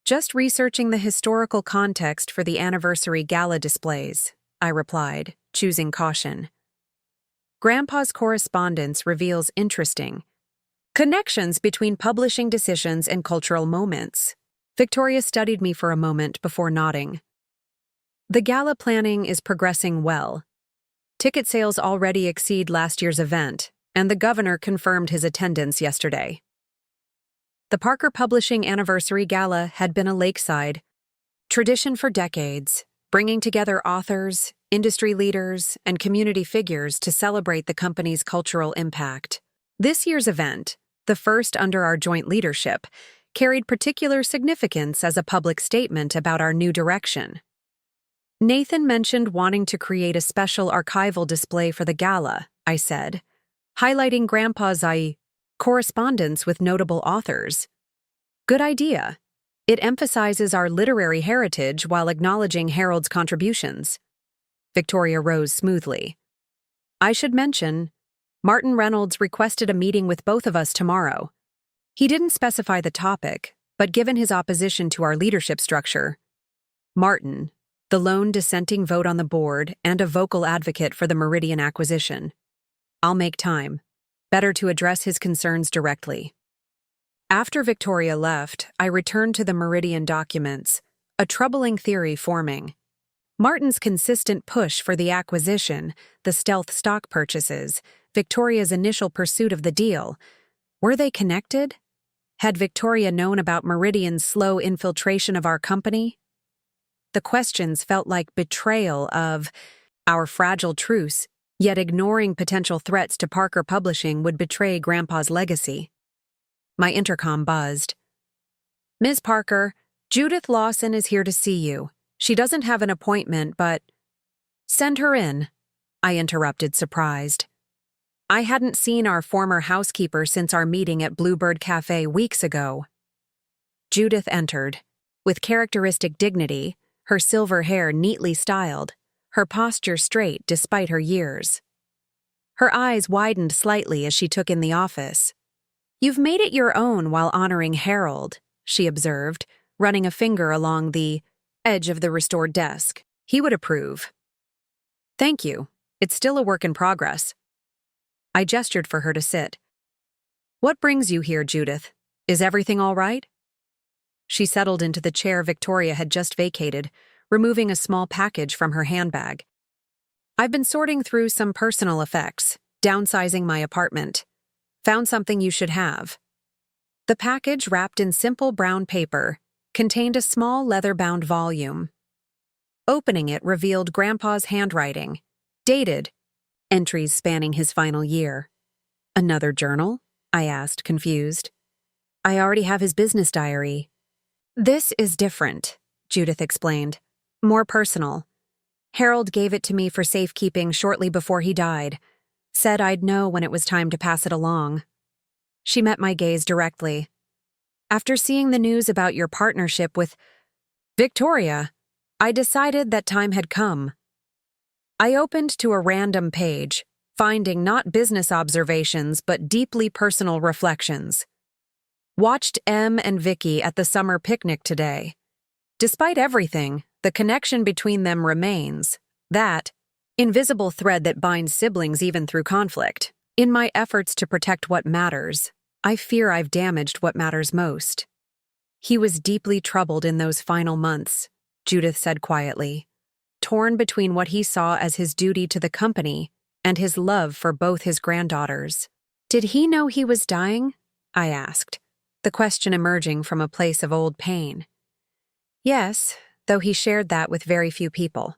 Just researching the historical context for the anniversary gala displays, I replied, choosing caution. Grandpa's correspondence reveals interesting connections between publishing decisions and cultural moments. Victoria studied me for a moment before nodding. The gala planning is progressing well. Ticket sales already exceed last year's event, and the governor confirmed his attendance yesterday. The Parker Publishing Anniversary Gala had been a lakeside tradition for decades, bringing together authors, industry leaders, and community figures to celebrate the company's cultural impact. This year's event, the first under our joint leadership, carried particular significance as a public statement about our new direction. Nathan mentioned wanting to create a special archival display for the gala, I said, highlighting Grandpa's correspondence with notable authors. Good idea. It emphasizes our literary heritage while acknowledging Harold's contributions. Victoria rose smoothly. I should mention, Martin Reynolds requested a meeting with both of us tomorrow. He didn't specify the topic, but given his opposition to our leadership structure, Martin, the lone dissenting vote on the board and a vocal advocate for the Meridian acquisition. I'll make time. Better to address his concerns directly. After Victoria left, I returned to the Meridian documents, a troubling theory forming. Martin's consistent push for the acquisition, the stealth stock purchases, Victoria's initial pursuit of the deal, were they connected? Had Victoria known about Meridian's slow infiltration of our company? The questions felt like betrayal of our fragile truce, yet ignoring potential threats to Parker Publishing would betray Grandpa's legacy. My intercom buzzed. Ms. Parker, Judith Lawson is here to see you. She doesn't have an appointment, but... Send her in, I interrupted, surprised. I hadn't seen our former housekeeper since our meeting at Bluebird Cafe weeks ago. Judith entered. With characteristic dignity, her silver hair neatly styled, her posture straight despite her years. Her eyes widened slightly as she took in the office. You've made it your own while honoring Harold, she observed, running a finger along the edge of the restored desk. He would approve. Thank you. It's still a work in progress. I gestured for her to sit. What brings you here, Judith? Is everything all right? She settled into the chair Victoria had just vacated, removing a small package from her handbag. I've been sorting through some personal effects, downsizing my apartment. Found something you should have. The package, wrapped in simple brown paper, contained a small leather-bound volume. Opening it revealed Grandpa's handwriting, dated, entries spanning his final year. Another journal? I asked, confused. I already have his business diary. This is different, Judith explained. More personal. Harold gave it to me for safekeeping shortly before he died. Said I'd know when it was time to pass it along. She met my gaze directly. After seeing the news about your partnership with Victoria, I decided that time had come. I opened to a random page, finding not business observations but deeply personal reflections. Watched Em and Vicky at the summer picnic today. Despite everything, the connection between them remains, that invisible thread that binds siblings even through conflict. In my efforts to protect what matters, I fear I've damaged what matters most. He was deeply troubled in those final months, Judith said quietly, torn between what he saw as his duty to the company and his love for both his granddaughters. Did he know he was dying? I asked, the question emerging from a place of old pain. Yes, though he shared that with very few people.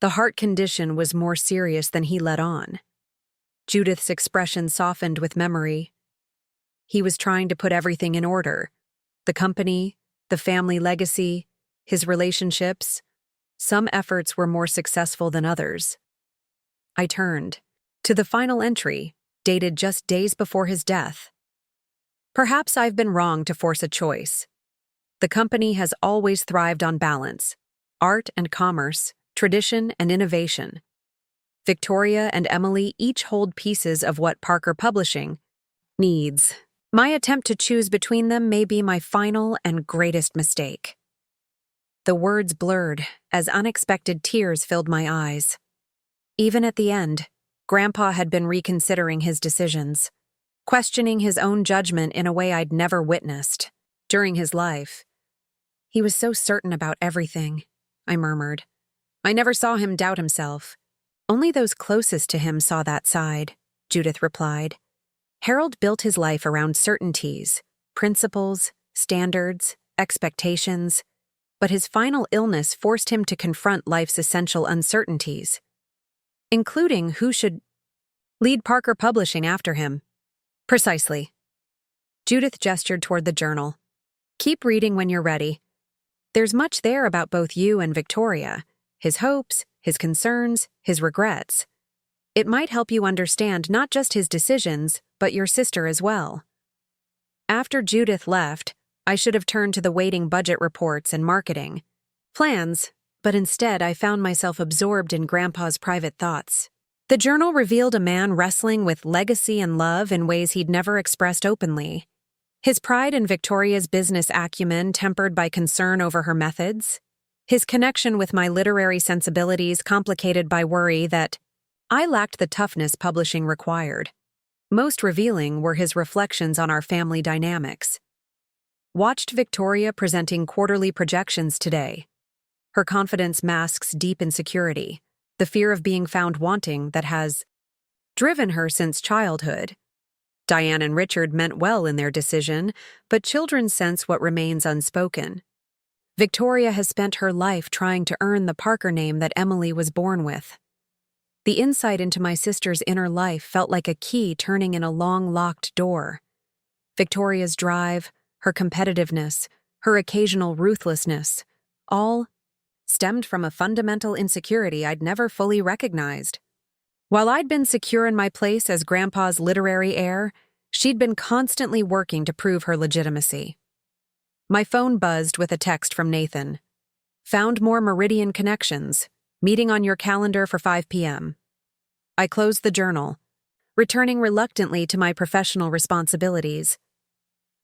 The heart condition was more serious than he let on. Judith's expression softened with memory. He was trying to put everything in order. The company, the family legacy, his relationships. Some efforts were more successful than others. I turned to the final entry, dated just days before his death. Perhaps I've been wrong to force a choice. The company has always thrived on balance, art and commerce, tradition and innovation. Victoria and Emily each hold pieces of what Parker Publishing needs. My attempt to choose between them may be my final and greatest mistake. The words blurred as unexpected tears filled my eyes. Even at the end, Grandpa had been reconsidering his decisions, questioning his own judgment in a way I'd never witnessed. During his life, he was so certain about everything, I murmured. I never saw him doubt himself. Only those closest to him saw that side, Judith replied. Harold built his life around certainties, principles, standards, expectations, but his final illness forced him to confront life's essential uncertainties, including who should lead Parker Publishing after him. Precisely. Judith gestured toward the journal. Keep reading when you're ready. There's much there about both you and Victoria, his hopes, his concerns, his regrets. It might help you understand not just his decisions, but your sister as well. After Judith left, I should have turned to the waiting budget reports and marketing plans, but instead I found myself absorbed in Grandpa's private thoughts. The journal revealed a man wrestling with legacy and love in ways he'd never expressed openly. His pride in Victoria's business acumen tempered by concern over her methods. His connection with my literary sensibilities complicated by worry that I lacked the toughness publishing required. Most revealing were his reflections on our family dynamics. Watched Victoria presenting quarterly projections today. Her confidence masks deep insecurity, the fear of being found wanting that has driven her since childhood. Diane and Richard meant well in their decision, but children sense what remains unspoken. Victoria has spent her life trying to earn the Parker name that Emily was born with. The insight into my sister's inner life felt like a key turning in a long locked door. Victoria's drive, her competitiveness, her occasional ruthlessness, all stemmed from a fundamental insecurity I'd never fully recognized. While I'd been secure in my place as Grandpa's literary heir, she'd been constantly working to prove her legitimacy. My phone buzzed with a text from Nathan. Found more Meridian connections. Meeting on your calendar for 5 p.m. I closed the journal, returning reluctantly to my professional responsibilities.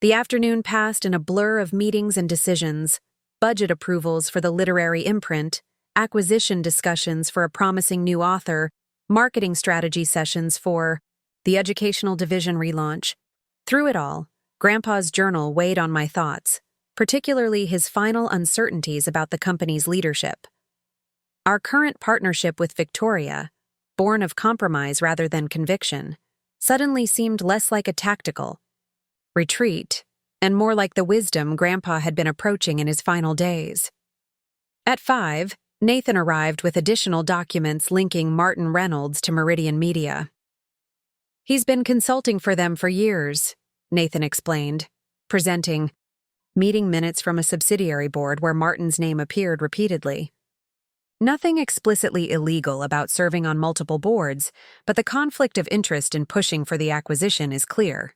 The afternoon passed in a blur of meetings and decisions, budget approvals for the literary imprint, acquisition discussions for a promising new author, marketing strategy sessions for the educational division relaunch. Through it all, Grandpa's journal weighed on my thoughts, particularly his final uncertainties about the company's leadership. Our current partnership with Victoria, born of compromise rather than conviction, suddenly seemed less like a tactical retreat and more like the wisdom Grandpa had been approaching in his final days. At 5, Nathan arrived with additional documents linking Martin Reynolds to Meridian Media. He's been consulting for them for years, Nathan explained, presenting meeting minutes from a subsidiary board where Martin's name appeared repeatedly. Nothing explicitly illegal about serving on multiple boards, but the conflict of interest in pushing for the acquisition is clear.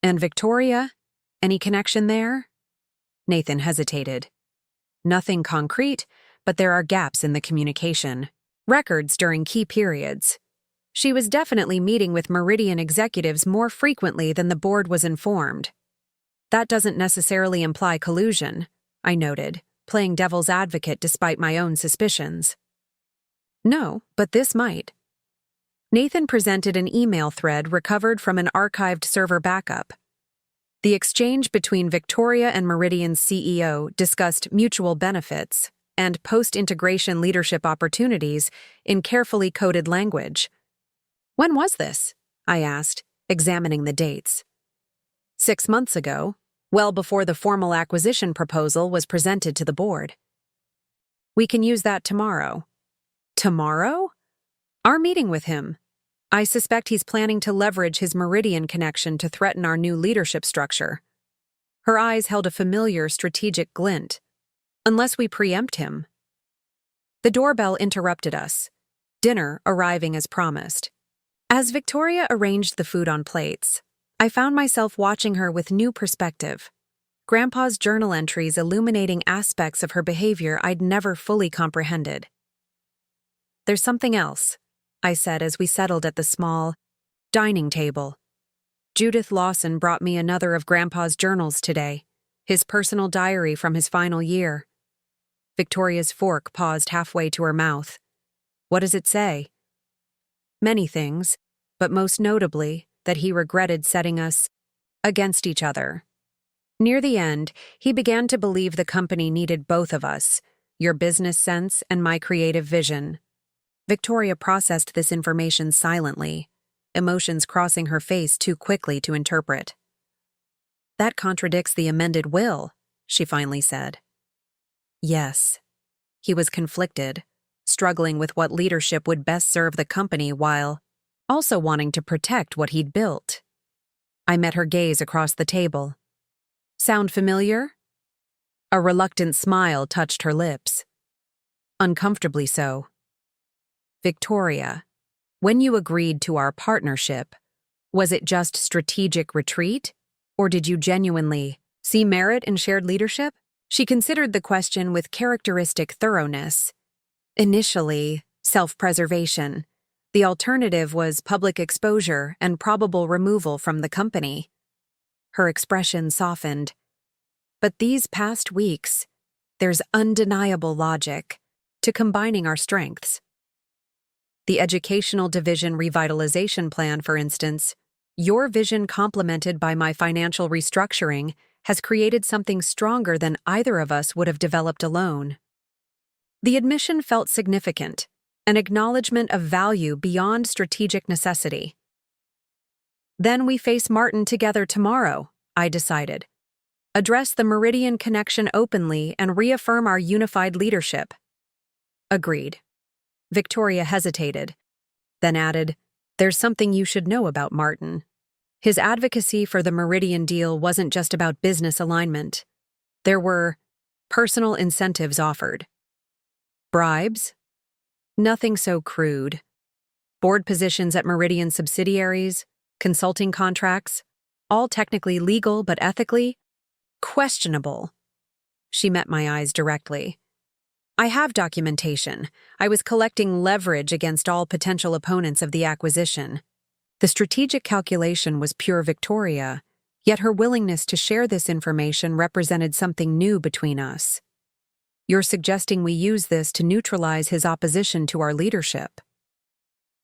And Victoria? Any connection there? Nathan hesitated. Nothing concrete, but there are gaps in the communication. Records during key periods. She was definitely meeting with Meridian executives more frequently than the board was informed. That doesn't necessarily imply collusion, I noted, playing devil's advocate despite my own suspicions. No, but this might. Nathan presented an email thread recovered from an archived server backup. The exchange between Victoria and Meridian's CEO discussed mutual benefits and post-integration leadership opportunities in carefully coded language. When was this? I asked, examining the dates. 6 months ago, well before the formal acquisition proposal was presented to the board. We can use that tomorrow. Tomorrow? Our meeting with him. I suspect he's planning to leverage his Meridian connection to threaten our new leadership structure. Her eyes held a familiar strategic glint. Unless we preempt him. The doorbell interrupted us, dinner arriving as promised. As Victoria arranged the food on plates, I found myself watching her with new perspective. Grandpa's journal entries illuminating aspects of her behavior I'd never fully comprehended. There's something else, I said as we settled at the small dining table. Judith Lawson brought me another of Grandpa's journals today, his personal diary from his final year. Victoria's fork paused halfway to her mouth. What does it say? Many things, but most notably that he regretted setting us against each other. Near the end, he began to believe the company needed both of us, your business sense and my creative vision. Victoria processed this information silently, emotions crossing her face too quickly to interpret. That contradicts the amended will, she finally said. Yes. He was conflicted, struggling with what leadership would best serve the company while also wanting to protect what he'd built. I met her gaze across the table. Sound familiar? A reluctant smile touched her lips. Uncomfortably so. Victoria, when you agreed to our partnership, was it just strategic retreat, or did you genuinely see merit in shared leadership? She considered the question with characteristic thoroughness. Initially, self-preservation. The alternative was public exposure and probable removal from the company. Her expression softened. But these past weeks, there's undeniable logic to combining our strengths. The Educational Division Revitalization Plan, for instance, your vision complemented by my financial restructuring has created something stronger than either of us would have developed alone. The admission felt significant, an acknowledgement of value beyond strategic necessity. Then we face Martin together tomorrow, I decided. Address the Meridian connection openly and reaffirm our unified leadership. Agreed. Victoria hesitated, then added, There's something you should know about Martin. His advocacy for the Meridian deal wasn't just about business alignment. There were personal incentives offered. Bribes? Nothing so crude. Board positions at Meridian subsidiaries, consulting contracts, all technically legal but ethically questionable. She met my eyes directly. I have documentation. I was collecting leverage against all potential opponents of the acquisition. The strategic calculation was pure Victoria, yet her willingness to share this information represented something new between us. You're suggesting we use this to neutralize his opposition to our leadership.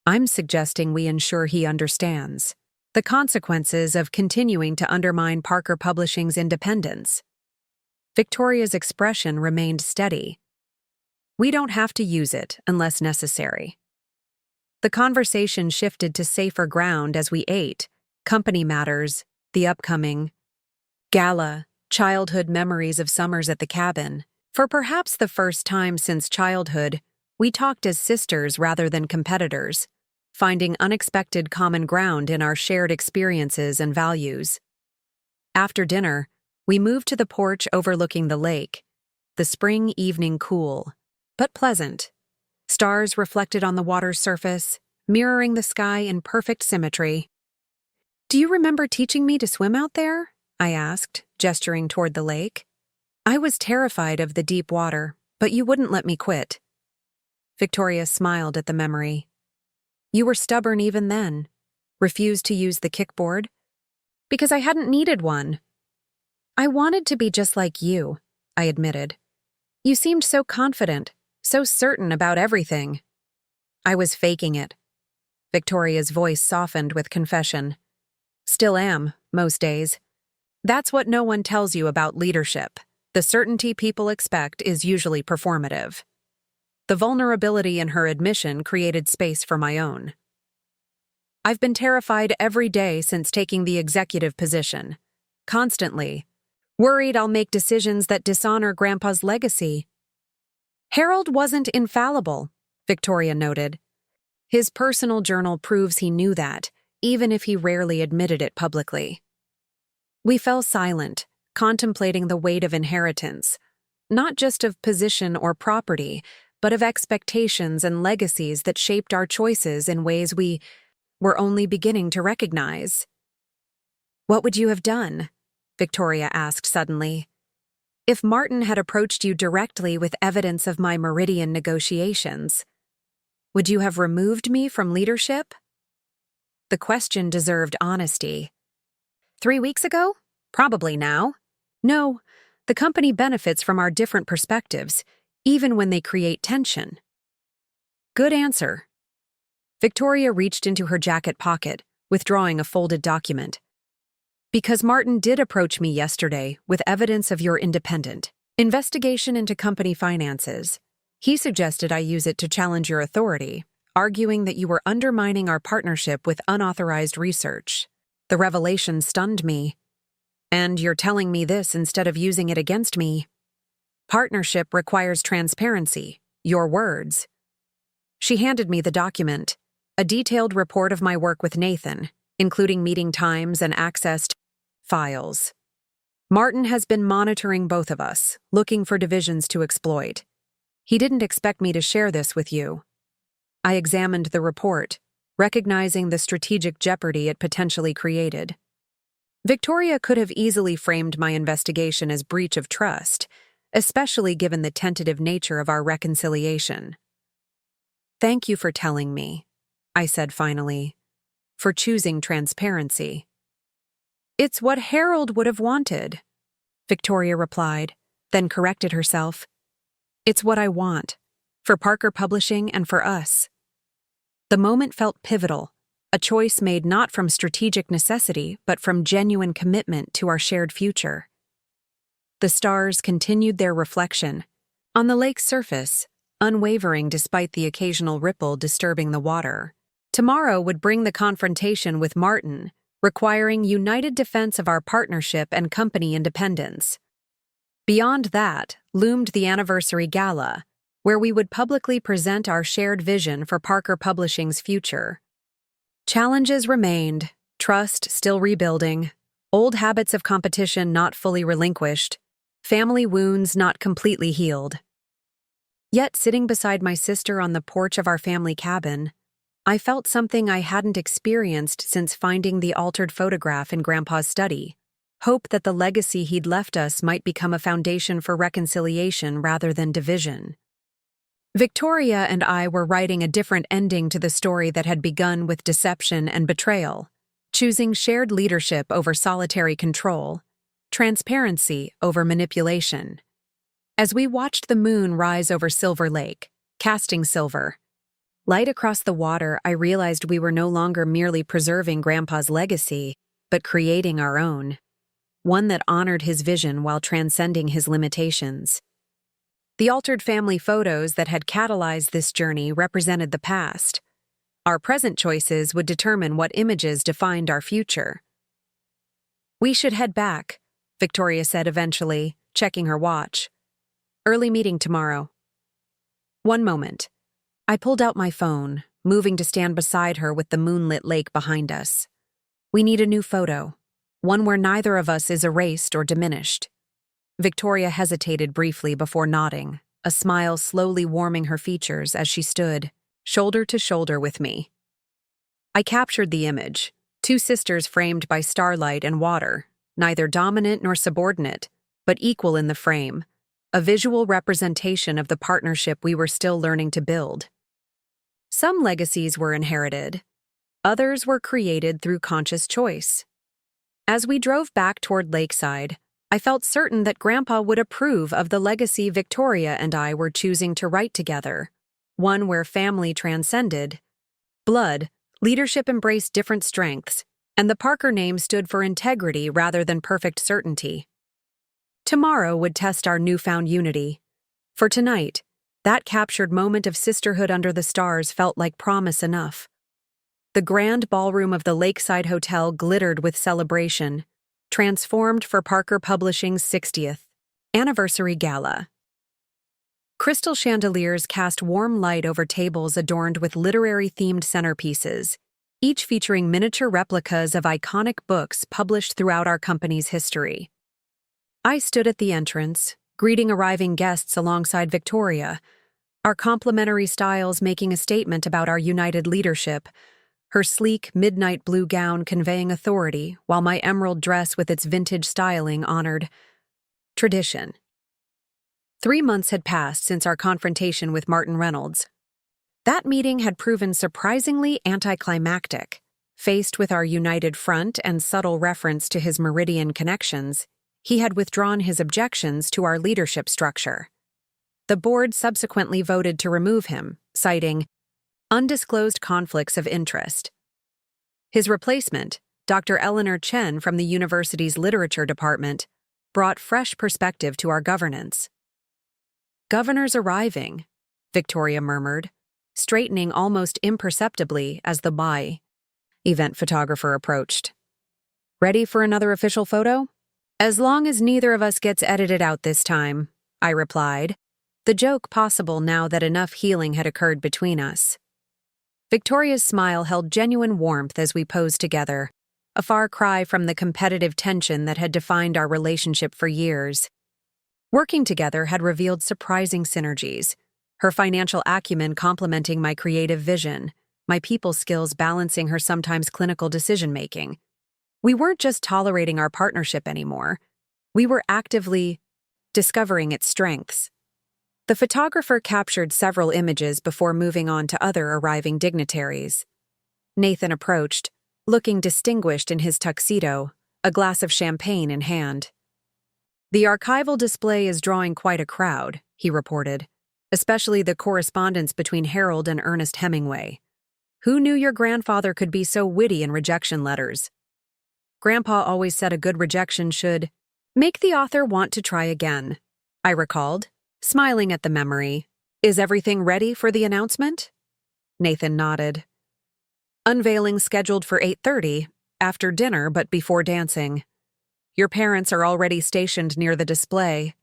I'm suggesting we ensure he understands the consequences of continuing to undermine Parker Publishing's independence. Victoria's expression remained steady. We don't have to use it unless necessary. The conversation shifted to safer ground as we ate, company matters, the upcoming gala, childhood memories of summers at the cabin. For perhaps the first time since childhood, we talked as sisters rather than competitors, finding unexpected common ground in our shared experiences and values. After dinner, we moved to the porch overlooking the lake, the spring evening cool, but pleasant. Stars reflected on the water's surface, mirroring the sky in perfect symmetry. Do you remember teaching me to swim out there? I asked, gesturing toward the lake. I was terrified of the deep water, but you wouldn't let me quit. Victoria smiled at the memory. You were stubborn even then. Refused to use the kickboard? Because I hadn't needed one. I wanted to be just like you, I admitted. You seemed so confident, so certain about everything. I was faking it. Victoria's voice softened with confession. Still am, most days. That's what no one tells you about leadership. The certainty people expect is usually performative. The vulnerability in her admission created space for my own. I've been terrified every day since taking the executive position. Constantly. Worried I'll make decisions that dishonor Grandpa's legacy. Harold wasn't infallible, Victoria noted. His personal journal proves he knew that, even if he rarely admitted it publicly. We fell silent, contemplating the weight of inheritance, not just of position or property, but of expectations and legacies that shaped our choices in ways we were only beginning to recognize. What would you have done? Victoria asked suddenly. If Martin had approached you directly with evidence of my Meridian negotiations, would you have removed me from leadership? The question deserved honesty. 3 weeks ago? Probably now. No, the company benefits from our different perspectives, even when they create tension. Good answer. Victoria reached into her jacket pocket, withdrawing a folded document. Because Martin did approach me yesterday with evidence of your independent investigation into company finances. He suggested I use it to challenge your authority, arguing that you were undermining our partnership with unauthorized research. The revelation stunned me. And you're telling me this instead of using it against me. Partnership requires transparency, your words. She handed me the document, a detailed report of my work with Nathan, including meeting times and access to files. Martin has been monitoring both of us, looking for divisions to exploit. He didn't expect me to share this with you. I examined the report, recognizing the strategic jeopardy it potentially created. Victoria could have easily framed my investigation as breach of trust, especially given the tentative nature of our reconciliation. Thank you for telling me, I said finally, for choosing transparency. It's what Harold would have wanted, Victoria replied, then corrected herself. It's what I want, for Parker Publishing and for us. The moment felt pivotal, a choice made not from strategic necessity, but from genuine commitment to our shared future. The stars continued their reflection, on the lake's surface, unwavering despite the occasional ripple disturbing the water. Tomorrow would bring the confrontation with Martin, requiring united defense of our partnership and company independence. Beyond that loomed the anniversary gala, where we would publicly present our shared vision for Parker Publishing's future. Challenges remained, trust still rebuilding, old habits of competition not fully relinquished, family wounds not completely healed. Yet, sitting beside my sister on the porch of our family cabin, I felt something I hadn't experienced since finding the altered photograph in Grandpa's study. Hope that the legacy he'd left us might become a foundation for reconciliation rather than division. Victoria and I were writing a different ending to the story that had begun with deception and betrayal, choosing shared leadership over solitary control, transparency over manipulation. As we watched the moon rise over Silver Lake, casting silver light across the water, I realized we were no longer merely preserving Grandpa's legacy, but creating our own, one that honored his vision while transcending his limitations. The altered family photos that had catalyzed this journey represented the past. Our present choices would determine what images defined our future. We should head back, Victoria said eventually, checking her watch. Early meeting tomorrow. One moment. I pulled out my phone, moving to stand beside her with the moonlit lake behind us. We need a new photo, one where neither of us is erased or diminished. Victoria hesitated briefly before nodding, a smile slowly warming her features as she stood, shoulder to shoulder with me. I captured the image, two sisters framed by starlight and water, neither dominant nor subordinate, but equal in the frame, a visual representation of the partnership we were still learning to build. Some legacies were inherited. Others were created through conscious choice. As we drove back toward Lakeside, I felt certain that Grandpa would approve of the legacy Victoria and I were choosing to write together, one where family transcended blood, leadership embraced different strengths, and the Parker name stood for integrity rather than perfect certainty. Tomorrow would test our newfound unity. For tonight, that captured moment of sisterhood under the stars felt like promise enough. The grand ballroom of the Lakeside Hotel glittered with celebration, transformed for Parker Publishing's 60th anniversary gala. Crystal chandeliers cast warm light over tables adorned with literary-themed centerpieces, each featuring miniature replicas of iconic books published throughout our company's history. I stood at the entrance, greeting arriving guests alongside Victoria, our complementary styles making a statement about our united leadership, her sleek midnight blue gown conveying authority, while my emerald dress with its vintage styling honored tradition. 3 months had passed since our confrontation with Martin Reynolds. That meeting had proven surprisingly anticlimactic. Faced with our united front and subtle reference to his Meridian connections, he had withdrawn his objections to our leadership structure. The board subsequently voted to remove him, citing undisclosed conflicts of interest. His replacement, Dr. Eleanor Chen from the university's literature department, brought fresh perspective to our governance. "Governor's arriving," Victoria murmured, straightening almost imperceptibly as the event photographer approached. "Ready for another official photo?" "As long as neither of us gets edited out this time," I replied, the joke possible now that enough healing had occurred between us. Victoria's smile held genuine warmth as we posed together, a far cry from the competitive tension that had defined our relationship for years. Working together had revealed surprising synergies, her financial acumen complementing my creative vision, my people skills balancing her sometimes clinical decision-making. We weren't just tolerating our partnership anymore. We were actively discovering its strengths. The photographer captured several images before moving on to other arriving dignitaries. Nathan approached, looking distinguished in his tuxedo, a glass of champagne in hand. "The archival display is drawing quite a crowd," he reported, "especially the correspondence between Harold and Ernest Hemingway. Who knew your grandfather could be so witty in rejection letters? Grandpa always said a good rejection should make the author want to try again," I recalled, smiling at the memory. "Is everything ready for the announcement?" Nathan nodded. "Unveiling scheduled for 8:30, after dinner but before dancing. Your parents are already stationed near the display,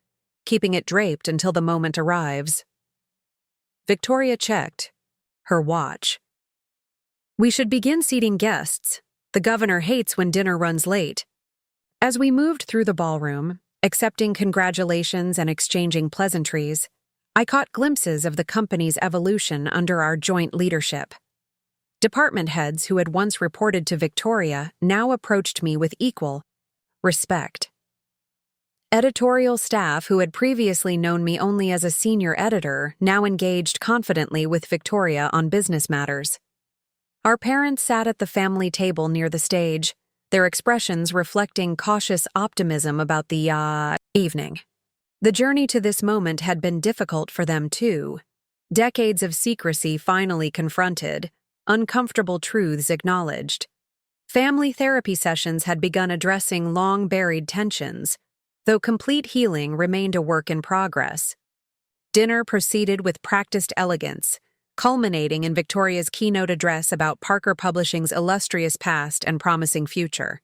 keeping it draped until the moment arrives." Victoria checked her watch. "We should begin seating guests. The governor hates when dinner runs late." As we moved through the ballroom, accepting congratulations and exchanging pleasantries, I caught glimpses of the company's evolution under our joint leadership. Department heads who had once reported to Victoria now approached me with equal respect. Editorial staff who had previously known me only as a senior editor now engaged confidently with Victoria on business matters. Our parents sat at the family table near the stage, their expressions reflecting cautious optimism about the evening. The journey to this moment had been difficult for them too. Decades of secrecy finally confronted, uncomfortable truths acknowledged. Family therapy sessions had begun addressing long-buried tensions, though complete healing remained a work in progress. Dinner proceeded with practiced elegance, culminating in Victoria's keynote address about Parker Publishing's illustrious past and promising future.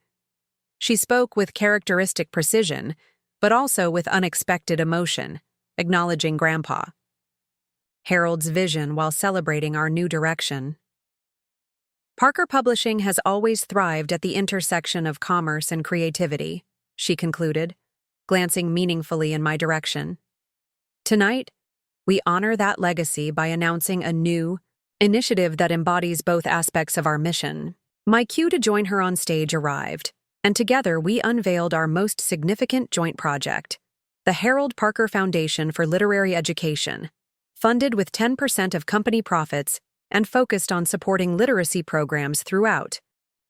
She spoke with characteristic precision, but also with unexpected emotion, acknowledging Grandpa. Harold's vision while celebrating our new direction. "Parker Publishing has always thrived at the intersection of commerce and creativity," she concluded, glancing meaningfully in my direction. "Tonight, we honor that legacy by announcing a new initiative that embodies both aspects of our mission." My cue to join her on stage arrived, and together we unveiled our most significant joint project, the Harold Parker Foundation for Literary Education, funded with 10% of company profits and focused on supporting literacy programs throughout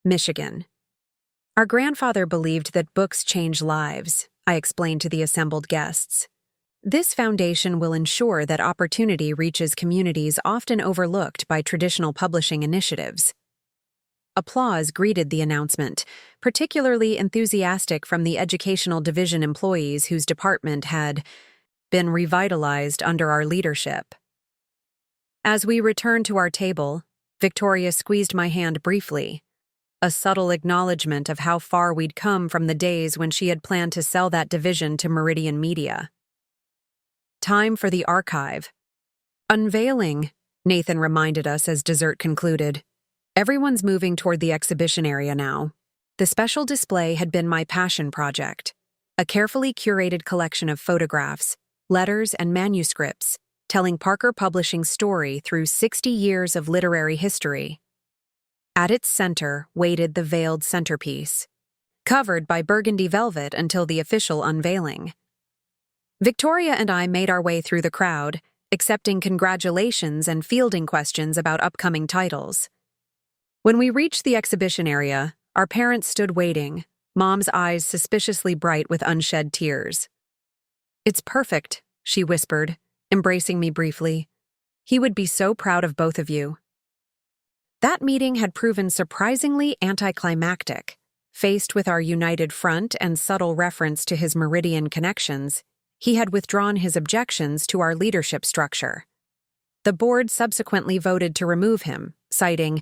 Michigan. Our grandfather believed that books change lives, I explained to the assembled guests. This foundation will ensure that opportunity reaches communities often overlooked by traditional publishing initiatives. Applause greeted the announcement, particularly enthusiastic from the Educational Division employees whose department had been revitalized under our leadership. As we returned to our table, Victoria squeezed my hand briefly, a subtle acknowledgement of how far we'd come from the days when she had planned to sell that division to Meridian Media. Time for the archive. Unveiling, Nathan reminded us as dessert concluded. Everyone's moving toward the exhibition area now. The special display had been my passion project, a carefully curated collection of photographs, letters, and manuscripts, telling Parker Publishing's story through 60 years of literary history. At its center waited the veiled centerpiece, covered by burgundy velvet until the official unveiling. Victoria and I made our way through the crowd, accepting congratulations and fielding questions about upcoming titles. When we reached the exhibition area, our parents stood waiting, Mom's eyes suspiciously bright with unshed tears. "It's perfect," she whispered, embracing me briefly. "He would be so proud of both of you." That meeting had proven surprisingly anticlimactic. Faced with our united front and subtle reference to his Meridian connections, he had withdrawn his objections to our leadership structure. The board subsequently voted to remove him, citing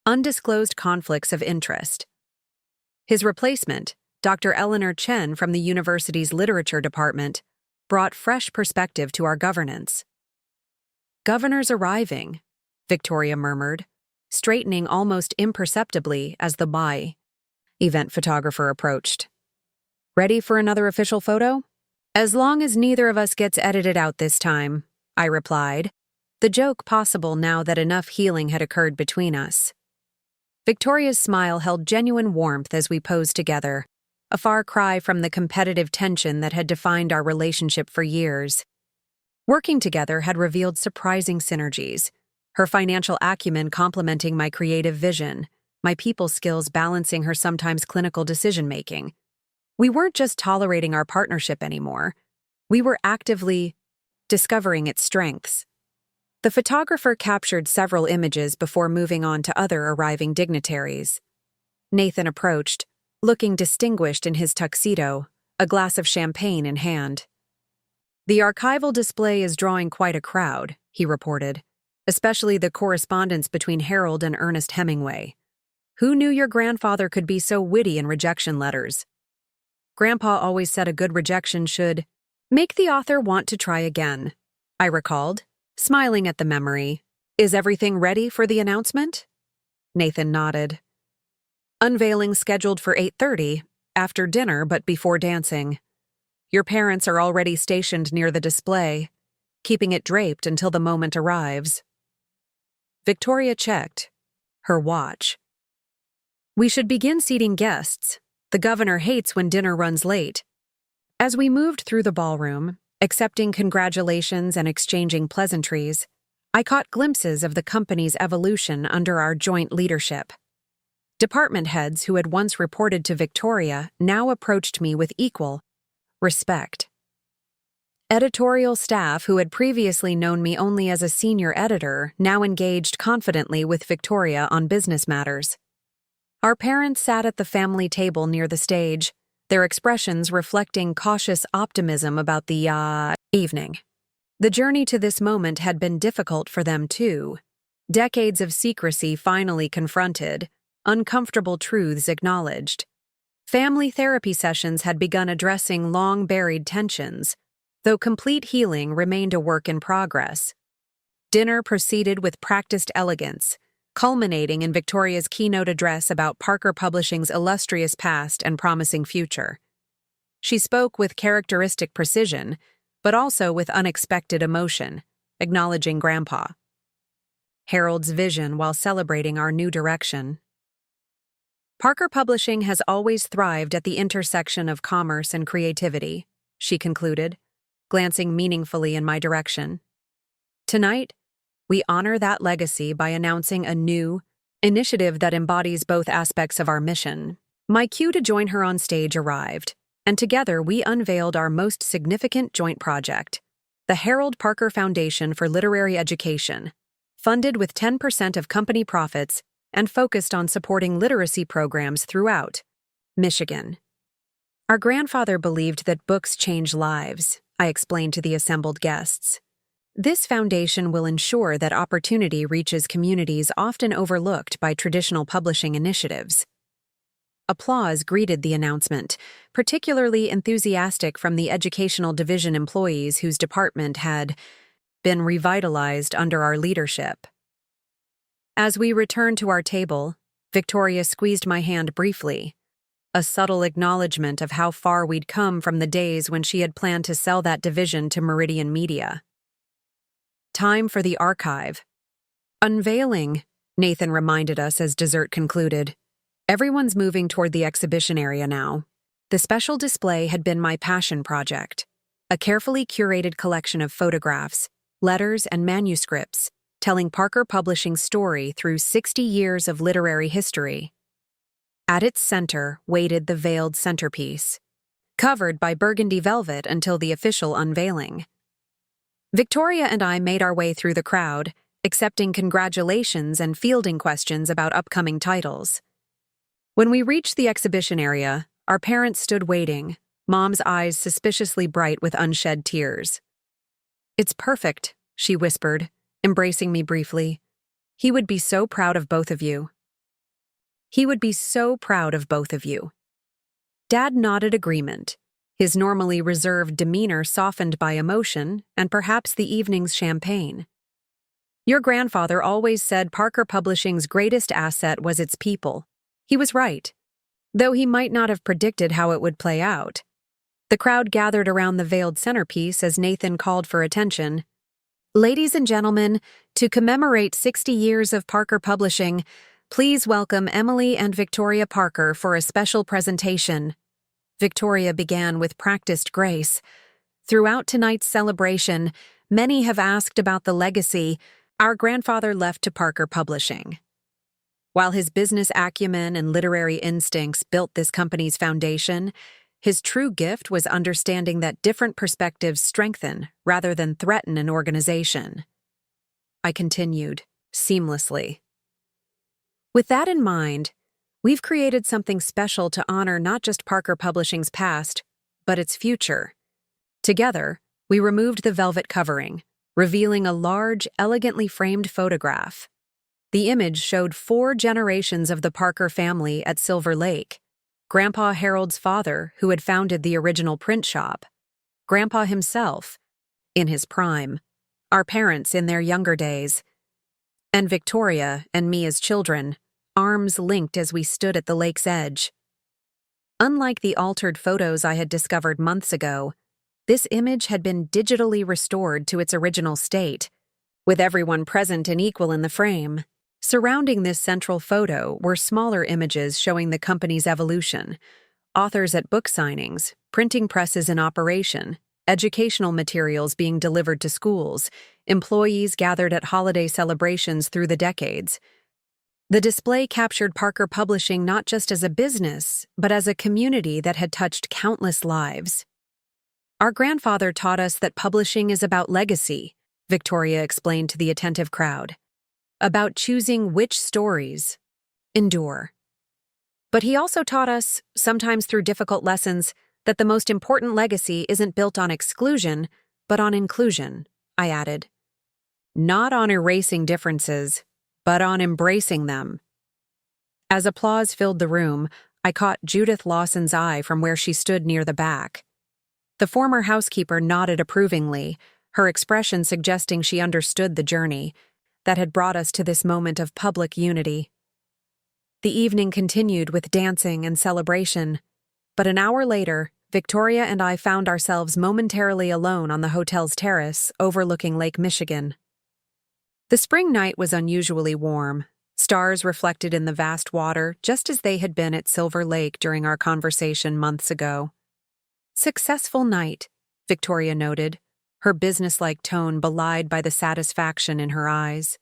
undisclosed conflicts of interest. His replacement, Dr. Eleanor Chen from the university's literature department, brought fresh perspective to our governance. "Governor's arriving," Victoria murmured, straightening almost imperceptibly as the event photographer approached. "Ready for another official photo?" "As long as neither of us gets edited out this time," I replied, the joke possible now that enough healing had occurred between us. Victoria's smile held genuine warmth as we posed together, a far cry from the competitive tension that had defined our relationship for years. Working together had revealed surprising synergies, her financial acumen complementing my creative vision, my people skills balancing her sometimes clinical decision-making. We weren't just tolerating our partnership anymore. We were actively discovering its strengths. The photographer captured several images before moving on to other arriving dignitaries. Nathan approached, looking distinguished in his tuxedo, a glass of champagne in hand. "The archival display is drawing quite a crowd," he reported, "especially the correspondence between Harold and Ernest Hemingway. Who knew your grandfather could be so witty in rejection letters? Grandpa always said a good rejection should make the author want to try again," I recalled, smiling at the memory. "Is everything ready for the announcement?" Nathan nodded. "Unveiling scheduled for 8:30, after dinner but before dancing. Your parents are already stationed near the display, keeping it draped until the moment arrives." Victoria checked her watch. "We should begin seating guests. The governor hates when dinner runs late." As we moved through the ballroom, accepting congratulations and exchanging pleasantries, I caught glimpses of the company's evolution under our joint leadership. Department heads who had once reported to Victoria now approached me with equal respect. Editorial staff who had previously known me only as a senior editor now engaged confidently with Victoria on business matters. Our parents sat at the family table near the stage, their expressions reflecting cautious optimism about the evening. The journey to this moment had been difficult for them too. Decades of secrecy finally confronted, uncomfortable truths acknowledged. Family therapy sessions had begun addressing long-buried tensions, though complete healing remained a work in progress. Dinner proceeded with practiced elegance, culminating in Victoria's keynote address about Parker Publishing's illustrious past and promising future. She spoke with characteristic precision, but also with unexpected emotion, acknowledging Grandpa Harold's vision while celebrating our new direction. "Parker Publishing has always thrived at the intersection of commerce and creativity," she concluded, glancing meaningfully in my direction. "Tonight, we honor that legacy by announcing a new initiative that embodies both aspects of our mission. My cue to join her on stage arrived, and together we unveiled our most significant joint project, the Harold Parker Foundation for Literary Education, funded with 10% of company profits and focused on supporting literacy programs throughout Michigan. Our grandfather believed that books change lives, I explained to the assembled guests. This foundation will ensure that opportunity reaches communities often overlooked by traditional publishing initiatives. Applause greeted the announcement, particularly enthusiastic from the Educational Division employees whose department had been revitalized under our leadership. As we returned to our table, Victoria squeezed my hand briefly, a subtle acknowledgement of how far we'd come from the days when she had planned to sell that division to Meridian Media. Time for the archive. Unveiling, Nathan reminded us as dessert concluded. Everyone's moving toward the exhibition area now. The special display had been my passion project, a carefully curated collection of photographs, letters, and manuscripts, telling Parker Publishing's story through 60 years of literary history. At its center waited the veiled centerpiece, covered by burgundy velvet until the official unveiling. Victoria and I made our way through the crowd, accepting congratulations and fielding questions about upcoming titles. When we reached the exhibition area, our parents stood waiting, Mom's eyes suspiciously bright with unshed tears. "It's perfect," she whispered, embracing me briefly. "He would be so proud of both of you." He would be so proud of both of you. Dad nodded agreement, his normally reserved demeanor softened by emotion and perhaps the evening's champagne. "Your grandfather always said Parker Publishing's greatest asset was its people." He was right, though he might not have predicted how it would play out. The crowd gathered around the veiled centerpiece as Nathan called for attention. "Ladies and gentlemen, to commemorate 60 years of Parker Publishing, please welcome Emily and Victoria Parker for a special presentation." Victoria began with practiced grace. "Throughout tonight's celebration, many have asked about the legacy our grandfather left to Parker Publishing. While his business acumen and literary instincts built this company's foundation, his true gift was understanding that different perspectives strengthen rather than threaten an organization." I continued, seamlessly. "With that in mind, we've created something special to honor not just Parker Publishing's past, but its future." Together, we removed the velvet covering, revealing a large, elegantly framed photograph. The image showed 4 generations of the Parker family at Silver Lake. Grandpa Harold's father, who had founded the original print shop. Grandpa himself, in his prime. Our parents in their younger days. And Victoria and me as children, arms linked as we stood at the lake's edge. Unlike the altered photos I had discovered months ago, this image had been digitally restored to its original state, with everyone present and equal in the frame. Surrounding this central photo were smaller images showing the company's evolution, authors at book signings, printing presses in operation, educational materials being delivered to schools, employees gathered at holiday celebrations through the decades. The display captured Parker Publishing not just as a business, but as a community that had touched countless lives. "Our grandfather taught us that publishing is about legacy," Victoria explained to the attentive crowd. "About choosing which stories endure. But he also taught us, sometimes through difficult lessons, that the most important legacy isn't built on exclusion, but on inclusion," I added. "Not on erasing differences, but on embracing them." As applause filled the room, I caught Judith Lawson's eye from where she stood near the back. The former housekeeper nodded approvingly, her expression suggesting she understood the journey that had brought us to this moment of public unity. The evening continued with dancing and celebration, but an hour later, Victoria and I found ourselves momentarily alone on the hotel's terrace overlooking Lake Michigan. The spring night was unusually warm, stars reflected in the vast water just as they had been at Silver Lake during our conversation months ago. "Successful night," Victoria noted, her businesslike tone belied by the satisfaction in her eyes.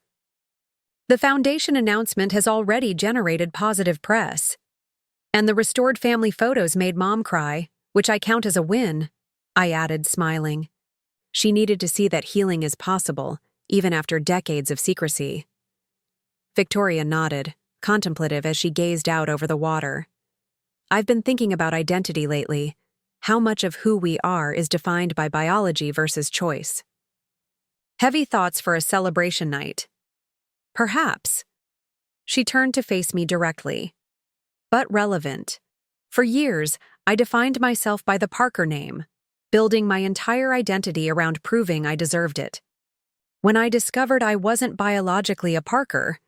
The foundation announcement has already generated positive press. And the restored family photos made Mom cry, which I count as a win, I added, smiling. She needed to see that healing is possible, even after decades of secrecy. Victoria nodded, contemplative as she gazed out over the water. I've been thinking about identity lately. How much of who we are is defined by biology versus choice? Heavy thoughts for a celebration night. Perhaps. She turned to face me directly. But relevant. For years, I defined myself by the Parker name, building my entire identity around proving I deserved it. When I discovered I wasn't biologically a Parker,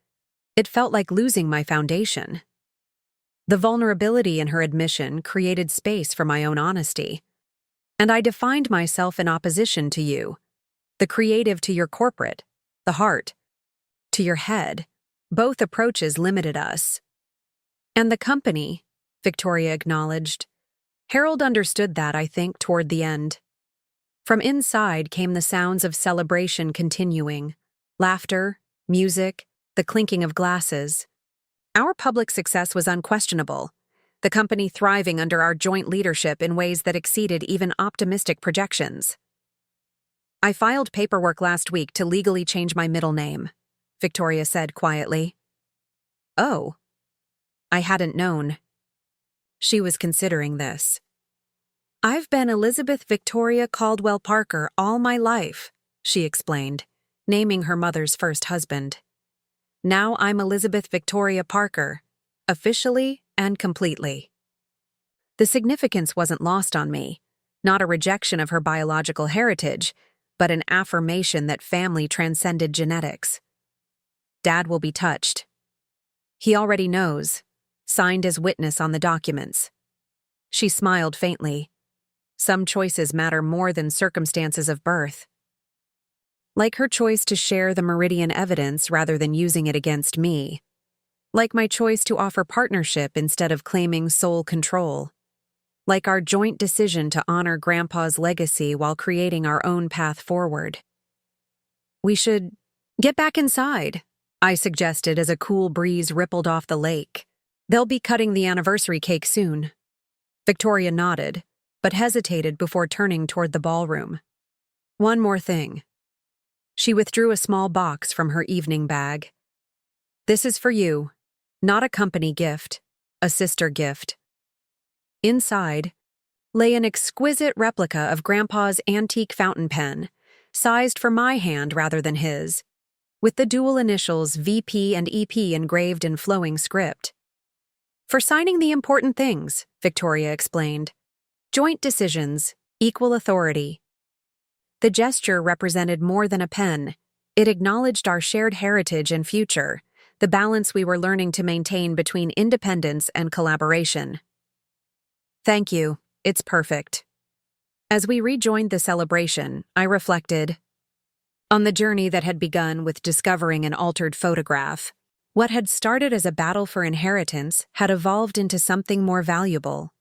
it felt like losing my foundation. The vulnerability in her admission created space for my own honesty. And I defined myself in opposition to you, the creative to your corporate, the heart to your head. Both approaches limited us. And the company, Victoria acknowledged. Harold understood that, I think, toward the end. From inside came the sounds of celebration continuing. Laughter, music, the clinking of glasses. Our public success was unquestionable, the company thriving under our joint leadership in ways that exceeded even optimistic projections. I filed paperwork last week to legally change my middle name, Victoria said quietly. Oh. I hadn't known. She was considering this. I've been Elizabeth Victoria Caldwell Parker all my life, she explained, naming her mother's first husband. Now I'm Elizabeth Victoria Parker, officially and completely. The significance wasn't lost on me, not a rejection of her biological heritage, but an affirmation that family transcended genetics. Dad will be touched. He already knows, signed as witness on the documents. She smiled faintly. Some choices matter more than circumstances of birth. Like her choice to share the Meridian evidence rather than using it against me. Like my choice to offer partnership instead of claiming sole control. Like our joint decision to honor Grandpa's legacy while creating our own path forward. We should get back inside, I suggested as a cool breeze rippled off the lake. They'll be cutting the anniversary cake soon. Victoria nodded, but hesitated before turning toward the ballroom. One more thing. She withdrew a small box from her evening bag. This is for you, not a company gift, a sister gift. Inside lay an exquisite replica of Grandpa's antique fountain pen, sized for my hand rather than his, with the dual initials VP and EP engraved in flowing script. For signing the important things, Victoria explained. Joint decisions, equal authority. The gesture represented more than a pen. It acknowledged our shared heritage and future, the balance we were learning to maintain between independence and collaboration. Thank you, it's perfect. As we rejoined the celebration, I reflected on the journey that had begun with discovering an altered photograph. What had started as a battle for inheritance had evolved into something more valuable.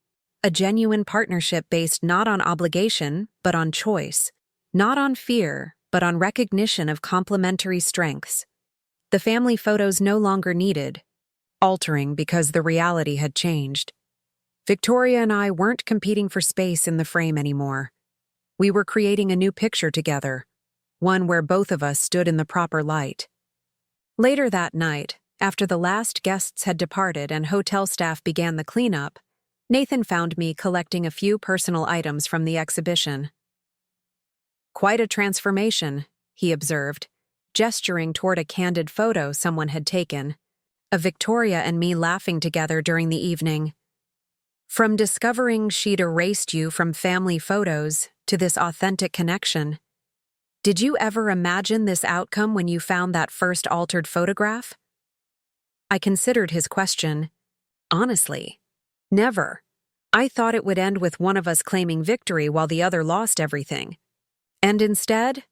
A genuine partnership based not on obligation, but on choice. Not on fear, but on recognition of complementary strengths. The family photos no longer needed, altering because the reality had changed. Victoria and I weren't competing for space in the frame anymore. We were creating a new picture together, one where both of us stood in the proper light. Later that night, after the last guests had departed and hotel staff began the cleanup, Nathan found me collecting a few personal items from the exhibition. Quite a transformation, he observed, gesturing toward a candid photo someone had taken, of Victoria and me laughing together during the evening. From discovering she'd erased you from family photos to this authentic connection, did you ever imagine this outcome when you found that first altered photograph? I considered his question. Honestly, never. I thought it would end with one of us claiming victory while the other lost everything. And instead,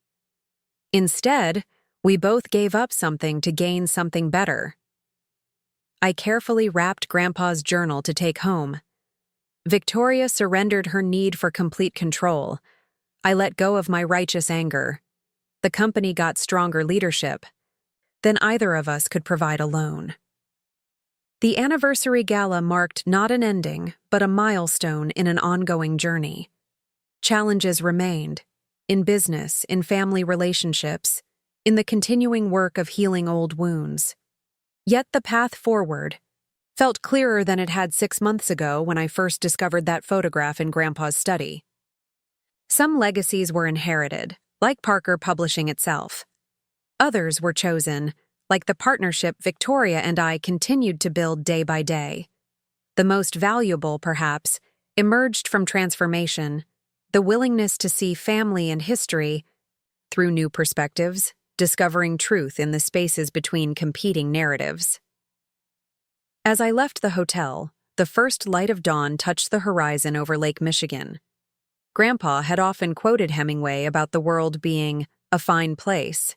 we both gave up something to gain something better. I carefully wrapped Grandpa's journal to take home. Victoria surrendered her need for complete control, I let go of my righteous anger. The company got stronger leadership than either of us could provide alone. The anniversary gala marked not an ending, but a milestone in an ongoing journey. Challenges remained, in business, in family relationships, in the continuing work of healing old wounds. Yet the path forward felt clearer than it had 6 months ago when I first discovered that photograph in Grandpa's study. Some legacies were inherited, like Parker Publishing itself. Others were chosen, like the partnership Victoria and I continued to build day by day. The most valuable, perhaps, emerged from transformation, the willingness to see family and history through new perspectives, discovering truth in the spaces between competing narratives. As I left the hotel, the first light of dawn touched the horizon over Lake Michigan. Grandpa had often quoted Hemingway about the world being a fine place,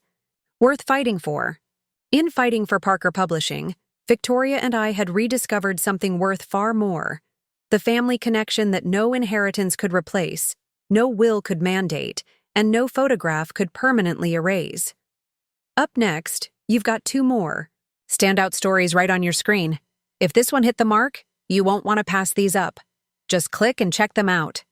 worth fighting for. In fighting for Parker Publishing, Victoria and I had rediscovered something worth far more: the family connection that no inheritance could replace, no will could mandate, and no photograph could permanently erase. Up next, you've got 2 more standout stories right on your screen. If this one hit the mark, you won't want to pass these up. Just click and check them out.